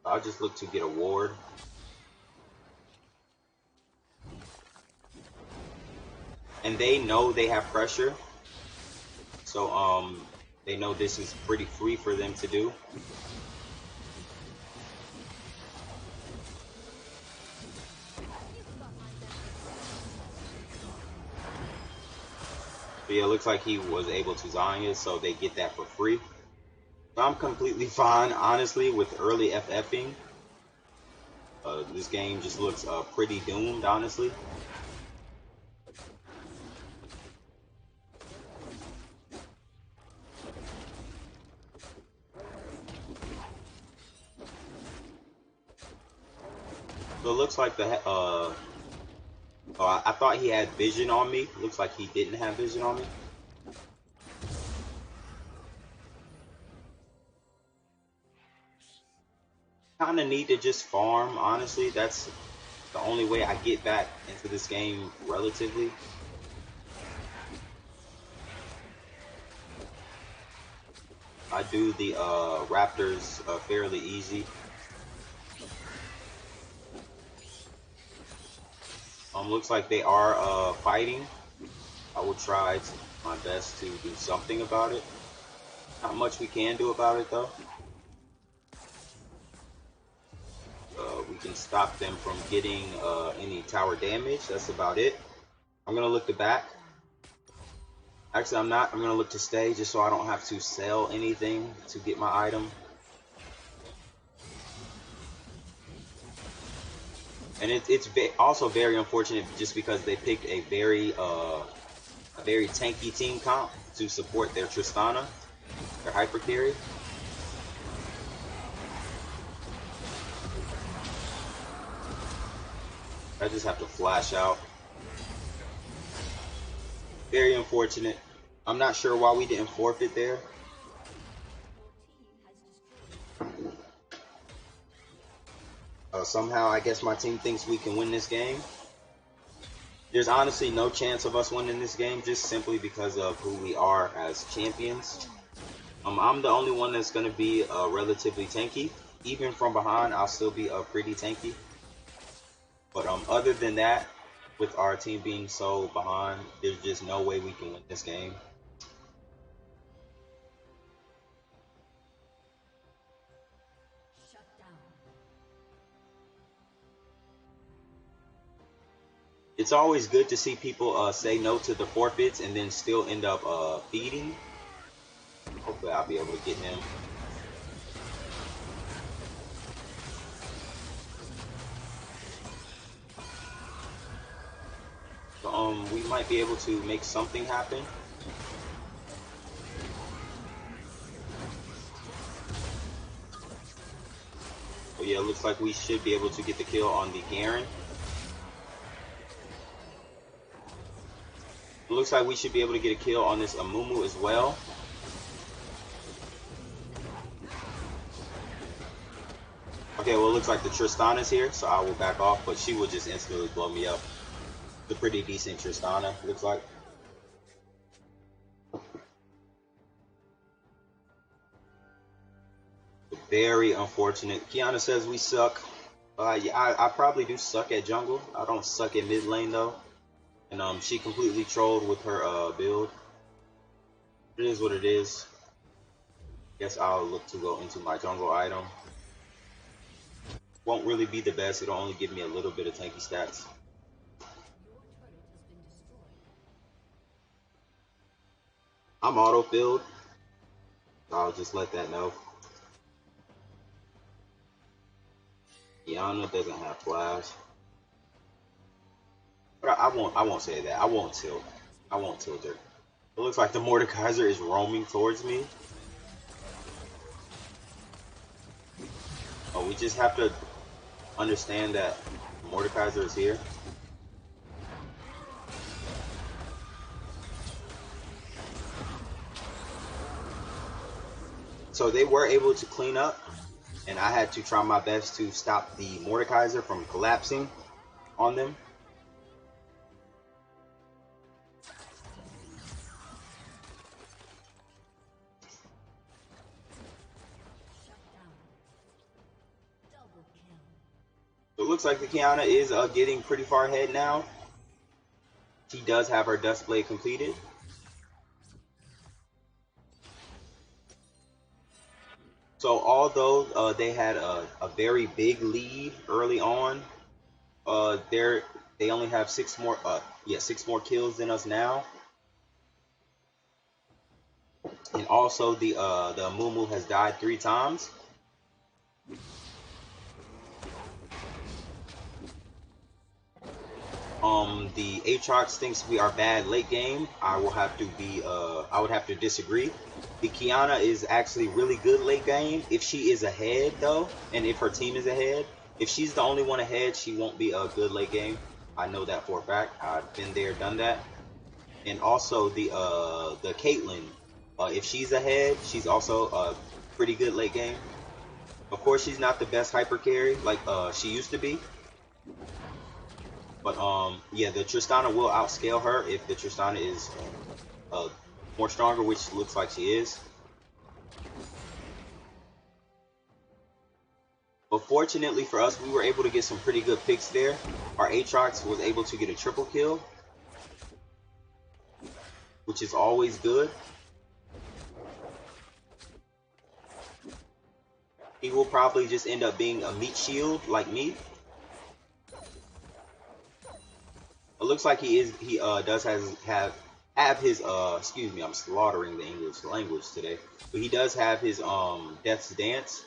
I'll just look to get a ward. And they know they have pressure, so they know this is pretty free for them to do. But yeah, it looks like he was able to Zanya, so they get that for free. So I'm completely fine, honestly, with early FFing. This game just looks pretty doomed, honestly. So it looks like the I thought he had vision on me. Looks like he didn't have vision on me. Kind of need to just farm, honestly. That's the only way I get back into this game relatively. I do the Raptors fairly easy. Looks like they are fighting. I will try my best to do something about it. Not much we can do about it though. We can stop them from getting any tower damage. That's about it. I'm gonna look to back. Actually, I'm not. I'm gonna look to stay just so I don't have to sell anything to get my item. And it's also very unfortunate just because they picked a very tanky team comp to support their Tristana, their hyper carry. I just have to flash out. Very unfortunate. I'm not sure why we didn't forfeit there. Somehow, I guess my team thinks we can win this game. There's honestly no chance of us winning this game just simply because of who we are as champions. I'm the only one that's going to be relatively tanky. Even from behind, I'll still be pretty tanky. But other than that, with our team being so behind, there's just no way we can win this game. It's always good to see people say no to the forfeits and then still end up feeding. Hopefully I'll be able to get him. So, we might be able to make something happen. Oh yeah, looks like we should be able to get the kill on the Garen. It looks like we should be able to get a kill on this Amumu as well. Okay, well it looks like the Tristana's here, so I will back off, but she will just instantly blow me up. It's a pretty decent Tristana, looks like. Very unfortunate. Kiana says we suck. Yeah, I probably do suck at jungle. I don't suck at mid lane though. And she completely trolled with her build. It is what it is. Guess I'll look to go into my jungle item. Won't really be the best. It'll only give me a little bit of tanky stats. I'm auto-filled. I'll just let that know. Kiana doesn't have flash. But I won't say that. I won't tilt. I won't tilt her. It looks like the Mordekaiser is roaming towards me. Oh, we just have to understand that Mordekaiser is here. So they were able to clean up, and I had to try my best to stop the Mordekaiser from collapsing on them. So it looks like the Kiana is getting pretty far ahead now. She does have her Dust Blade completed. So although they had a very big lead early on, they only have six more kills than us now. And also the Mumu has died 3 times. The Aatrox thinks we are bad late game. I would have to disagree. The Kiana is actually really good late game if she is ahead though, and if her team is ahead. If she's the only one ahead, she won't be a good late game. I know that for a fact. I've been there, done that. And also the Caitlyn, if she's ahead, she's also a pretty good late game. Of course, she's not the best hyper carry like she used to be. But yeah, the Tristana will outscale her if the Tristana is more stronger, which looks like she is. But fortunately for us, we were able to get some pretty good picks there. Our Aatrox was able to get a triple kill, which is always good. He will probably just end up being a meat shield like me. It looks like he does have his excuse me, I'm slaughtering the English language today. But he does have his Death's Dance.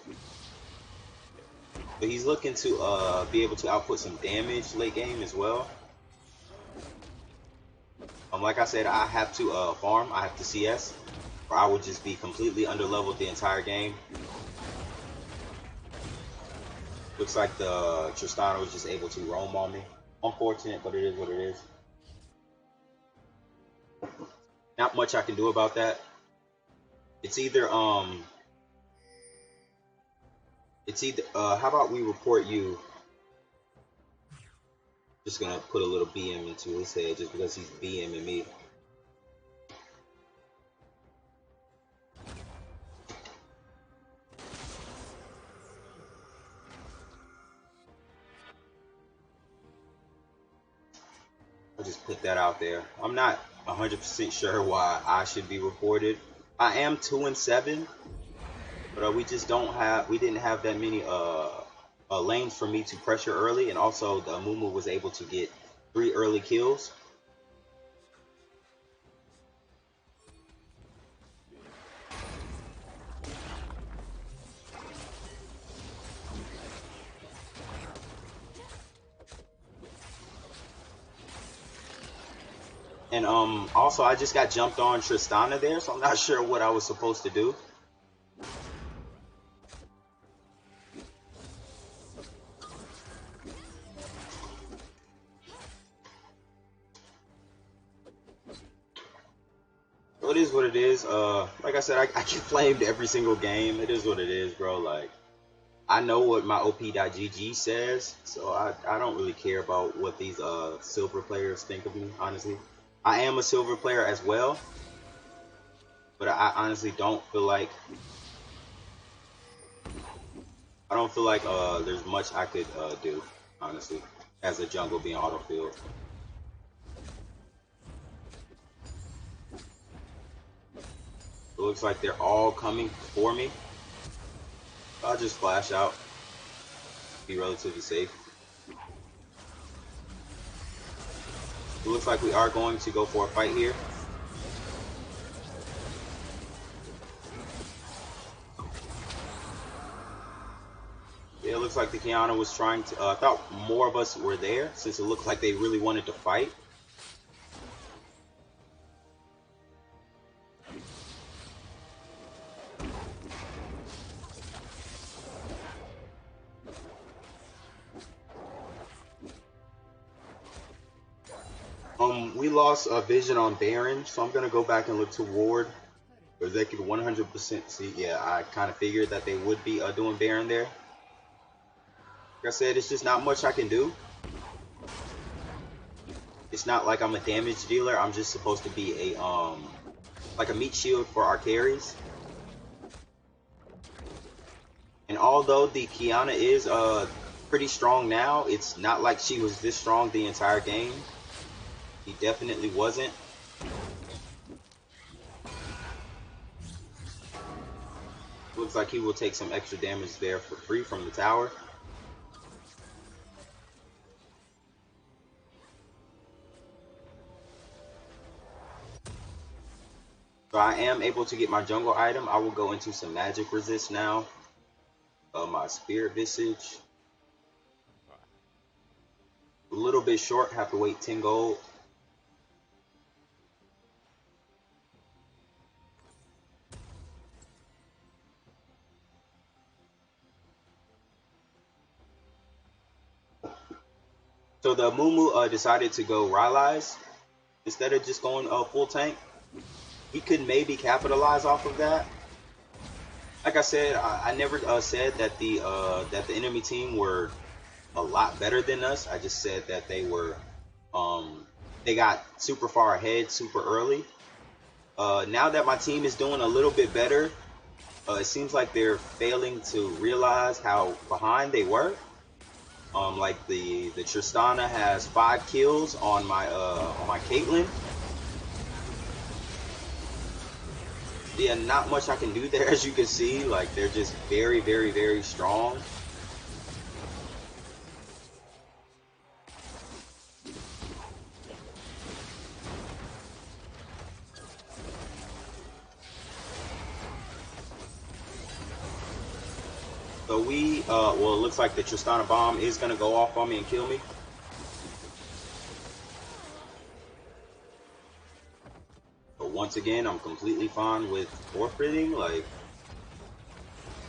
But he's looking to be able to output some damage late game as well. Like I said, I have to farm, I have to CS, or I would just be completely underleveled the entire game. Looks like the Tristana was just able to roam on me. Unfortunate, but it is what it is. Not much I can do about that. It's either how about we report you? Just gonna put a little BM into his head just because he's BMing me. I'll just put that out there. I'm not 100% sure why I should be reported. I am 2-7, but we didn't have that many lanes for me to pressure early, and also the Mumu was able to get 3 early kills. And also I just got jumped on Tristana there, so I'm not sure what I was supposed to do. It is what it is. Like I said, I get flamed every single game. It is what it is, bro. Like, I know what my op.gg says, so I don't really care about what these silver players think of me, honestly. I am a silver player as well, but I honestly don't feel like don't feel like there's much I could do, honestly, as a jungle being auto-filled. It looks like they're all coming for me. I'll just flash out, be relatively safe. It looks like we are going to go for a fight here. Yeah, it looks like the Kiana was trying to, I thought more of us were there since it looked like they really wanted to fight. We lost a vision on Baron, so I'm gonna go back and look to Ward, because they could 100% see. Yeah, I kind of figured that they would be doing Baron there. Like I said, it's just not much I can do. It's not like I'm a damage dealer. I'm just supposed to be a like a meat shield for our carries. And although the Kiana is pretty strong now, it's not like she was this strong the entire game. He definitely wasn't. Looks like he will take some extra damage there for free from the tower. So I am able to get my jungle item. I will go into some magic resist now. My spirit visage. A little bit short, have to wait 10 gold. So the Mumu decided to go Rylai's instead of just going full tank. He could maybe capitalize off of that. Like I said, I never said that the enemy team were a lot better than us. I just said that they were they got super far ahead super early. Now that my team is doing a little bit better, it seems like they're failing to realize how behind they were. Like the Tristana has 5 kills on my Caitlyn. Yeah, not much I can do there, as you can see. Like, they're just very, very, very strong. So we, well, it looks like the Tristana bomb is going to go off on me and kill me. But once again, I'm completely fine with forfeiting. Like,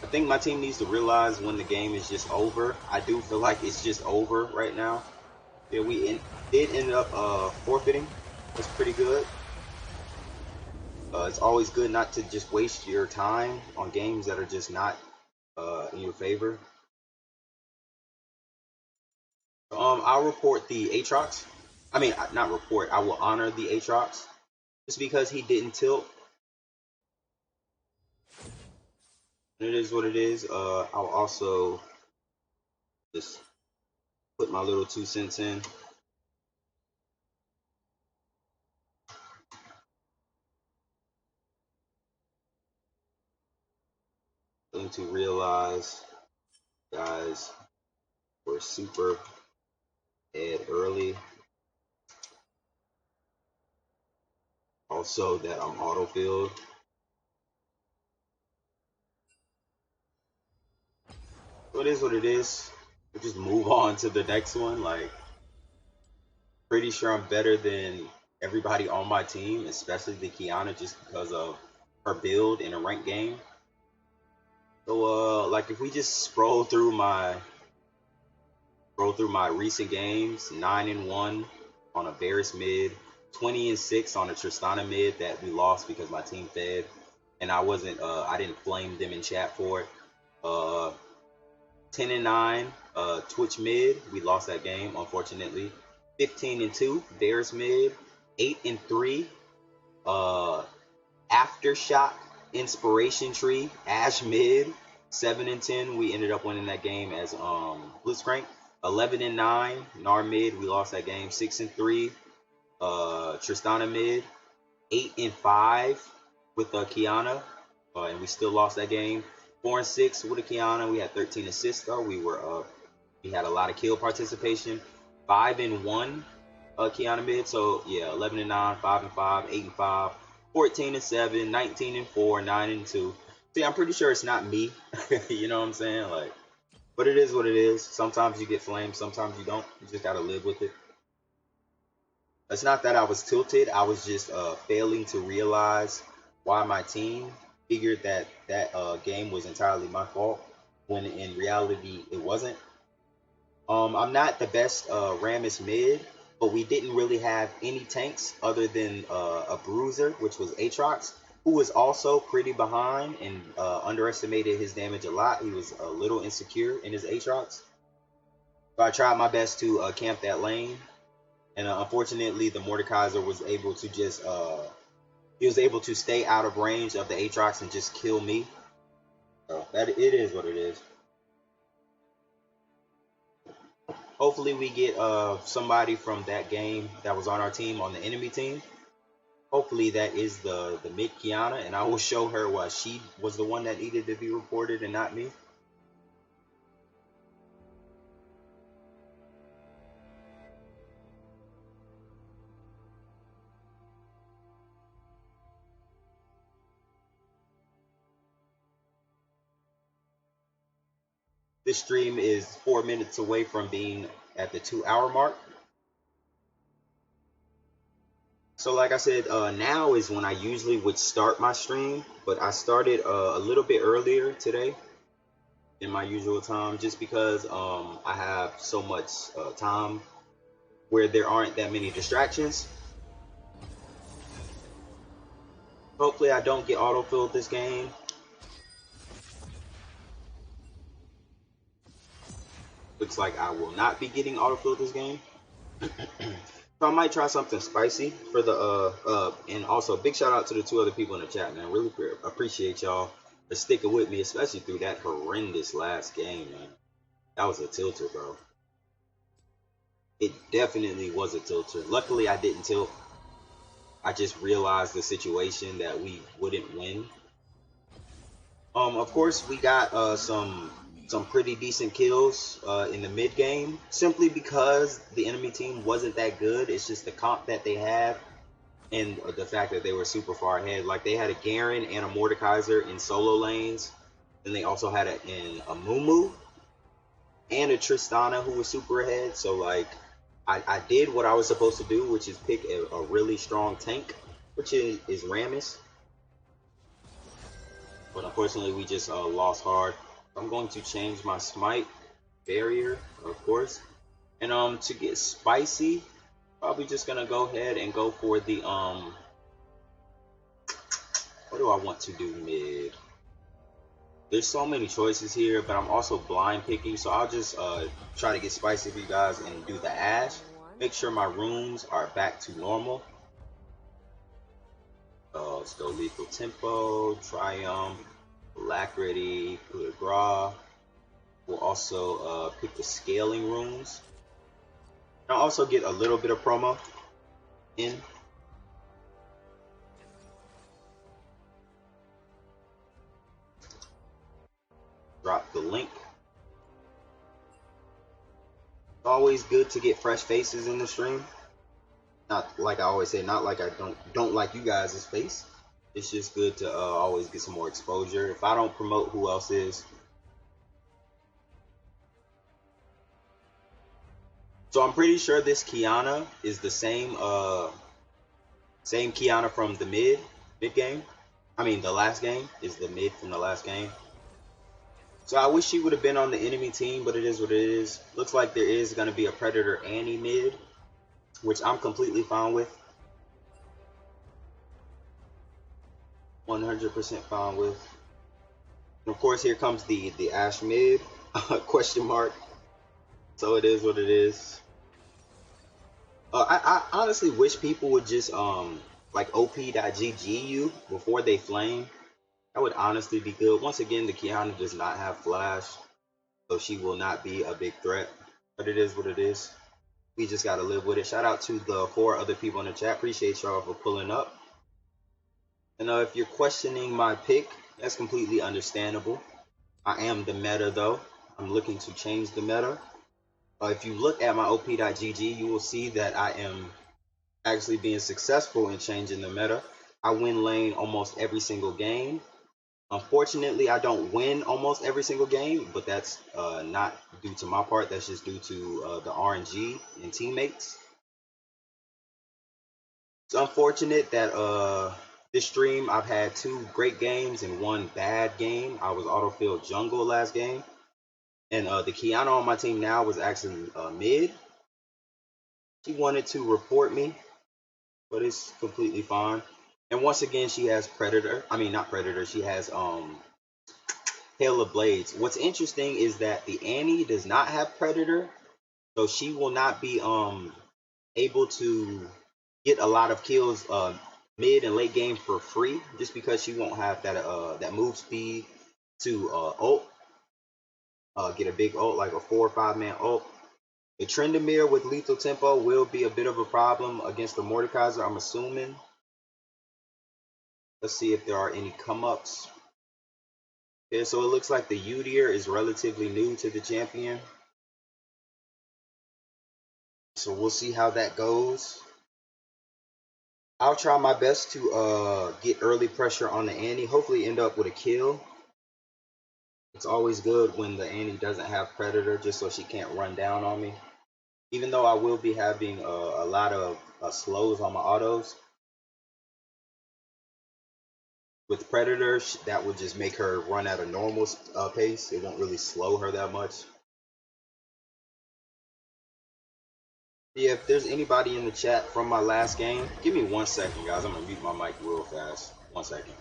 I think my team needs to realize when the game is just over. I do feel like it's just over right now. Yeah, we did end up forfeiting. That's pretty good. It's always good not to just waste your time on games that are just not in your favor. I'll report the Aatrox. I mean, not report. I will honor the Aatrox just because he didn't tilt. It is what it is. I'll also just put my little 2 cents in. Going to realize, guys, we're super ahead early. Also, that I'm auto-filled. So it is what it is. We'll just move on to the next one. Like, pretty sure I'm better than everybody on my team, especially the Kiana, just because of her build in a ranked game. So like if we just scroll through my recent games, 9-1 on a Varus mid, 20-6 on a Tristana mid that we lost because my team fed and I didn't flame them in chat for it. 10-9 Twitch mid, we lost that game unfortunately. 15-2 Varus mid, 8-3 Aftershock Inspiration Tree Ashe mid, 7-10, we ended up winning that game as Blitzcrank. 11-9, Nar mid, we lost that game. 6-3, Tristana mid. 8-5 with Kiana, and we still lost that game. 4-6 with a Kiana. We had 13 assists though. We had a lot of kill participation. 5-1 Kiana mid. So yeah, 11-9, 5-5, 8-5, 14-7, 19-4, 9-2. See, I'm pretty sure it's not me. You know what I'm saying? Like, but it is what it is. Sometimes you get flamed, sometimes you don't. You just gotta live with it. It's not that I was tilted. I was just failing to realize why my team figured that game was entirely my fault, when in reality it wasn't. I'm not the best Rammus mid, but we didn't really have any tanks other than a bruiser, which was Aatrox, who was also pretty behind and underestimated his damage a lot. He was a little insecure in his Aatrox. So I tried my best to camp that lane. And unfortunately, the Mordekaiser was able to just he was able to stay out of range of the Aatrox and just kill me. So that it is what it is. Hopefully we get somebody from that game that was on our team on the enemy team. Hopefully that is the mid Kiana, and I will show her why she was the one that needed to be reported and not me. This stream is 4 minutes away from being at the 2-hour mark. So like I said, now is when I usually would start my stream, but I started a little bit earlier today in my usual time, just because I have so much time where there aren't that many distractions. Hopefully I don't get autofilled this game. Looks like I will not be getting autofilled this game. So I might try something spicy for the and also big shout out to the 2 other people in the chat, man. Really appreciate y'all for sticking with me, especially through that horrendous last game, man. That was a tilter, bro. It definitely was a tilter. Luckily I didn't tilt. I just realized the situation that we wouldn't win. Of course we got some pretty decent kills in the mid game, simply because the enemy team wasn't that good. It's just the comp that they have and the fact that they were super far ahead. Like, they had a Garen and a Mordekaiser in solo lanes. Then they also had a Mumu and a Tristana who was super ahead. So like, I did what I was supposed to do, which is pick a really strong tank, which is Rammus. But unfortunately we just lost hard. I'm going to change my smite barrier, of course. And to get spicy, probably just gonna go ahead and go for the what do I want to do mid? There's so many choices here, but I'm also blind picking, so I'll just try to get spicy for you guys and do the Ashe. Make sure my runes are back to normal. Let's go Lethal Tempo, Triumph, Alacrity, Coup de Grace. We'll also pick the scaling runes. And I'll also get a little bit of promo in. Drop the link. It's always good to get fresh faces in the stream. Not like I always say, not like I don't like you guys' face. It's just good to always get some more exposure. If I don't promote, who else is? So I'm pretty sure this Kiana is the same Kiana from the mid game. I mean, the last game is the mid from the last game. So I wish she would have been on the enemy team, but it is what it is. Looks like there is going to be a Predator Annie mid, which I'm completely fine with. 100% fine with. And of course, here comes the Ashe mid question mark. So it is what it is. I honestly wish people would just like op.gg you before they flame. That would honestly be good. Once again, the Kiana does not have flash, so she will not be a big threat. But it is what it is. We just gotta live with it. Shout out to the 4 other people in the chat. Appreciate y'all for pulling up. And if you're questioning my pick, that's completely understandable. I am the meta though. I'm looking to change the meta. If you look at my op.gg, you will see that I am actually being successful in changing the meta. I win lane almost every single game. Unfortunately, I don't win almost every single game, but that's not due to my part. That's just due to the RNG and teammates. It's unfortunate that this stream I've had 2 great games and 1 bad game. I was autofilled jungle last game, and the Kiana on my team now was actually mid. She wanted to report me, but it's completely fine. And once again, she has Predator. I mean, not Predator. She has Hail of Blades. What's interesting is that the Annie does not have Predator, so she will not be able to get a lot of kills mid and late game for free, just because she won't have that move speed to ult, get a big ult like a 4 or 5 man ult. The Trendemir with lethal tempo will be a bit of a problem against the Mordekaiser, I'm assuming. Let's see if there are any come-ups. Yeah, so it looks like the Udyr is relatively new to the champion. So we'll see how that goes. I'll try my best to get early pressure on the Annie. Hopefully end up with a kill. It's always good when the Annie doesn't have Predator, just so she can't run down on me. Even though I will be having a lot of slows on my autos. With Predator, that would just make her run at a normal pace. It won't really slow her that much. Yeah, if there's anybody in the chat from my last game, give me 1 second, guys. I'm gonna mute my mic real fast. 1 second.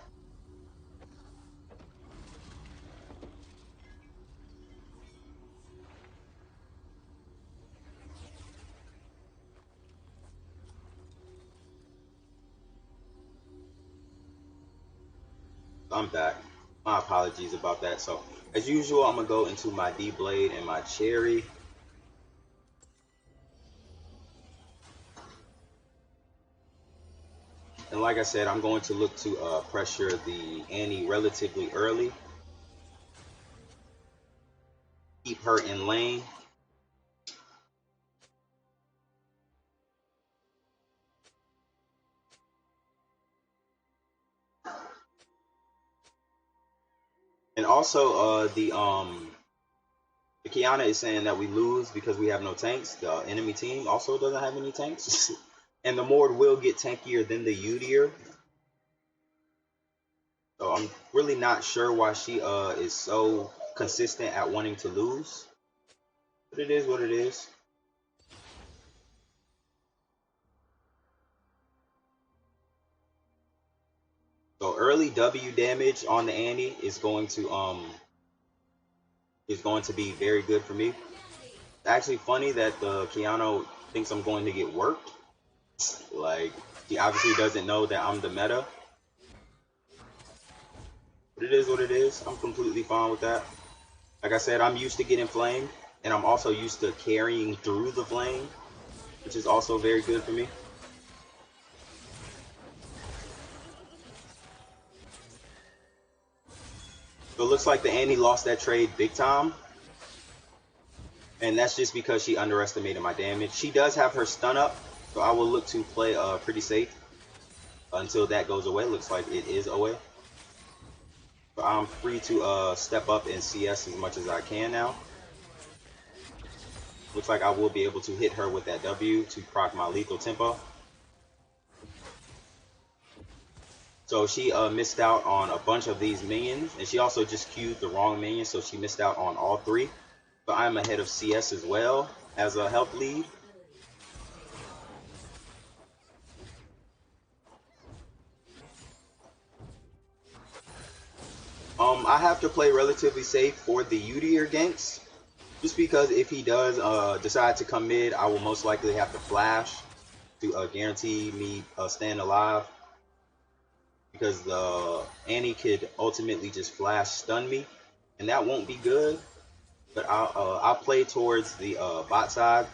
I'm back. My apologies about that. So, as usual, I'm gonna go into my D-Blade and my Cherry. And like I said, I'm going to look to pressure the Annie relatively early. Keep her in lane. And also, the Kiana is saying that we lose because we have no tanks. The enemy team also doesn't have any tanks. And the Mord will get tankier than the Udyr. So I'm really not sure why she is so consistent at wanting to lose. But it is what it is. So early W damage on the Annie is going to be very good for me. It's actually funny that the Kiana thinks I'm going to get worked. Like, he obviously doesn't know that I'm the meta. But it is what it is. I'm completely fine with that. Like I said, I'm used to getting flamed, and I'm also used to carrying through the flame, which is also very good for me. So it looks like the Annie lost that trade big time. And that's just because she underestimated my damage. She does have her stun up, so I will look to play pretty safe until that goes away. Looks like it is away. So I'm free to step up and CS as much as I can now. Looks like I will be able to hit her with that W to proc my lethal tempo. So she missed out on a bunch of these minions, and she also just queued the wrong minion, so she missed out on all 3. So I'm ahead of CS as well as a health lead. I have to play relatively safe for the Udyr ganks, just because if he does decide to come mid, I will most likely have to flash to guarantee me staying alive. because Annie could ultimately just flash stun me, and that won't be good. But I'll play towards the bot side.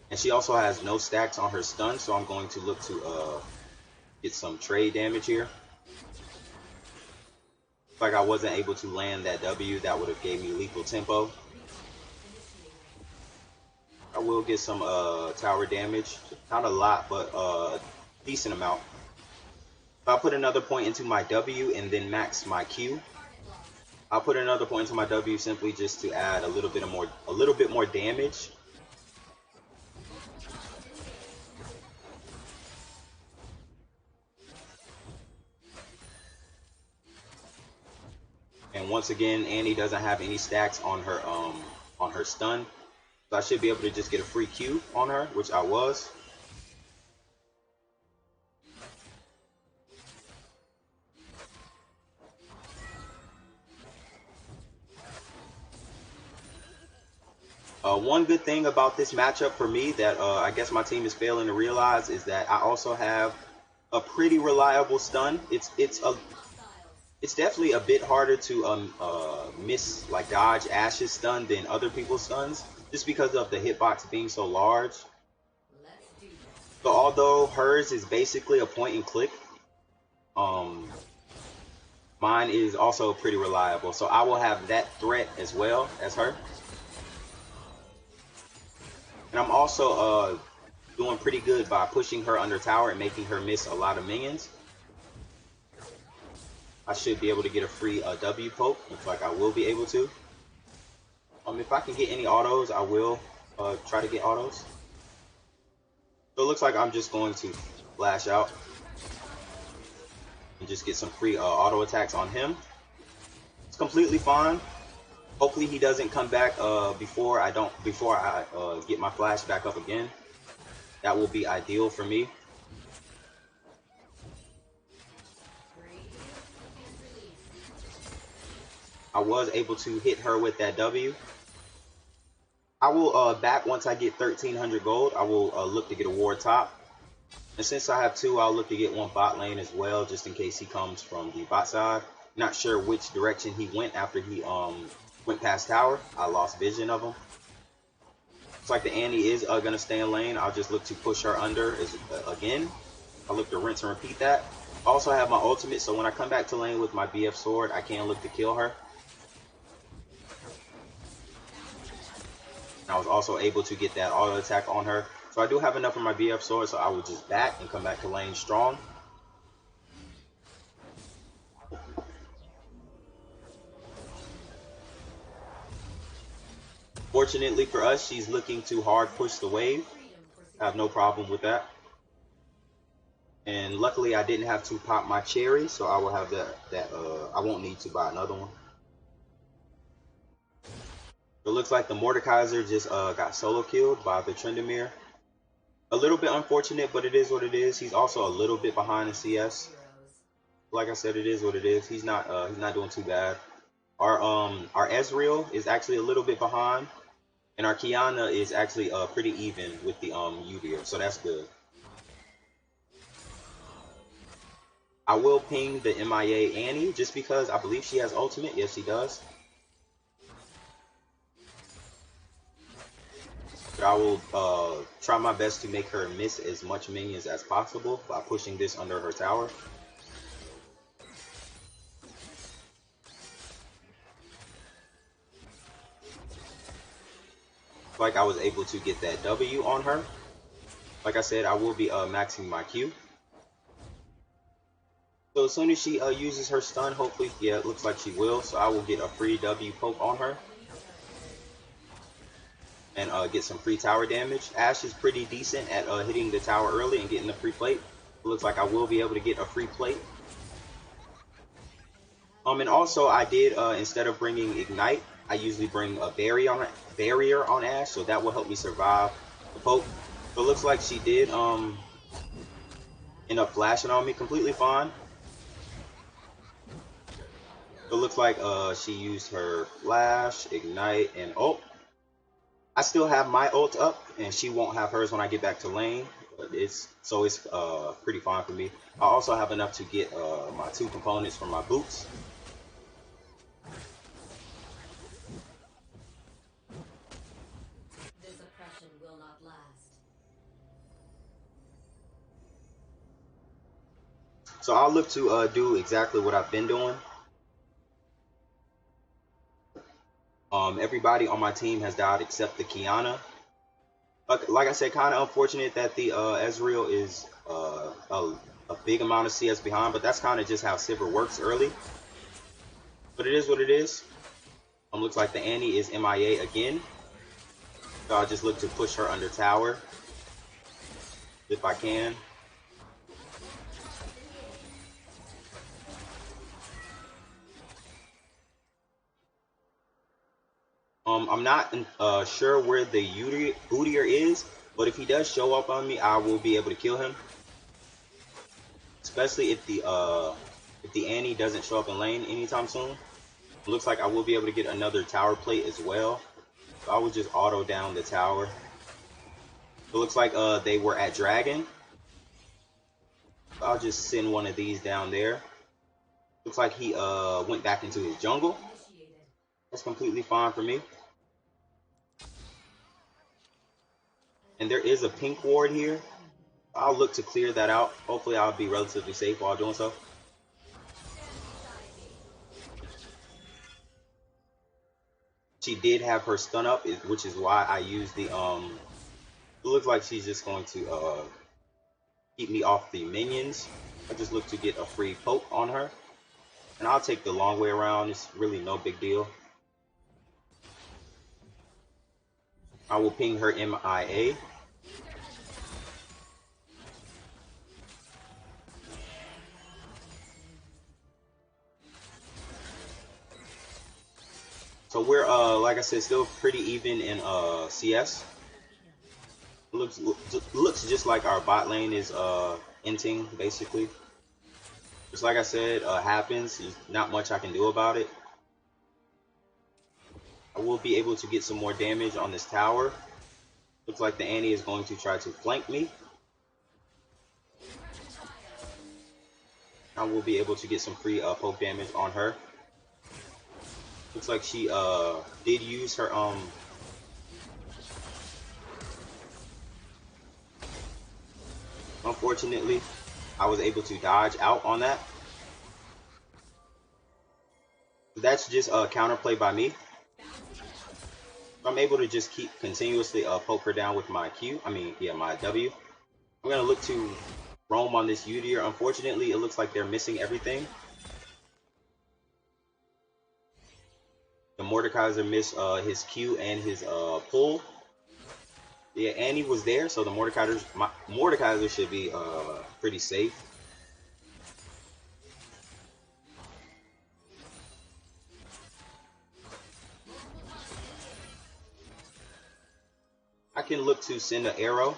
And she also has no stacks on her stun, so I'm going to look to get some trade damage here. Like I wasn't able to land that W, that would have gave me lethal tempo. I will get some tower damage, not a lot, but a decent amount. I'll put another point into my W and then max my Q. I'll put another point into my W simply just to add a little bit more damage. And once again, Annie doesn't have any stacks on her stun, so I should be able to just get a free Q on her, which I was. One good thing about this matchup for me that I guess my team is failing to realize is that I also have a pretty reliable stun. It's definitely a bit harder to miss, like dodge Ashe's stun than other people's stuns, just because of the hitbox being so large. So although hers is basically a point and click, mine is also pretty reliable. So I will have that threat as well as her. And I'm also doing pretty good by pushing her under tower and making her miss a lot of minions. I should be able to get a free W poke. Looks like I will be able to. If I can get any autos, I will try to get autos. So it looks like I'm just going to flash out and just get some free auto attacks on him. It's completely fine. Hopefully he doesn't come back before I get my flash back up again. That will be ideal for me. I was able to hit her with that W. I will back once I get 1300 gold. I will look to get a ward top. And since I have two, I'll look to get one bot lane as well, just in case he comes from the bot side. Not sure which direction he went after he went past tower. I lost vision of him. Looks like the Annie is going to stay in lane. I'll just look to push her under again. I'll look to rinse and repeat that. I also have my ultimate, so when I come back to lane with my BF sword, I can look to kill her. I was also able to get that auto attack on her. So I do have enough of my BF sword, so I will just back and come back to lane strong. Fortunately for us, she's looking to hard push the wave. I have no problem with that. And luckily I didn't have to pop my cherry, so I will have I won't need to buy another one. It looks like the Mordekaiser just got solo killed by the Tryndamere. A little bit unfortunate, but it is what it is. He's also a little bit behind in CS. Like I said, it is what it is. He's not doing too bad. Our Ezreal is actually a little bit behind, and our Kiana is actually pretty even with the Udyr, so that's good. I will ping the MIA Annie just because I believe she has ultimate. Yes, she does. But I will try my best to make her miss as much minions as possible by pushing this under her tower. Like I was able to get that W on her. Like I said, I will be maxing my Q. So as soon as she uses her stun, hopefully, yeah, it looks like she will. So I will get a free W poke on her. And get some free tower damage. Ashe is pretty decent at hitting the tower early and getting the free plate. It looks like I will be able to get a free plate. And also I did, instead of bringing Ignite, I usually bring a barrier on Ashe, so that will help me survive the poke. So it looks like she did end up flashing on me, completely fine. So it looks like she used her flash, Ignite, and oh, I still have my ult up, and she won't have hers when I get back to lane. But it's pretty fine for me. I also have enough to get my 2 components for my boots. This oppression will not last. So I'll look to do exactly what I've been doing. Everybody on my team has died except the Kiana. Like I said, kind of unfortunate that the Ezreal is a big amount of CS behind, but that's kind of just how Sivir works early. But it is what it is. Looks like the Annie is MIA again. So I'll just look to push her under tower if I can. I'm not sure where the Udyr is, but if he does show up on me, I will be able to kill him. Especially if the Annie doesn't show up in lane anytime soon. It looks like I will be able to get another tower plate as well. So I will just auto down the tower. It looks like they were at Dragon. So I'll just send one of these down there. Looks like he went back into his jungle. That's completely fine for me. And there is a pink ward here. I'll look to clear that out. Hopefully I'll be relatively safe while doing so. She did have her stun up, which is why I used the it looks like she's just going to keep me off the minions. I just look to get a free poke on her. And I'll take the long way around. It's really no big deal. I will ping her MIA. So we're like I said, still pretty even in CS. Looks just like our bot lane is inting basically. Just like I said, happens. There's not much I can do about it. I will be able to get some more damage on this tower. Looks like the Annie is going to try to flank me. I will be able to get some free poke damage on her. Looks like she did use her unfortunately, I was able to dodge out on that. That's just a counterplay by me. I'm able to just keep continuously poke her down with my my W. I'm gonna look to roam on this Udyr. Unfortunately, it looks like they're missing everything. The Mordekaiser missed his Q and his pull. Yeah, Annie was there, so the Mordekaiser should be pretty safe. I can look to send an arrow.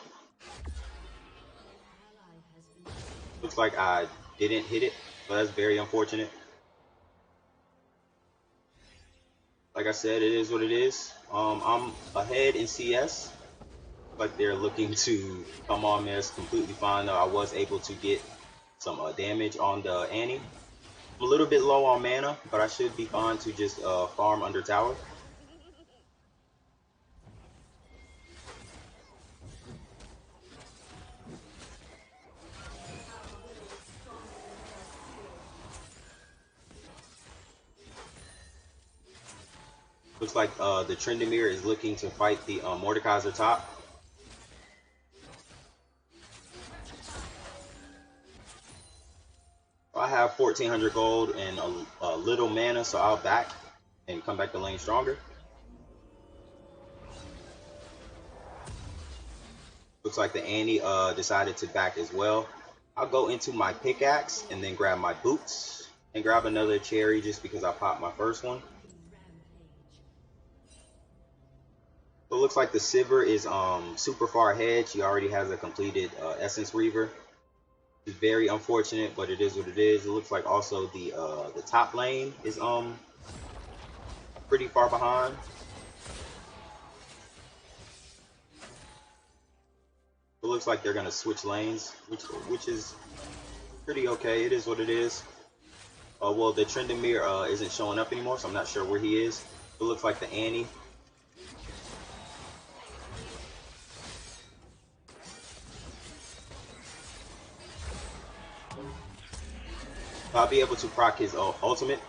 Looks like I didn't hit it, so that's very unfortunate. Like I said, it is what it is. I'm ahead in CS. Like they're looking to come on me. It's completely fine though. I was able to get some damage on the Annie. I'm a little bit low on mana, but I should be fine to just farm under tower. Looks like the Trendemir is looking to fight the Mordekaiser top. I have 1400 gold and a little mana, so I'll back and come back to lane stronger. Looks like the Annie decided to back as well. I'll go into my pickaxe and then grab my boots and grab another cherry just because I popped my first one. So it looks like the Sivir is super far ahead. She already has a completed Essence Reaver. It's very unfortunate, but it is what it is. It looks like also the top lane is pretty far behind. looks like they're gonna switch lanes, which is pretty okay. It is what it is. Well, the Trendemir isn't showing up anymore, so I'm not sure where he is. It looks like the Annie. I'll be able to proc his ultimate.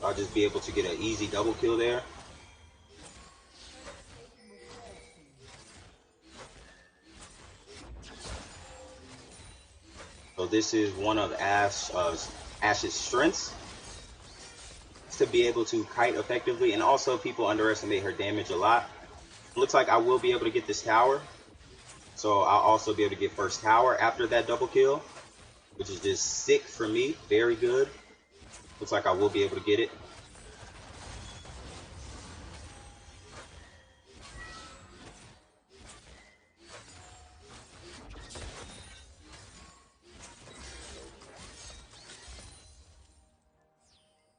I'll just be able to get an easy double kill there. So this is one of Ashe's strengths, to be able to kite effectively, and also people underestimate her damage a lot. It looks like I will be able to get this tower, so I'll also be able to get first tower after that double kill, which is just sick for me. Very good. Looks like I will be able to get it.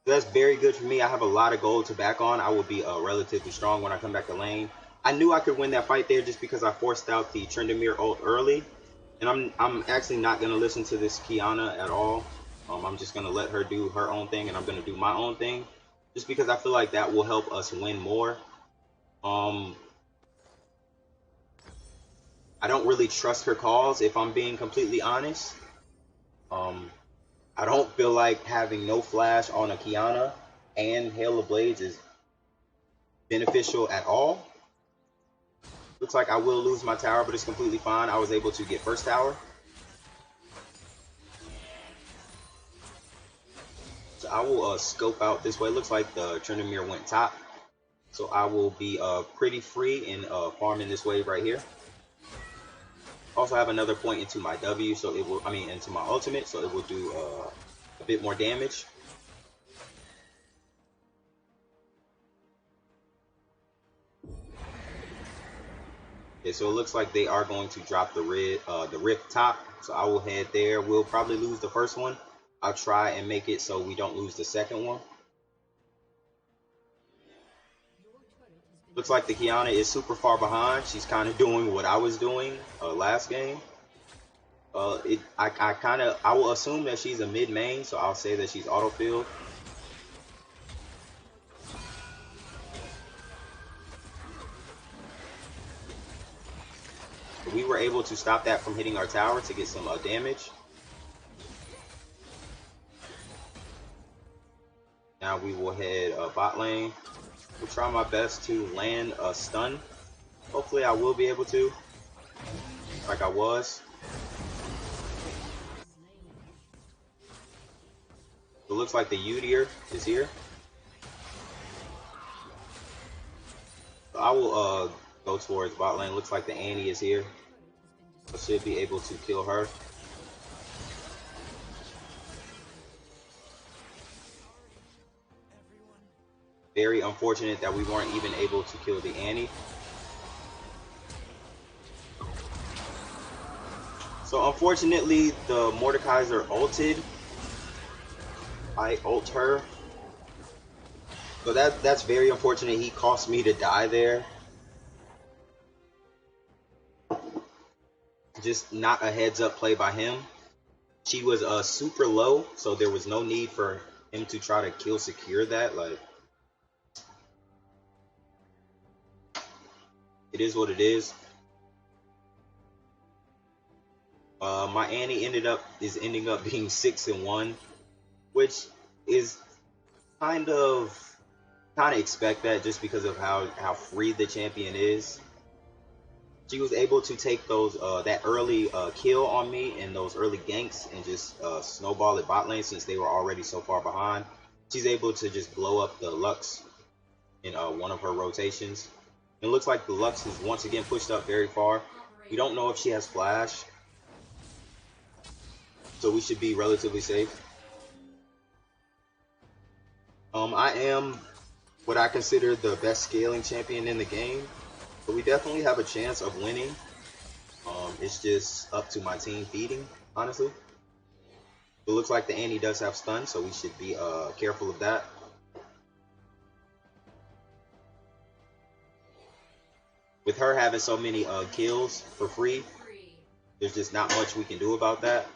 That's very good for me. I have a lot of gold to back on. I will be relatively strong when I come back to lane. I knew I could win that fight there just because I forced out the Trendemir ult early. And I'm actually not going to listen to this Kiana at all. I'm just going to let her do her own thing, and I'm going to do my own thing. Just because I feel like that will help us win more. I don't really trust her calls, if I'm being completely honest. I don't feel like having no flash on a Kiana and Hail of Blades is beneficial at all. Looks like I will lose my tower, but it's completely fine. I was able to get first tower. So I will scope out this way. Looks like the Trendemir went top. So I will be pretty free in farming this wave right here. Also have another point into my W, so it will, into my ultimate, so it will do a bit more damage. Okay, so it looks like they are going to drop the rift top, so I will head there. We'll probably lose the first one. I'll try and make it so we don't lose the second one. Looks like the Kiana is super far behind. She's kind of doing what I was doing last game. I will assume that she's a mid main, so I'll say that she's autofilled. We were able to stop that from hitting our tower to get some damage. Now we will head bot lane. We'll try my best to land a stun. Hopefully I will be able to, like I was. It looks like the Udyr is here. So I will go towards bot lane. Looks like the Annie is here. I should be able to kill her. Very unfortunate that we weren't even able to kill the Annie. So unfortunately, the Mordekaiser ulted. I ult her. So that's very unfortunate. He cost me to die there. Just not a heads up play by him. She was super low, so there was no need for him to try to kill secure that. Like, it is what it is. My Annie ending up being 6-1, which is kind of expect that just because of how free the champion is. She was able to take those that early kill on me and those early ganks and just snowball at bot lane since they were already so far behind. She's able to just blow up the Lux in one of her rotations. It looks like the Lux is once again pushed up very far. We don't know if she has flash, so we should be relatively safe. I am what I consider the best scaling champion in the game, so we definitely have a chance of winning. It's just up to my team feeding, honestly. It looks like the Annie does have stun, so we should be careful of that. With her having so many kills for free, there's just not much we can do about that.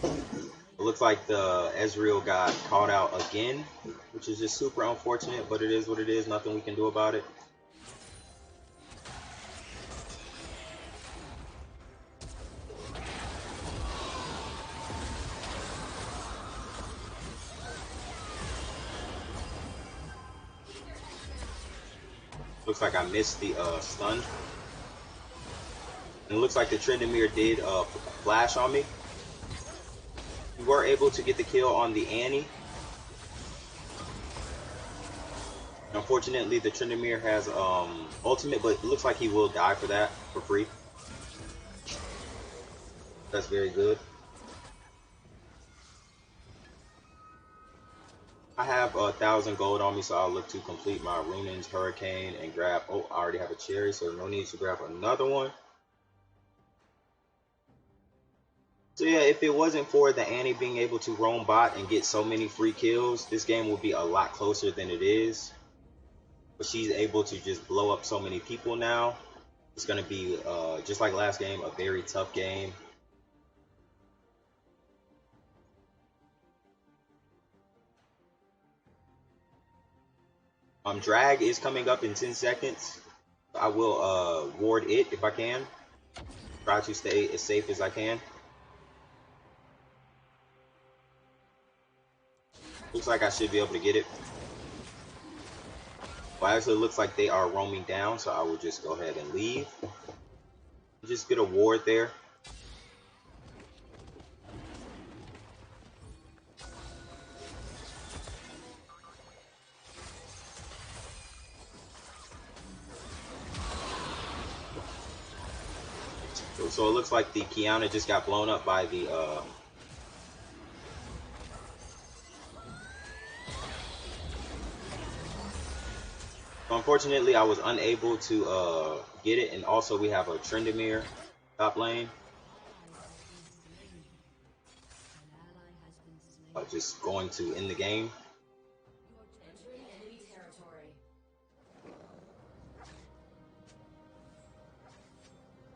It looks like the Ezreal got caught out again, which is just super unfortunate, but it is what it is. Nothing we can do about it. Looks like I missed the stun. And it looks like the Tryndamere did flash on me. We were able to get the kill on the Annie. Unfortunately, the Tryndamere has ultimate, but it looks like he will die for that for free. That's very good. I have 1,000 gold on me, so I'll look to complete my Runins, Hurricane, and grab. Oh, I already have a cherry, so no need to grab another one. So yeah, if it wasn't for the Annie being able to roam bot and get so many free kills, this game would be a lot closer than it is. But she's able to just blow up so many people now. It's going to be, just like last game, a very tough game. Drag is coming up in 10 seconds. I will ward it if I can. Try to stay as safe as I can. Looks like I should be able to get it. Well, actually, it looks like they are roaming down, so I will just go ahead and leave. Just get a ward there. So it looks like the Kiana just got blown up by the unfortunately, I was unable to get it, and also we have a Tryndamere top lane. Just going to end the game.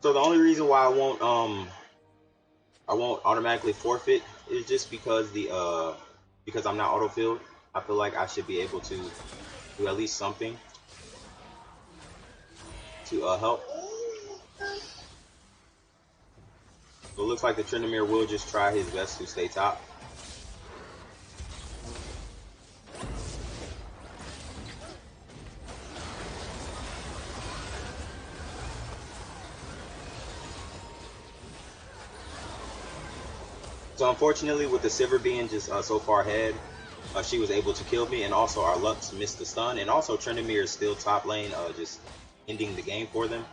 So the only reason why I won't automatically forfeit is just because because I'm not auto-filled. I feel like I should be able to do at least something to help. So it looks like the Tryndamere will just try his best to stay top. So unfortunately, with the Sivir being just so far ahead, she was able to kill me, and also our Lux missed the stun, and also Tryndamere is still top lane, just ending the game for them.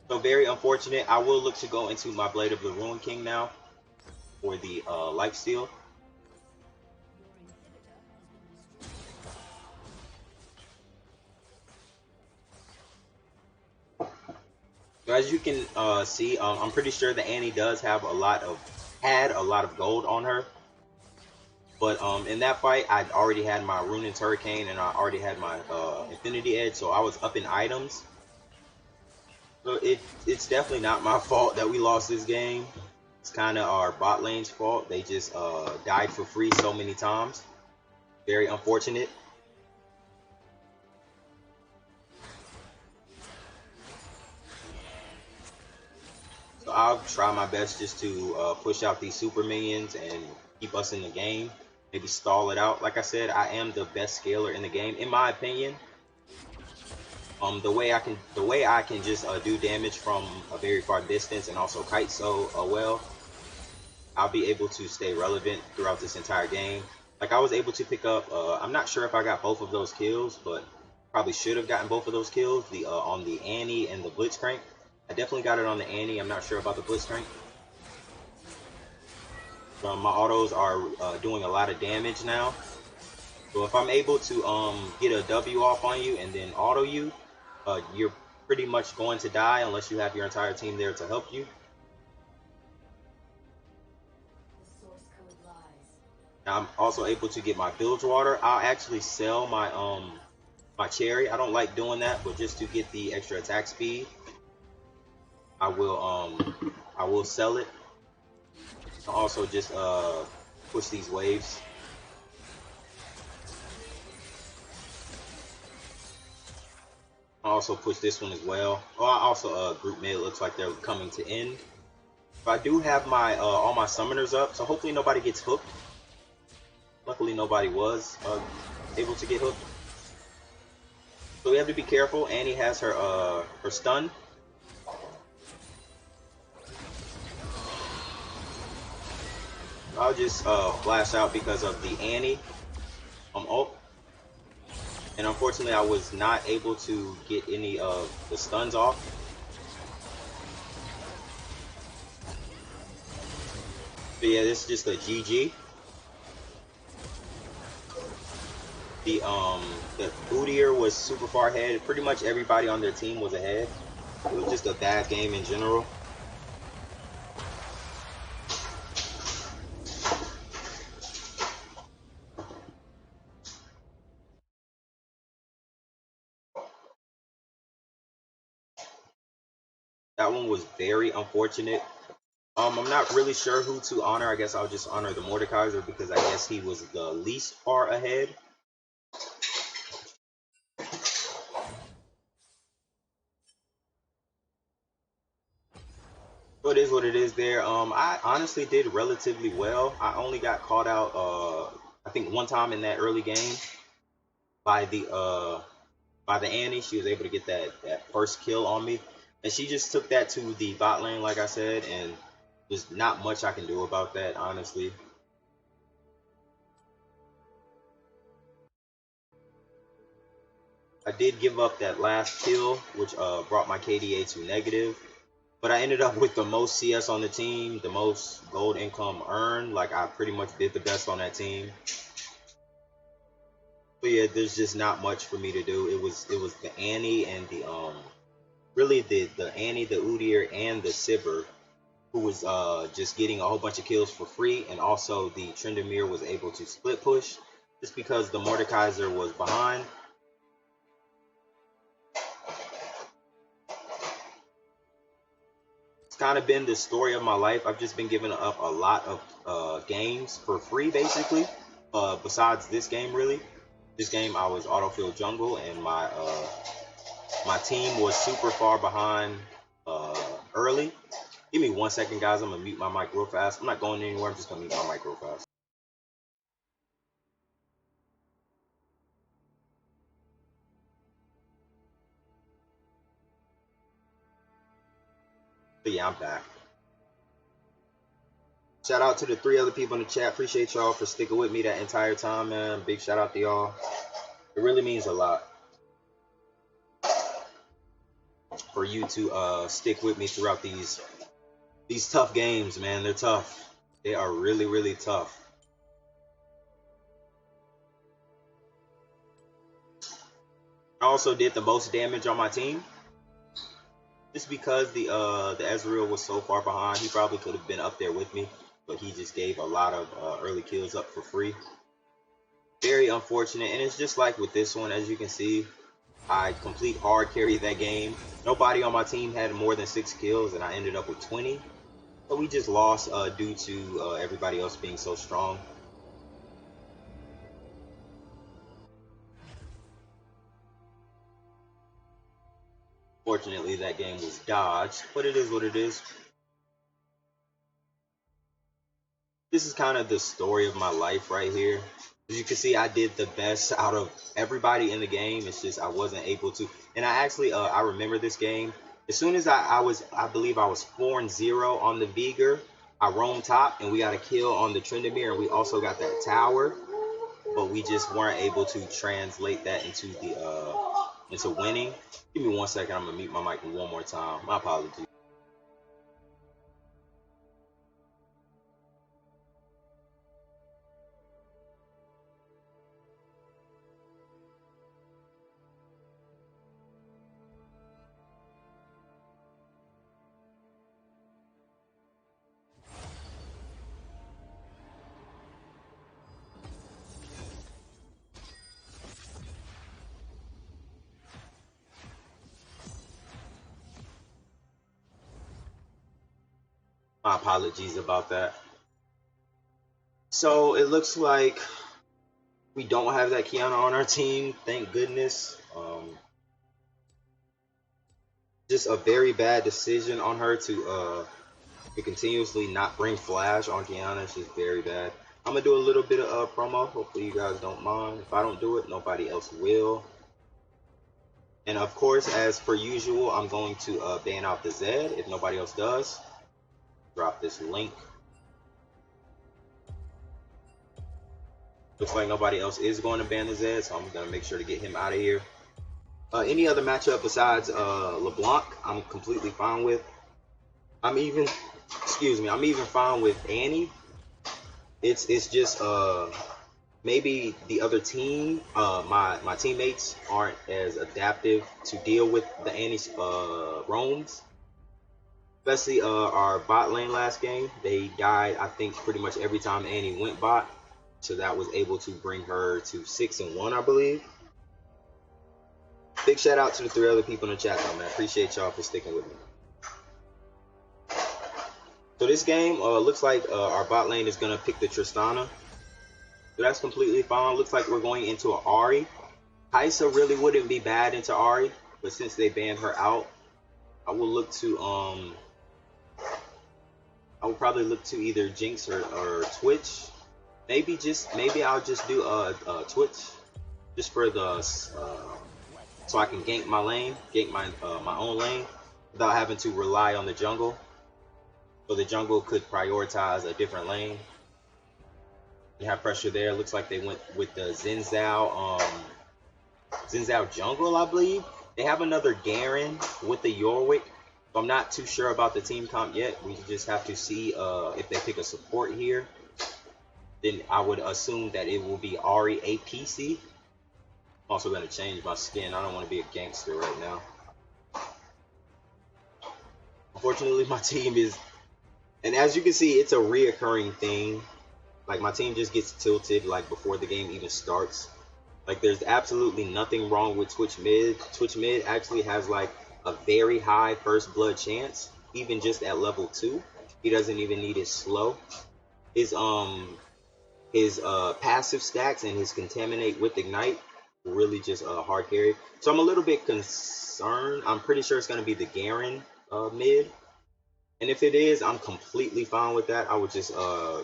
So very unfortunate. I will look to go into my Blade of the Ruin King now for the lifesteal. So as you can see, I'm pretty sure the Annie does have had a lot of gold on her. But in that fight, I'd already had my Runins Hurricane and I already had my Infinity Edge, so I was up in items. So it's definitely not my fault that we lost this game. It's kind of our bot lane's fault. They just died for free so many times. Very unfortunate. So I'll try my best just to push out these super minions and keep us in the game. Maybe stall it out. Like I said, I am the best scaler in the game, in my opinion. The way I can just do damage from a very far distance and also kite so well, I'll be able to stay relevant throughout this entire game. Like I was able to pick up, I'm not sure if I got both of those kills, but probably should have gotten both of those kills. On the Annie and the Blitzcrank. I definitely got it on the Annie. I'm not sure about the Blitzcrank. My autos are doing a lot of damage now. So if I'm able to get a W off on you and then auto you, you're pretty much going to die unless you have your entire team there to help you. I'm also able to get my bilge water. I'll actually sell my cherry. I don't like doing that, but just to get the extra attack speed, I will sell it. I'll also just push these waves. I'll also push this one as well. Oh, I also group mid. It looks like they're coming to end. But I do have my all my summoners up, so hopefully nobody gets hooked. Luckily nobody was able to get hooked. So we have to be careful. Annie has her stun. I'll just flash out because of the Annie ult. And unfortunately I was not able to get any of the stuns off. But yeah, this is just a GG. The Udyr was super far ahead. Pretty much everybody on their team was ahead. It was just a bad game in general. That one was very unfortunate. I'm not really sure who to honor. I guess I'll just honor the Mordekaiser because I guess he was the least far ahead. So it is what it is there. I honestly did relatively well. I only got caught out I think one time in that early game by the Annie. She was able to get that first kill on me. And she just took that to the bot lane, like I said, and there's not much I can do about that, honestly. I did give up that last kill, which brought my KDA to negative. But I ended up with the most CS on the team, the most gold income earned. Like, I pretty much did the best on that team. But yeah, there's just not much for me to do. It was the Annie and the really the Annie, the Udyr, and the Sivir, who was just getting a whole bunch of kills for free, and also the Tryndamere was able to split push just because the Mordekaiser was behind. It's kind of been the story of my life. I've just been giving up a lot of games for free, basically. Besides this game, really. This game I was autofill jungle, and my team was super far behind early. Give me 1 second, guys. I'm gonna mute my mic real fast. I'm not going anywhere. I'm just gonna mute my mic real fast. But yeah, I'm back. Shout out to the 3 other people in the chat. Appreciate y'all for sticking with me that entire time, man. Big shout out to y'all. It really means a lot for you to stick with me throughout these tough games, man. They're tough. They are really, really tough. I also did the most damage on my team. Just because the Ezreal was so far behind, he probably could have been up there with me, but he just gave a lot of early kills up for free. Very unfortunate, and it's just like with this one, as you can see, I complete hard carry that game. Nobody on my team had more than 6 kills, and I ended up with 20. So we just lost due to everybody else being so strong. Fortunately, that game was dodged, but it is what it is. This is kind of the story of my life right here. As you can see, I did the best out of everybody in the game. It's just I wasn't able to. And I actually, I remember this game. As soon as I believe I was 4-0 on the Veigar, I roamed top and we got a kill on the Tryndamere, and we also got that tower. But we just weren't able to translate that into winning. Give me 1 second. I'm gonna mute my mic one more time. My apologies. apologies about that. So it looks like we don't have that Kiana on our team. Thank goodness. Just a very bad decision on her to continuously not bring Flash on Kiana. It's just very bad. I'm gonna do a little bit of promo. Hopefully you guys don't mind. If I don't do it, nobody else will. And of course, as per usual, I'm going to ban out the Zed if nobody else does. Drop this link. Looks like nobody else is going to ban the Zed, so I'm going to make sure to get him out of here. Any other matchup besides LeBlanc, I'm completely fine with. I'm even fine with Annie. It's just maybe the other team, my teammates aren't as adaptive to deal with the Annie's roams. Especially our bot lane last game, they died I think pretty much every time Annie went bot. So that was able to bring her to 6-1, I believe. Big shout out to the 3 other people in the chat though, man. Appreciate y'all for sticking with me. So this game looks like our bot lane is gonna pick the Tristana. So that's completely fine. Looks like we're going into an Ahri. Kaisa really wouldn't be bad into Ahri, but since they banned her out, I will look to I will probably look to either Jinx or Twitch. Maybe I'll just do Twitch just for the so I can gank my lane, gank my own lane without having to rely on the jungle. So the jungle could prioritize a different lane. You have pressure there. Looks like they went with the Xin Zhao jungle, I believe. They have another Garen with the Yorwick. So I'm not too sure about the team comp yet. We just have to see if they pick a support here. Then I would assume that it will be Ahri APC. I'm also going to change my skin. I don't want to be a gangster right now. Unfortunately, my team is... And as you can see, it's a reoccurring thing. Like, my team just gets tilted, like, before the game even starts. Like, there's absolutely nothing wrong with Twitch mid. Twitch mid actually has, like, a very high first blood chance, even just at level 2. He doesn't even need his slow. His passive stacks and his contaminate with ignite really just hard carry. So I'm a little bit concerned. I'm pretty sure it's going to be the Garen mid. And if it is, I'm completely fine with that. I would just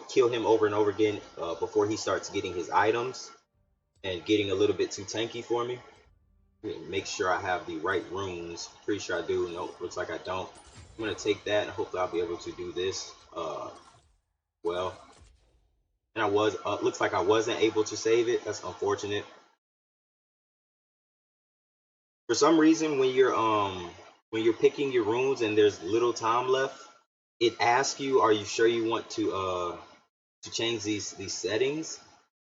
kill him over and over again before he starts getting his items and getting a little bit too tanky for me. Make sure I have the right runes. Pretty sure I do. Nope, looks like I don't. I'm going to take that and hopefully I'll be able to do this well. And I was, looks like I wasn't able to save it. That's unfortunate. For some reason, when you're picking your runes and there's little time left, it asks you, "Are you sure you want to change these settings?"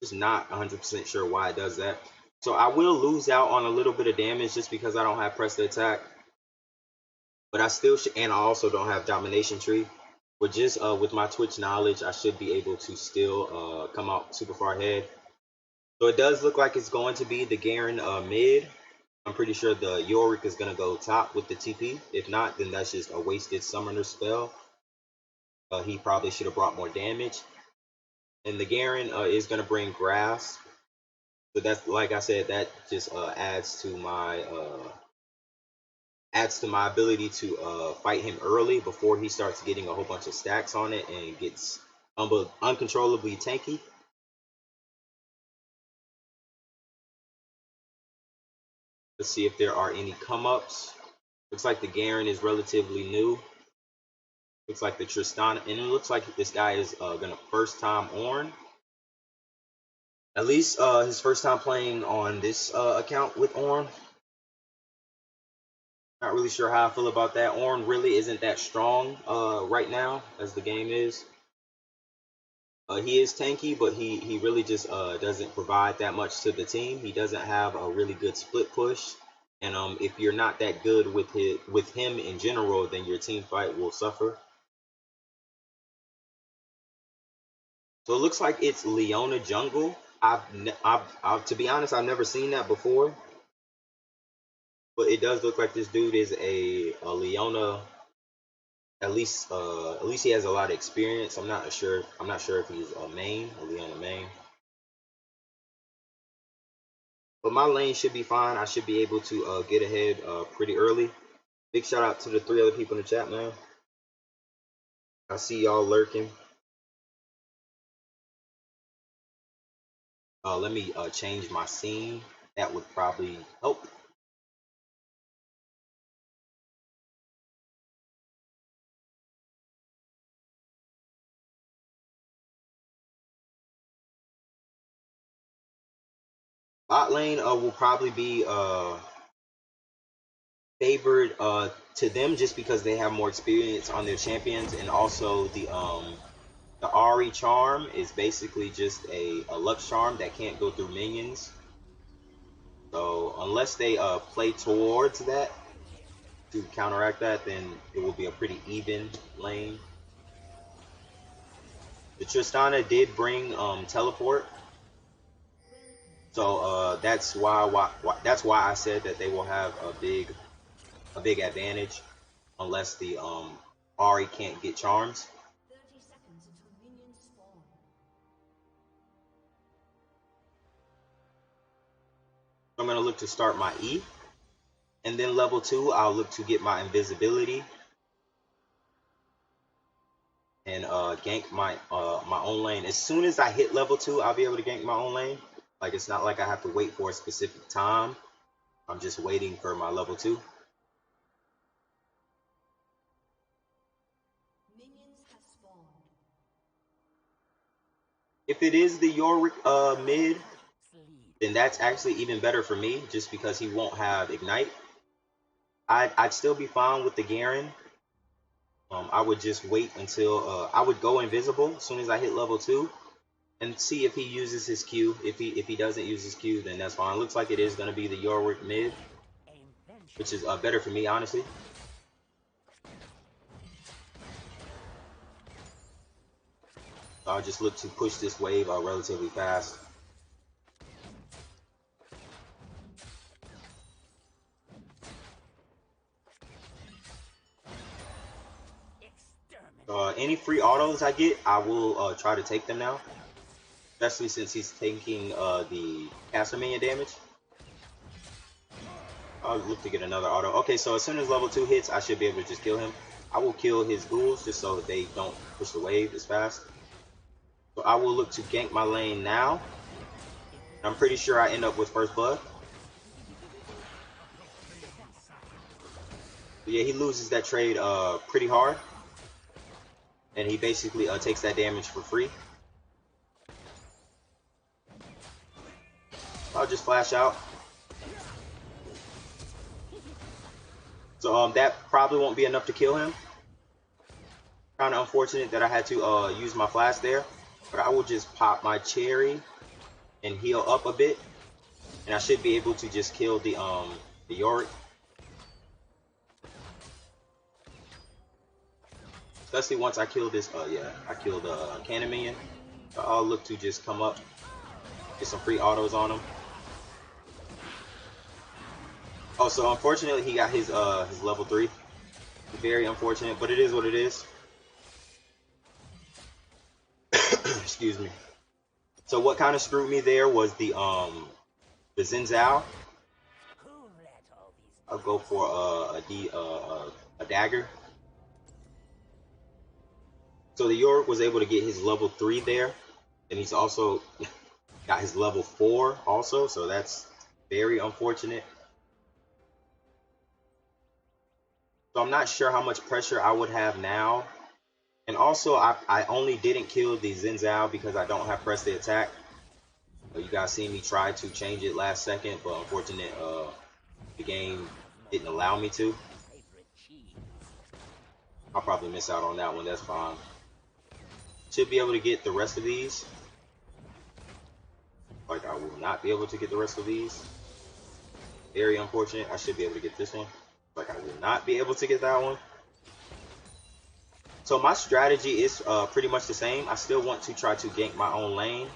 Just not 100% sure why it does that. So I will lose out on a little bit of damage just because I don't have press to attack. But I still should, and I also don't have domination tree. But just with my Twitch knowledge, I should be able to still come out super far ahead. So it does look like it's going to be the Garen mid. I'm pretty sure the Yorick is going to go top with the TP. If not, then that's just a wasted summoner spell. He probably should have brought more damage. And the Garen is going to bring grass. So that's, like I said, that just adds to my ability to fight him early before he starts getting a whole bunch of stacks on it and gets uncontrollably tanky. Let's see if there are any come-ups. Looks like the Garen is relatively new. Looks like the Tristana, and it looks like this guy is gonna first time Ornn. At least his first time playing on this account with Ornn. Not really sure how I feel about that. Ornn really isn't that strong right now as the game is. He is tanky, but he really just doesn't provide that much to the team. He doesn't have a really good split push. And if you're not that good with him in general, then your team fight will suffer. So it looks like it's Leona jungle. I've to be honest, I've never seen that before. But it does look like this dude is a Leona at least he has a lot of experience. I'm not sure. I'm not sure if he's a main or on a main. But my lane should be fine. I should be able to get ahead pretty early. Big shout out to the 3 other people in the chat, man. I see y'all lurking. Let me change my scene. That would probably help. Bot lane will probably be favored to them just because they have more experience on their champions, and also the Ari charm is basically just a Lux charm that can't go through minions. So unless they play towards that to counteract that, then it will be a pretty even lane. The Tristana did bring teleport, so that's why I said that they will have a big advantage unless the Ari can't get charms. 30 seconds until minions spawn. I'm gonna look to start my E, and then level 2 I'll look to get my invisibility and gank my my own lane. As soon as I hit level 2, I'll be able to gank my own lane. Like, it's not like I have to wait for a specific time. I'm just waiting for my level 2. Minions have spawned. If it is the Yorick mid, then that's actually even better for me, just because he won't have Ignite. I'd still be fine with the Garen. I would just wait until I would go invisible as soon as I hit level 2 and see if he uses his Q. If he doesn't use his Q, then that's fine. It looks like it is going to be the Yorick mid, which is better for me, honestly. So I'll just look to push this wave relatively fast. Any free autos I get, I will try to take them now, especially since he's taking the caster minion damage. I'll look to get another auto. Okay, so as soon as level 2 hits, I should be able to just kill him. I will kill his ghouls just so that they don't push the wave as fast. So I will look to gank my lane now. I'm pretty sure I end up with first blood. But yeah, he loses that trade pretty hard. And he basically takes that damage for free. I'll just flash out. So that probably won't be enough to kill him. Kind of unfortunate that I had to use my flash there. But I will just pop my cherry and heal up a bit. And I should be able to just kill the Yorick. Especially once I kill this, I killed the cannon minion. So I'll look to just come up, get some free autos on him. Oh, so unfortunately he got his level 3. Very unfortunate, but it is what it is. Excuse me. So what kind of screwed me there was the Xin Zhao. I'll go for a dagger. So the Yorick was able to get his level 3 there, and he's also got his level 4 also, so that's very unfortunate. So I'm not sure how much pressure I would have now. And also, I only didn't kill the Xin Zhao because I don't have press the attack. You guys see me try to change it last second, but unfortunate, the game didn't allow me to. I'll probably miss out on that one, that's fine. Should be able to get the rest of these. Like, I will not be able to get the rest of these. Very unfortunate. I should be able to get this one. Like, I will not be able to get that one. So my strategy is pretty much the same. I still want to try to gank my own lane.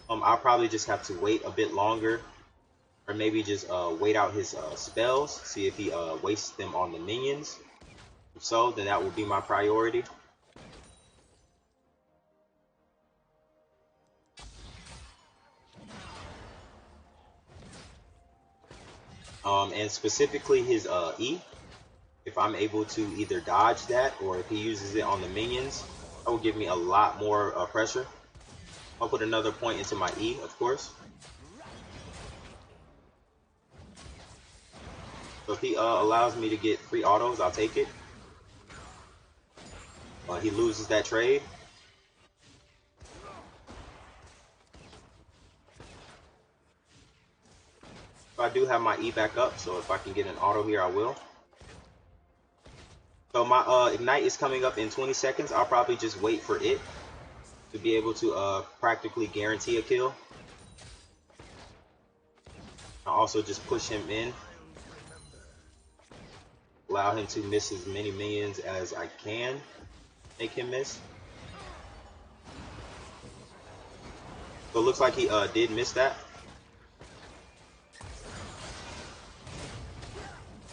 I'll probably just have to wait a bit longer, or maybe just wait out his spells, see if he wastes them on the minions. so, then that will be my priority. And specifically his E, if I'm able to either dodge that or if he uses it on the minions, that will give me a lot more pressure. I'll put another point into my E, of course. So if he allows me to get free autos, I'll take it. He loses that trade. So I do have my E back up, so if I can get an auto here, I will. So my Ignite is coming up in 20 seconds. I'll probably just wait for it to be able to practically guarantee a kill. I'll also just push him in. Allow him to miss as many minions as I can. Make him miss. So it looks like he did miss that.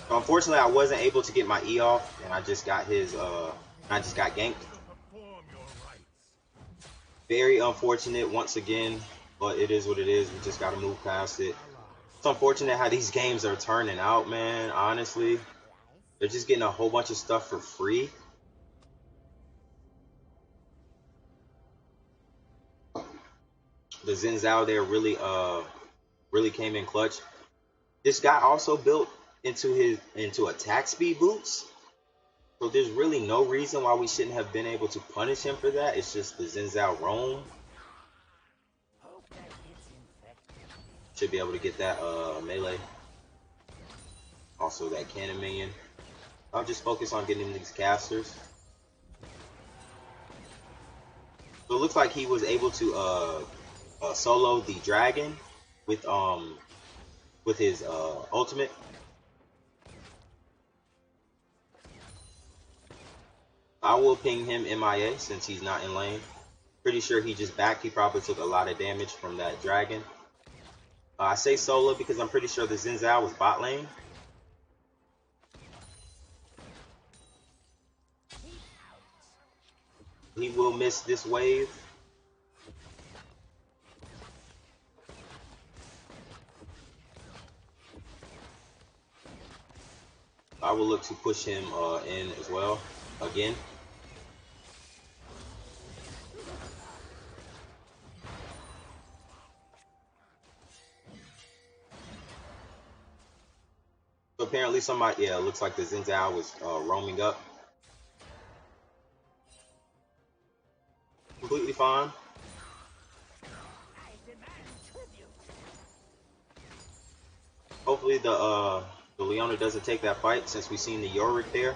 So unfortunately, I wasn't able to get my E off, and I just got his. I just got ganked. Very unfortunate once again, but it is what it is. We just got to move past it. It's unfortunate how these games are turning out, man. Honestly, they're just getting a whole bunch of stuff for free. The Xin Zhao there really came in clutch. This guy also built into attack speed boots. So there's really no reason why we shouldn't have been able to punish him for that. It's just the Xin Zhao roam. Should be able to get that melee. Also that cannon minion. I'll just focus on getting these casters. So it looks like he was able to solo the dragon with his ultimate. I will ping him MIA since he's not in lane. Pretty sure he just backed. He probably took a lot of damage from that dragon. I say solo because I'm pretty sure the Xin Zhao was bot lane. He will miss this wave. I will look to push him in as well again. So apparently somebody, yeah, it looks like the Xin Zhao was roaming up. Completely fine. Hopefully the Leona doesn't take that fight since we've seen the Yorick there.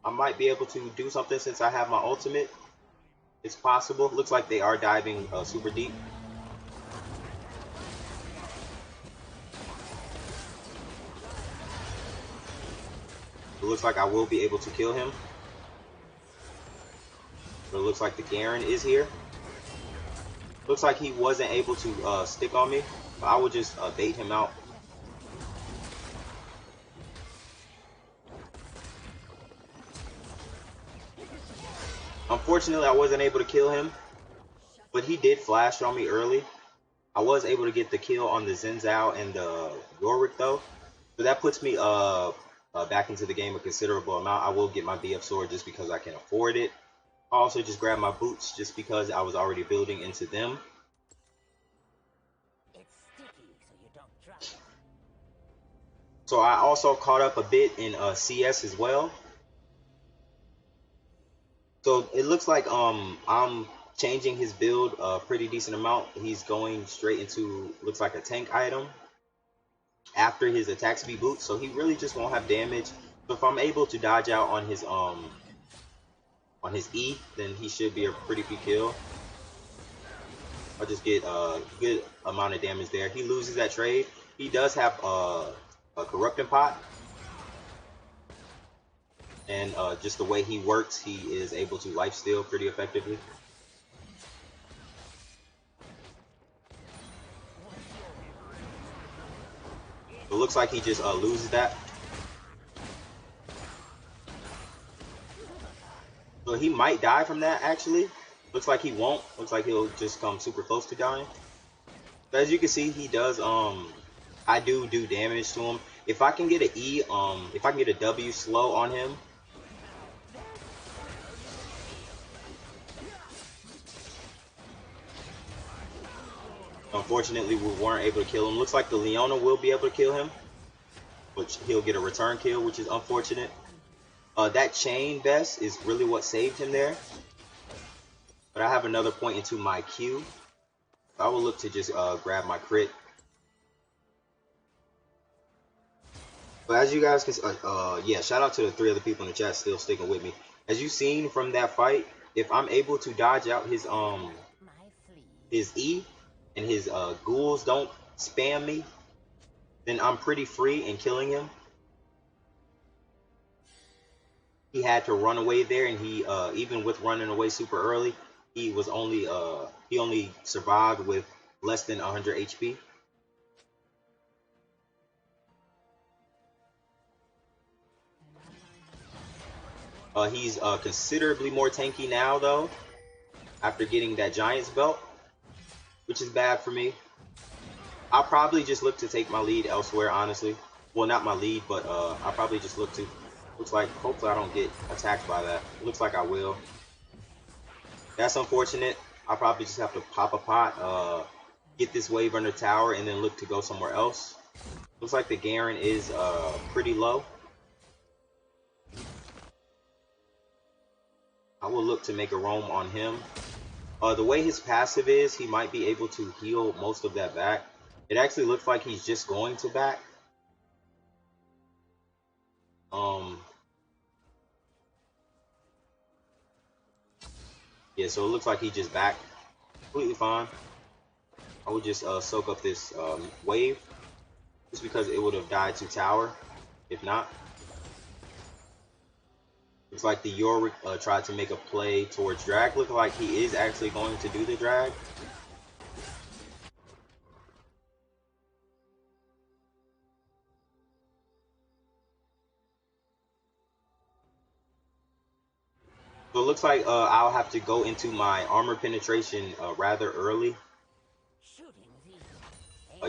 I might be able to do something since I have my ultimate. It's possible. Looks like they are diving super deep. It looks like I will be able to kill him. But it looks like the Garen is here. Looks like he wasn't able to stick on me. But I will just bait him out. Unfortunately, I wasn't able to kill him. But he did flash on me early. I was able to get the kill on the Xin Zhao and the Yorick though. So that puts me back into the game a considerable amount. I will get my BF sword just because I can afford it. I also just grabbed my boots just because I was already building into them. It's sticky, so you don't drop it. So I also caught up a bit in CS as well. So it looks like I'm changing his build a pretty decent amount. He's going straight into, looks like a tank item after his attack speed boots. So he really just won't have damage. So if I'm able to dodge out on his E, then he should be a pretty good kill. I'll just get a good amount of damage there. He loses that trade. He does have a corrupting pot. And just the way he works, he is able to lifesteal pretty effectively. It looks like he just loses that. So he might die from that, actually. Looks like he won't. Looks like he'll just come super close to dying. But as you can see, he does, I do damage to him. If I can get an E, if I can get a W slow on him, unfortunately, we weren't able to kill him. Looks like the Leona will be able to kill him, but he'll get a return kill, which is unfortunate. That chain vest is really what saved him there. But I have another point into my Q. I will look to just grab my crit. But as you guys can, yeah, shout out to the 3 other people in the chat still sticking with me. As you've seen from that fight, if I'm able to dodge out his E and his ghouls don't spam me, then I'm pretty free in killing him. He had to run away there, and he even with running away super early, he was only he only survived with less than 100 HP. He's considerably more tanky now, though, after getting that Giant's belt, which is bad for me. I'll probably just look to take my lead elsewhere, honestly. Well, not my lead, but I'll probably just look to... Looks like, hopefully I don't get attacked by that. Looks like I will. That's unfortunate. I'll probably just have to pop a pot, get this wave under tower, and then look to go somewhere else. Looks like the Garen is pretty low. I will look to make a roam on him. The way his passive is, he might be able to heal most of that back. It actually looks like he's just going to back. Yeah, so it looks like he just backed. Completely fine. I would just soak up this wave, just because it would have died to tower, if not. Looks like the Yorick tried to make a play towards drag. Looks like he is actually going to do the drag. So it looks like I'll have to go into my armor penetration rather early.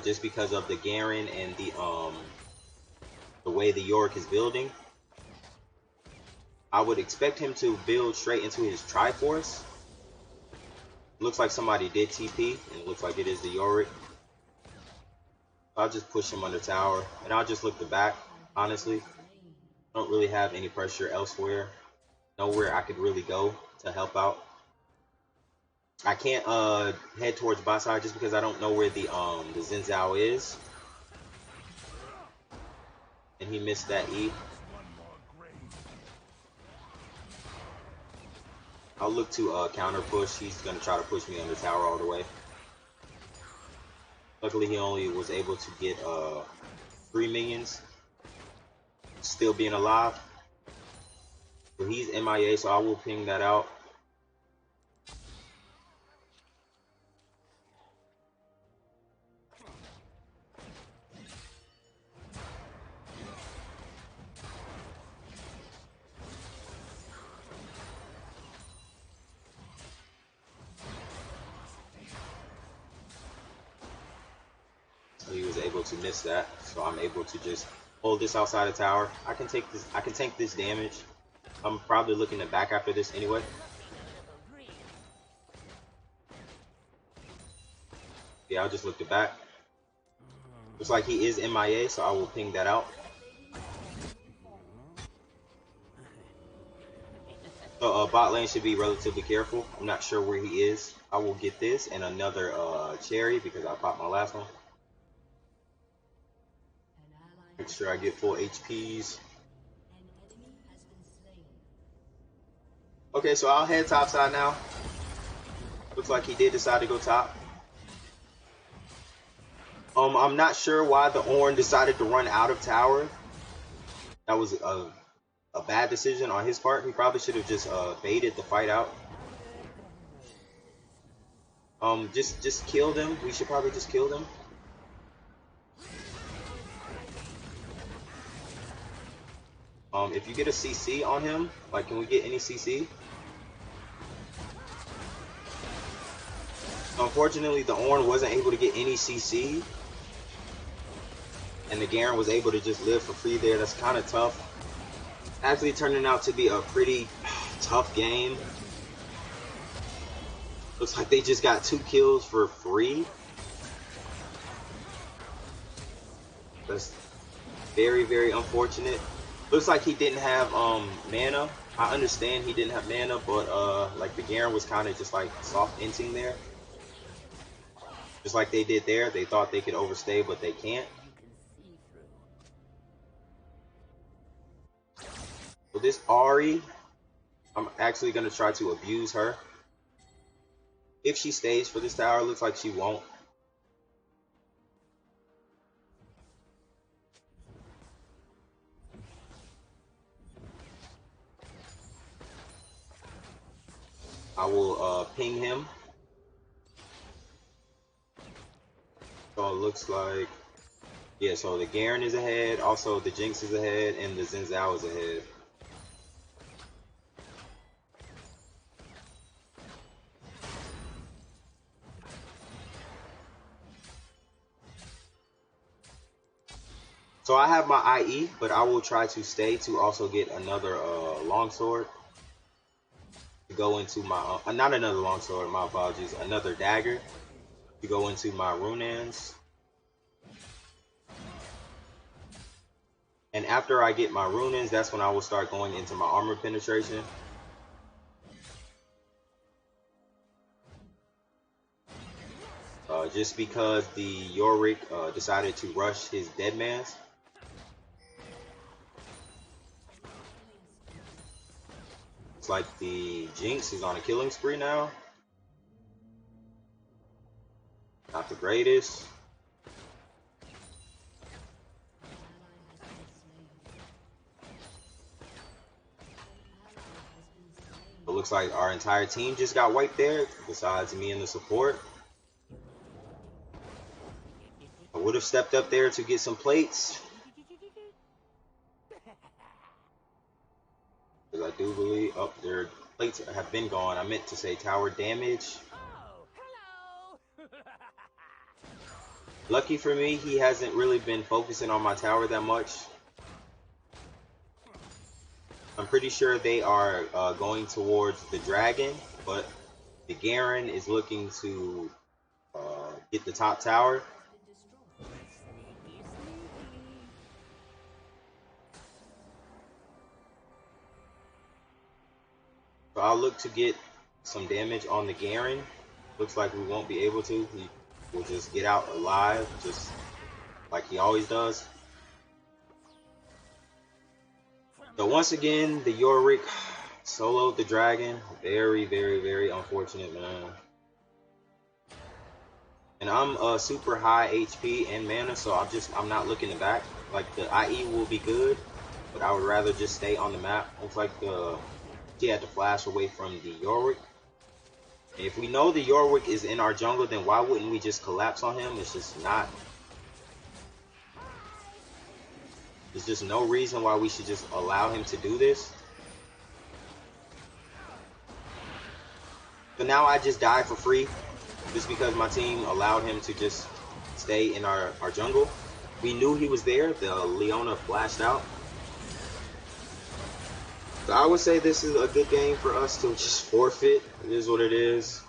Just because of the Garen and the way the Yorick is building. I would expect him to build straight into his Triforce. Looks like somebody did TP, and it looks like it is the Yorick. I'll just push him under tower, and I'll just look the back, honestly. I don't really have any pressure elsewhere. Nowhere I could really go to help out. I can't head towards bot side just because I don't know where the Xin Zhao is. And he missed that E. I'll look to counter push. He's going to try to push me under tower all the way. Luckily, he only was able to get 3 minions, still being alive. But he's MIA, so I will ping that out. He was able to miss that, so I'm able to just hold this outside of tower. I can take this. I can tank this damage. I'm probably looking to back after this anyway. Yeah, I'll just look to back. Looks like he is MIA, so I will ping that out. So bot lane should be relatively careful. I'm not sure where he is. I will get this and another cherry because I popped my last one. Make sure I get full HPs. Okay, so I'll head top side now. Looks like he did decide to go top. I'm not sure why the Ornn decided to run out of tower. That was a bad decision on his part. He probably should have just baited the fight out. Just kill them. We should probably just kill them. If you get a CC on him, like, can we get any CC? Unfortunately, the Ornn wasn't able to get any CC, and the Garen was able to just live for free there. That's kind of tough. Actually turning out to be a pretty tough game. Looks like they just got 2 kills for free. That's very, very unfortunate. Looks like he didn't have mana. I understand he didn't have mana, but like the Garen was kind of just like soft inting there. Just like they did there. They thought they could overstay, but they can't. So this Ahri, I'm actually going to try to abuse her. If she stays for this tower, looks like she won't. I will ping him. So it looks like, yeah, so the Garen is ahead, also the Jinx is ahead, and the Xin Zhao is ahead. So I have my IE, but I will try to stay to also get another longsword to go into my, not another longsword, my apologies, another dagger to go into my Runans. And after I get my Runans, that's when I will start going into my armor penetration. Just because the Yorick decided to rush his Deadmans. It's like the Jinx is on a killing spree now. Not the greatest. It looks like our entire team just got wiped there, besides me and the support. I would have stepped up there to get some plates. Because I do believe, oh, their plates have been gone. I meant to say tower damage. Lucky for me, he hasn't really been focusing on my tower that much. I'm pretty sure they are going towards the dragon, but the Garen is looking to get the top tower. So I'll look to get some damage on the Garen. Looks like we won't be able to. He will just get out alive, just like he always does. So once again, the Yorick soloed the dragon. Very, very, very unfortunate, man. And I'm super high HP and mana, so I'm not looking to back. Like the IE will be good, but I would rather just stay on the map. Looks like she had to flash away from the Yorick. And if we know the Yorick is in our jungle, then why wouldn't we just collapse on him? It's just not. There's just no reason why we should just allow him to do this. But now I just die for free, just because my team allowed him to just stay in our jungle. We knew he was there. The Leona flashed out. So I would say this is a good game for us to just forfeit. It is what it is.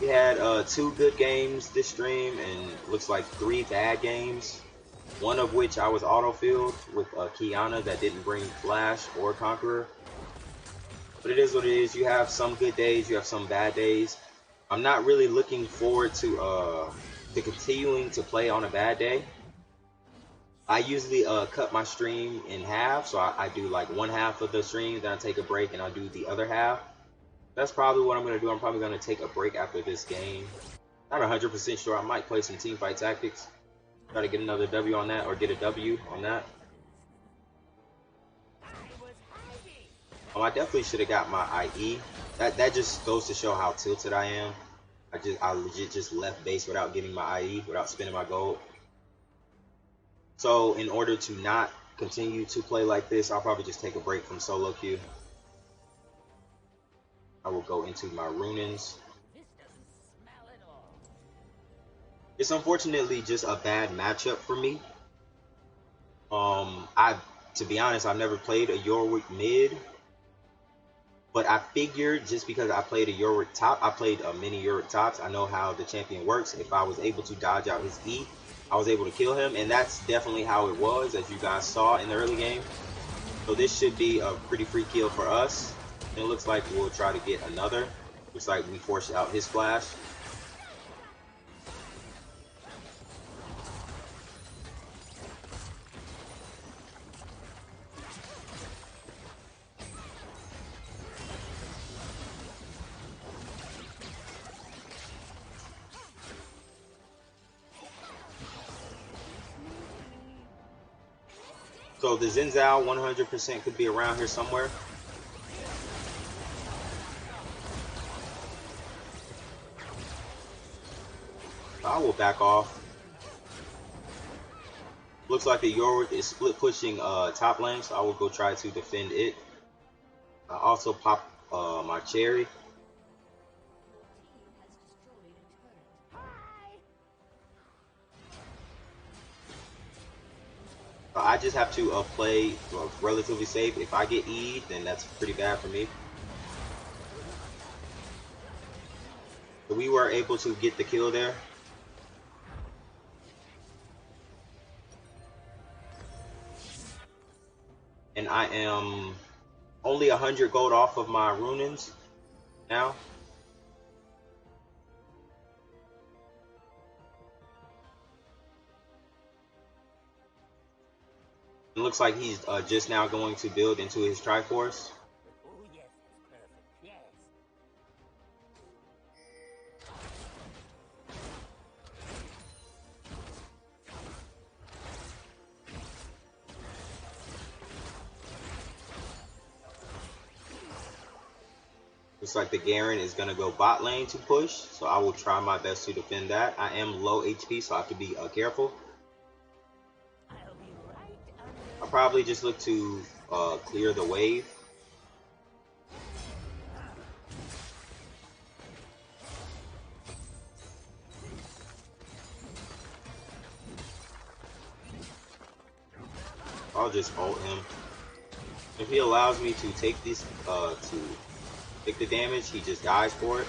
We had 2 good games this stream, and looks like 3 bad games. One of which I was auto-filled with Kiana that didn't bring Flash or Conqueror. But it is what it is. You have some good days, you have some bad days. I'm not really looking forward to continuing to play on a bad day. I usually cut my stream in half, so I do like one half of the stream, then I take a break and I'll do the other half. That's probably what I'm going to do. I'm probably going to take a break after this game. Not 100% sure. I might play some teamfight tactics. Try to get another W on that, or get a W on that. I definitely should have got my IE. That just goes to show how tilted I am. I legit just left base without getting my IE, without spending my gold. So in order to not continue to play like this, I'll probably just take a break from solo queue. I will go into my Runans. It's unfortunately just a bad matchup for me. To be honest, I've never played a Yorwick mid, but I figured just because I played a Yorwick top, I played many Yorwick tops. I know how the champion works. If I was able to dodge out his E, I was able to kill him, and that's definitely how it was, as you guys saw in the early game. So this should be a pretty free kill for us. And it looks like we'll try to get another. Looks like we forced out his flash. So the Xin Zhao 100% could be around here somewhere. I will back off. Looks like the Yorwick is split pushing top lane, so I will go try to defend it. I also pop my cherry. I just have to play relatively safe. If I get E'd, then that's pretty bad for me. So we were able to get the kill there. And I am only 100 gold off of my runings now. It looks like he's just now going to build into his Triforce. Oh, yes, that's perfect. Yes. Looks like the Garen is going to go bot lane to push, so I will try my best to defend that. I am low HP, so I have to be careful. I'll be right under. I'll probably just look to clear the wave. I'll just ult him. If he allows me to take this, to take the damage, he just dies for it.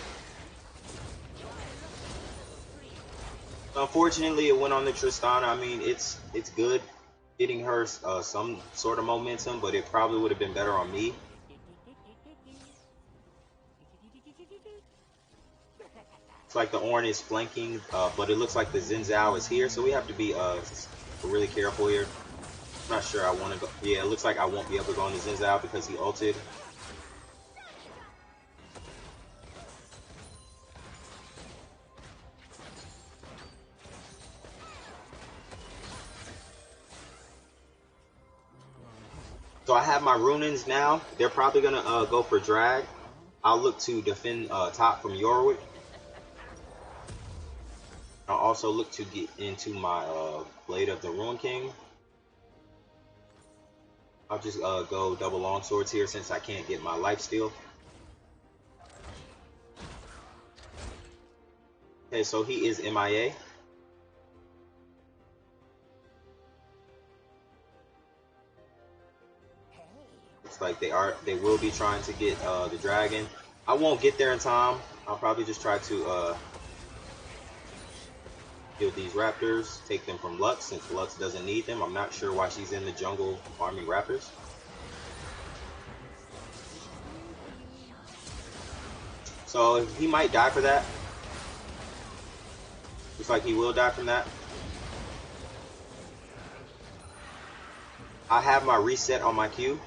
Unfortunately, it went on the Tristana. I mean, it's good getting her some sort of momentum, but it probably would have been better on me. It's like the Ornn is flanking, but it looks like the Xin Zhao is here, so we have to be really careful here. I'm not sure I want to go. Yeah, it looks like I won't be able to go on the Xin Zhao because he ulted. So I have my runings now. They're probably going to go for drag. I'll look to defend top from Yorwick. I'll also look to get into my Blade of the Ruin King. I'll just go double longswords here since I can't get my lifesteal. Okay, so he is MIA. Looks like they will be trying to get the dragon. I won't get there in time. I'll probably just try to kill these raptors, take them from Lux since Lux doesn't need them. I'm not sure why she's in the jungle farming raptors. So he might die for that. Looks like he will die from that. I have my reset on my Q,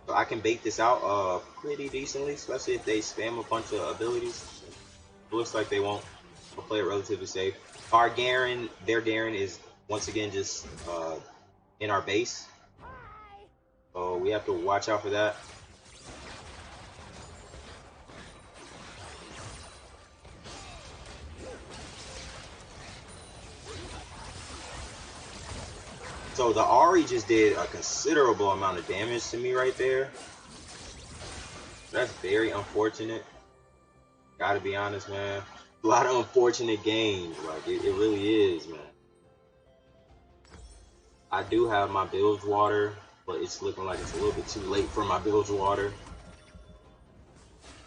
so I can bait this out pretty decently, especially if they spam a bunch of abilities. It looks like they won't. I'll play it relatively safe. Our Garen, their Garen is once again just in our base. So we have to watch out for that. So the Ahri just did a considerable amount of damage to me right there. That's very unfortunate. Gotta be honest, man. A lot of unfortunate games. Like it really is, man. I do have my bilge water, but it's looking like it's a little bit too late for my bilge water.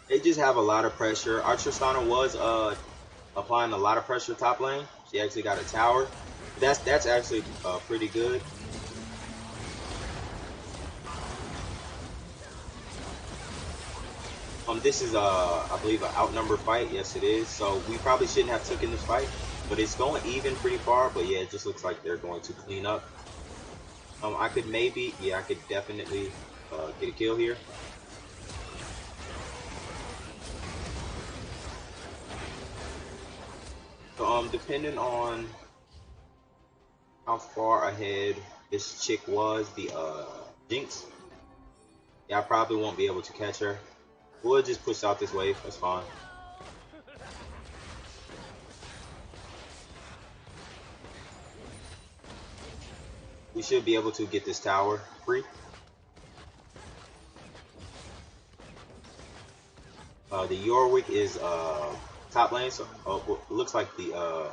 They just have a lot of pressure. Our Tristana was applying a lot of pressure top lane. She actually got a tower. That's actually pretty good. This is I believe an outnumber fight. Yes, it is. So we probably shouldn't have taken this fight, but it's going even pretty far. But yeah, it just looks like they're going to clean up. I could maybe, yeah, I could definitely get a kill here. So depending on how far ahead this chick was, the Jinx, yeah, I probably won't be able to catch her. We'll just push out this wave. That's fine. We should be able to get this tower free. The Yorwick is top lane, so it looks like the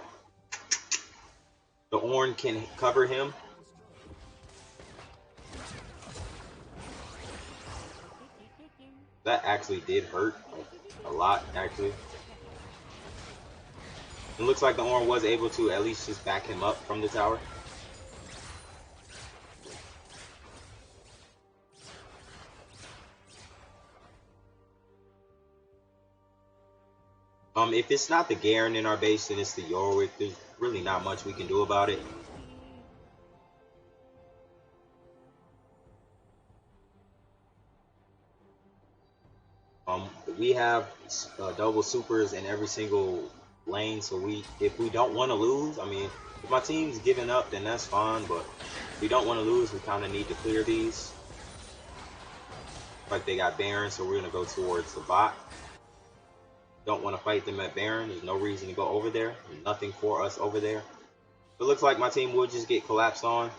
Ornn can cover him. That actually did hurt a lot, actually. It looks like the Ornn was able to at least just back him up from the tower. If it's not the Garen in our base and it's the Yorwick, there's really not much we can do about it. We have double supers in every single lane, so if we don't want to lose, I mean, if my team's giving up, then that's fine, but if we don't want to lose, we kind of need to clear these. Like they got Baron, so we're going to go towards the bot. Don't want to fight them at Baron. There's no reason to go over there. There's nothing for us over there. It looks like my team will just get collapsed on.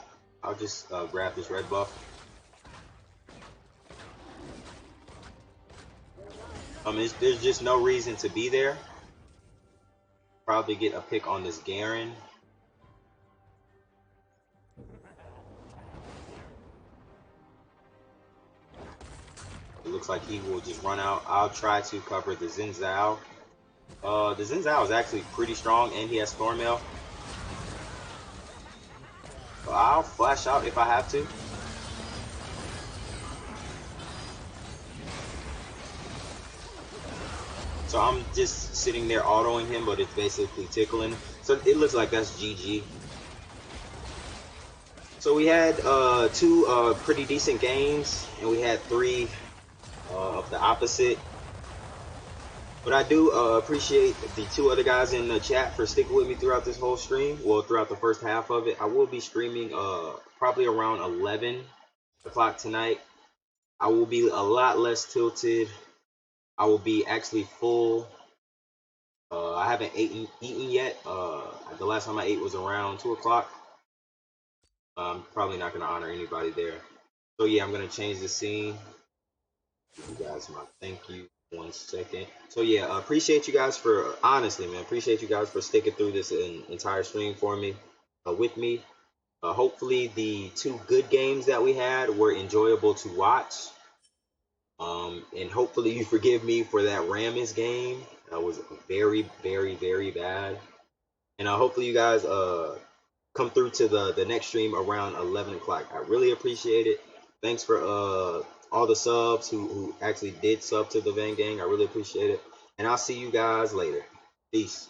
I'll just grab this red buff. There's just no reason to be there. Probably get a pick on this Garen. It looks like he will just run out. I'll try to cover the Xin Zhao. The Xin Zhao is actually pretty strong, and he has Stormail. So I'll flash out if I have to. So I'm just sitting there autoing him, but it's basically tickling. So it looks like that's GG. So we had 2 pretty decent games, and we had 3 of the opposite. But I do appreciate the 2 other guys in the chat for sticking with me throughout this whole stream. Well, throughout the first half of it. I will be streaming probably around 11 o'clock tonight. I will be a lot less tilted. I will be actually full. I haven't eaten yet. The last time I ate was around 2 o'clock. I'm probably not going to honor anybody there. So yeah, I'm going to change the scene. Give you guys my thank you. 1 second. So yeah, appreciate you guys for, honestly, man, appreciate you guys for sticking through this entire stream for me, with me. Hopefully the 2 good games that we had were enjoyable to watch. And hopefully you forgive me for that Rammus game. That was very, very, very bad. And hopefully you guys come through to the next stream around 11 o'clock. I really appreciate it. Thanks for all the subs who actually did sub to the Vayne gang. I really appreciate it. And I'll see you guys later. Peace.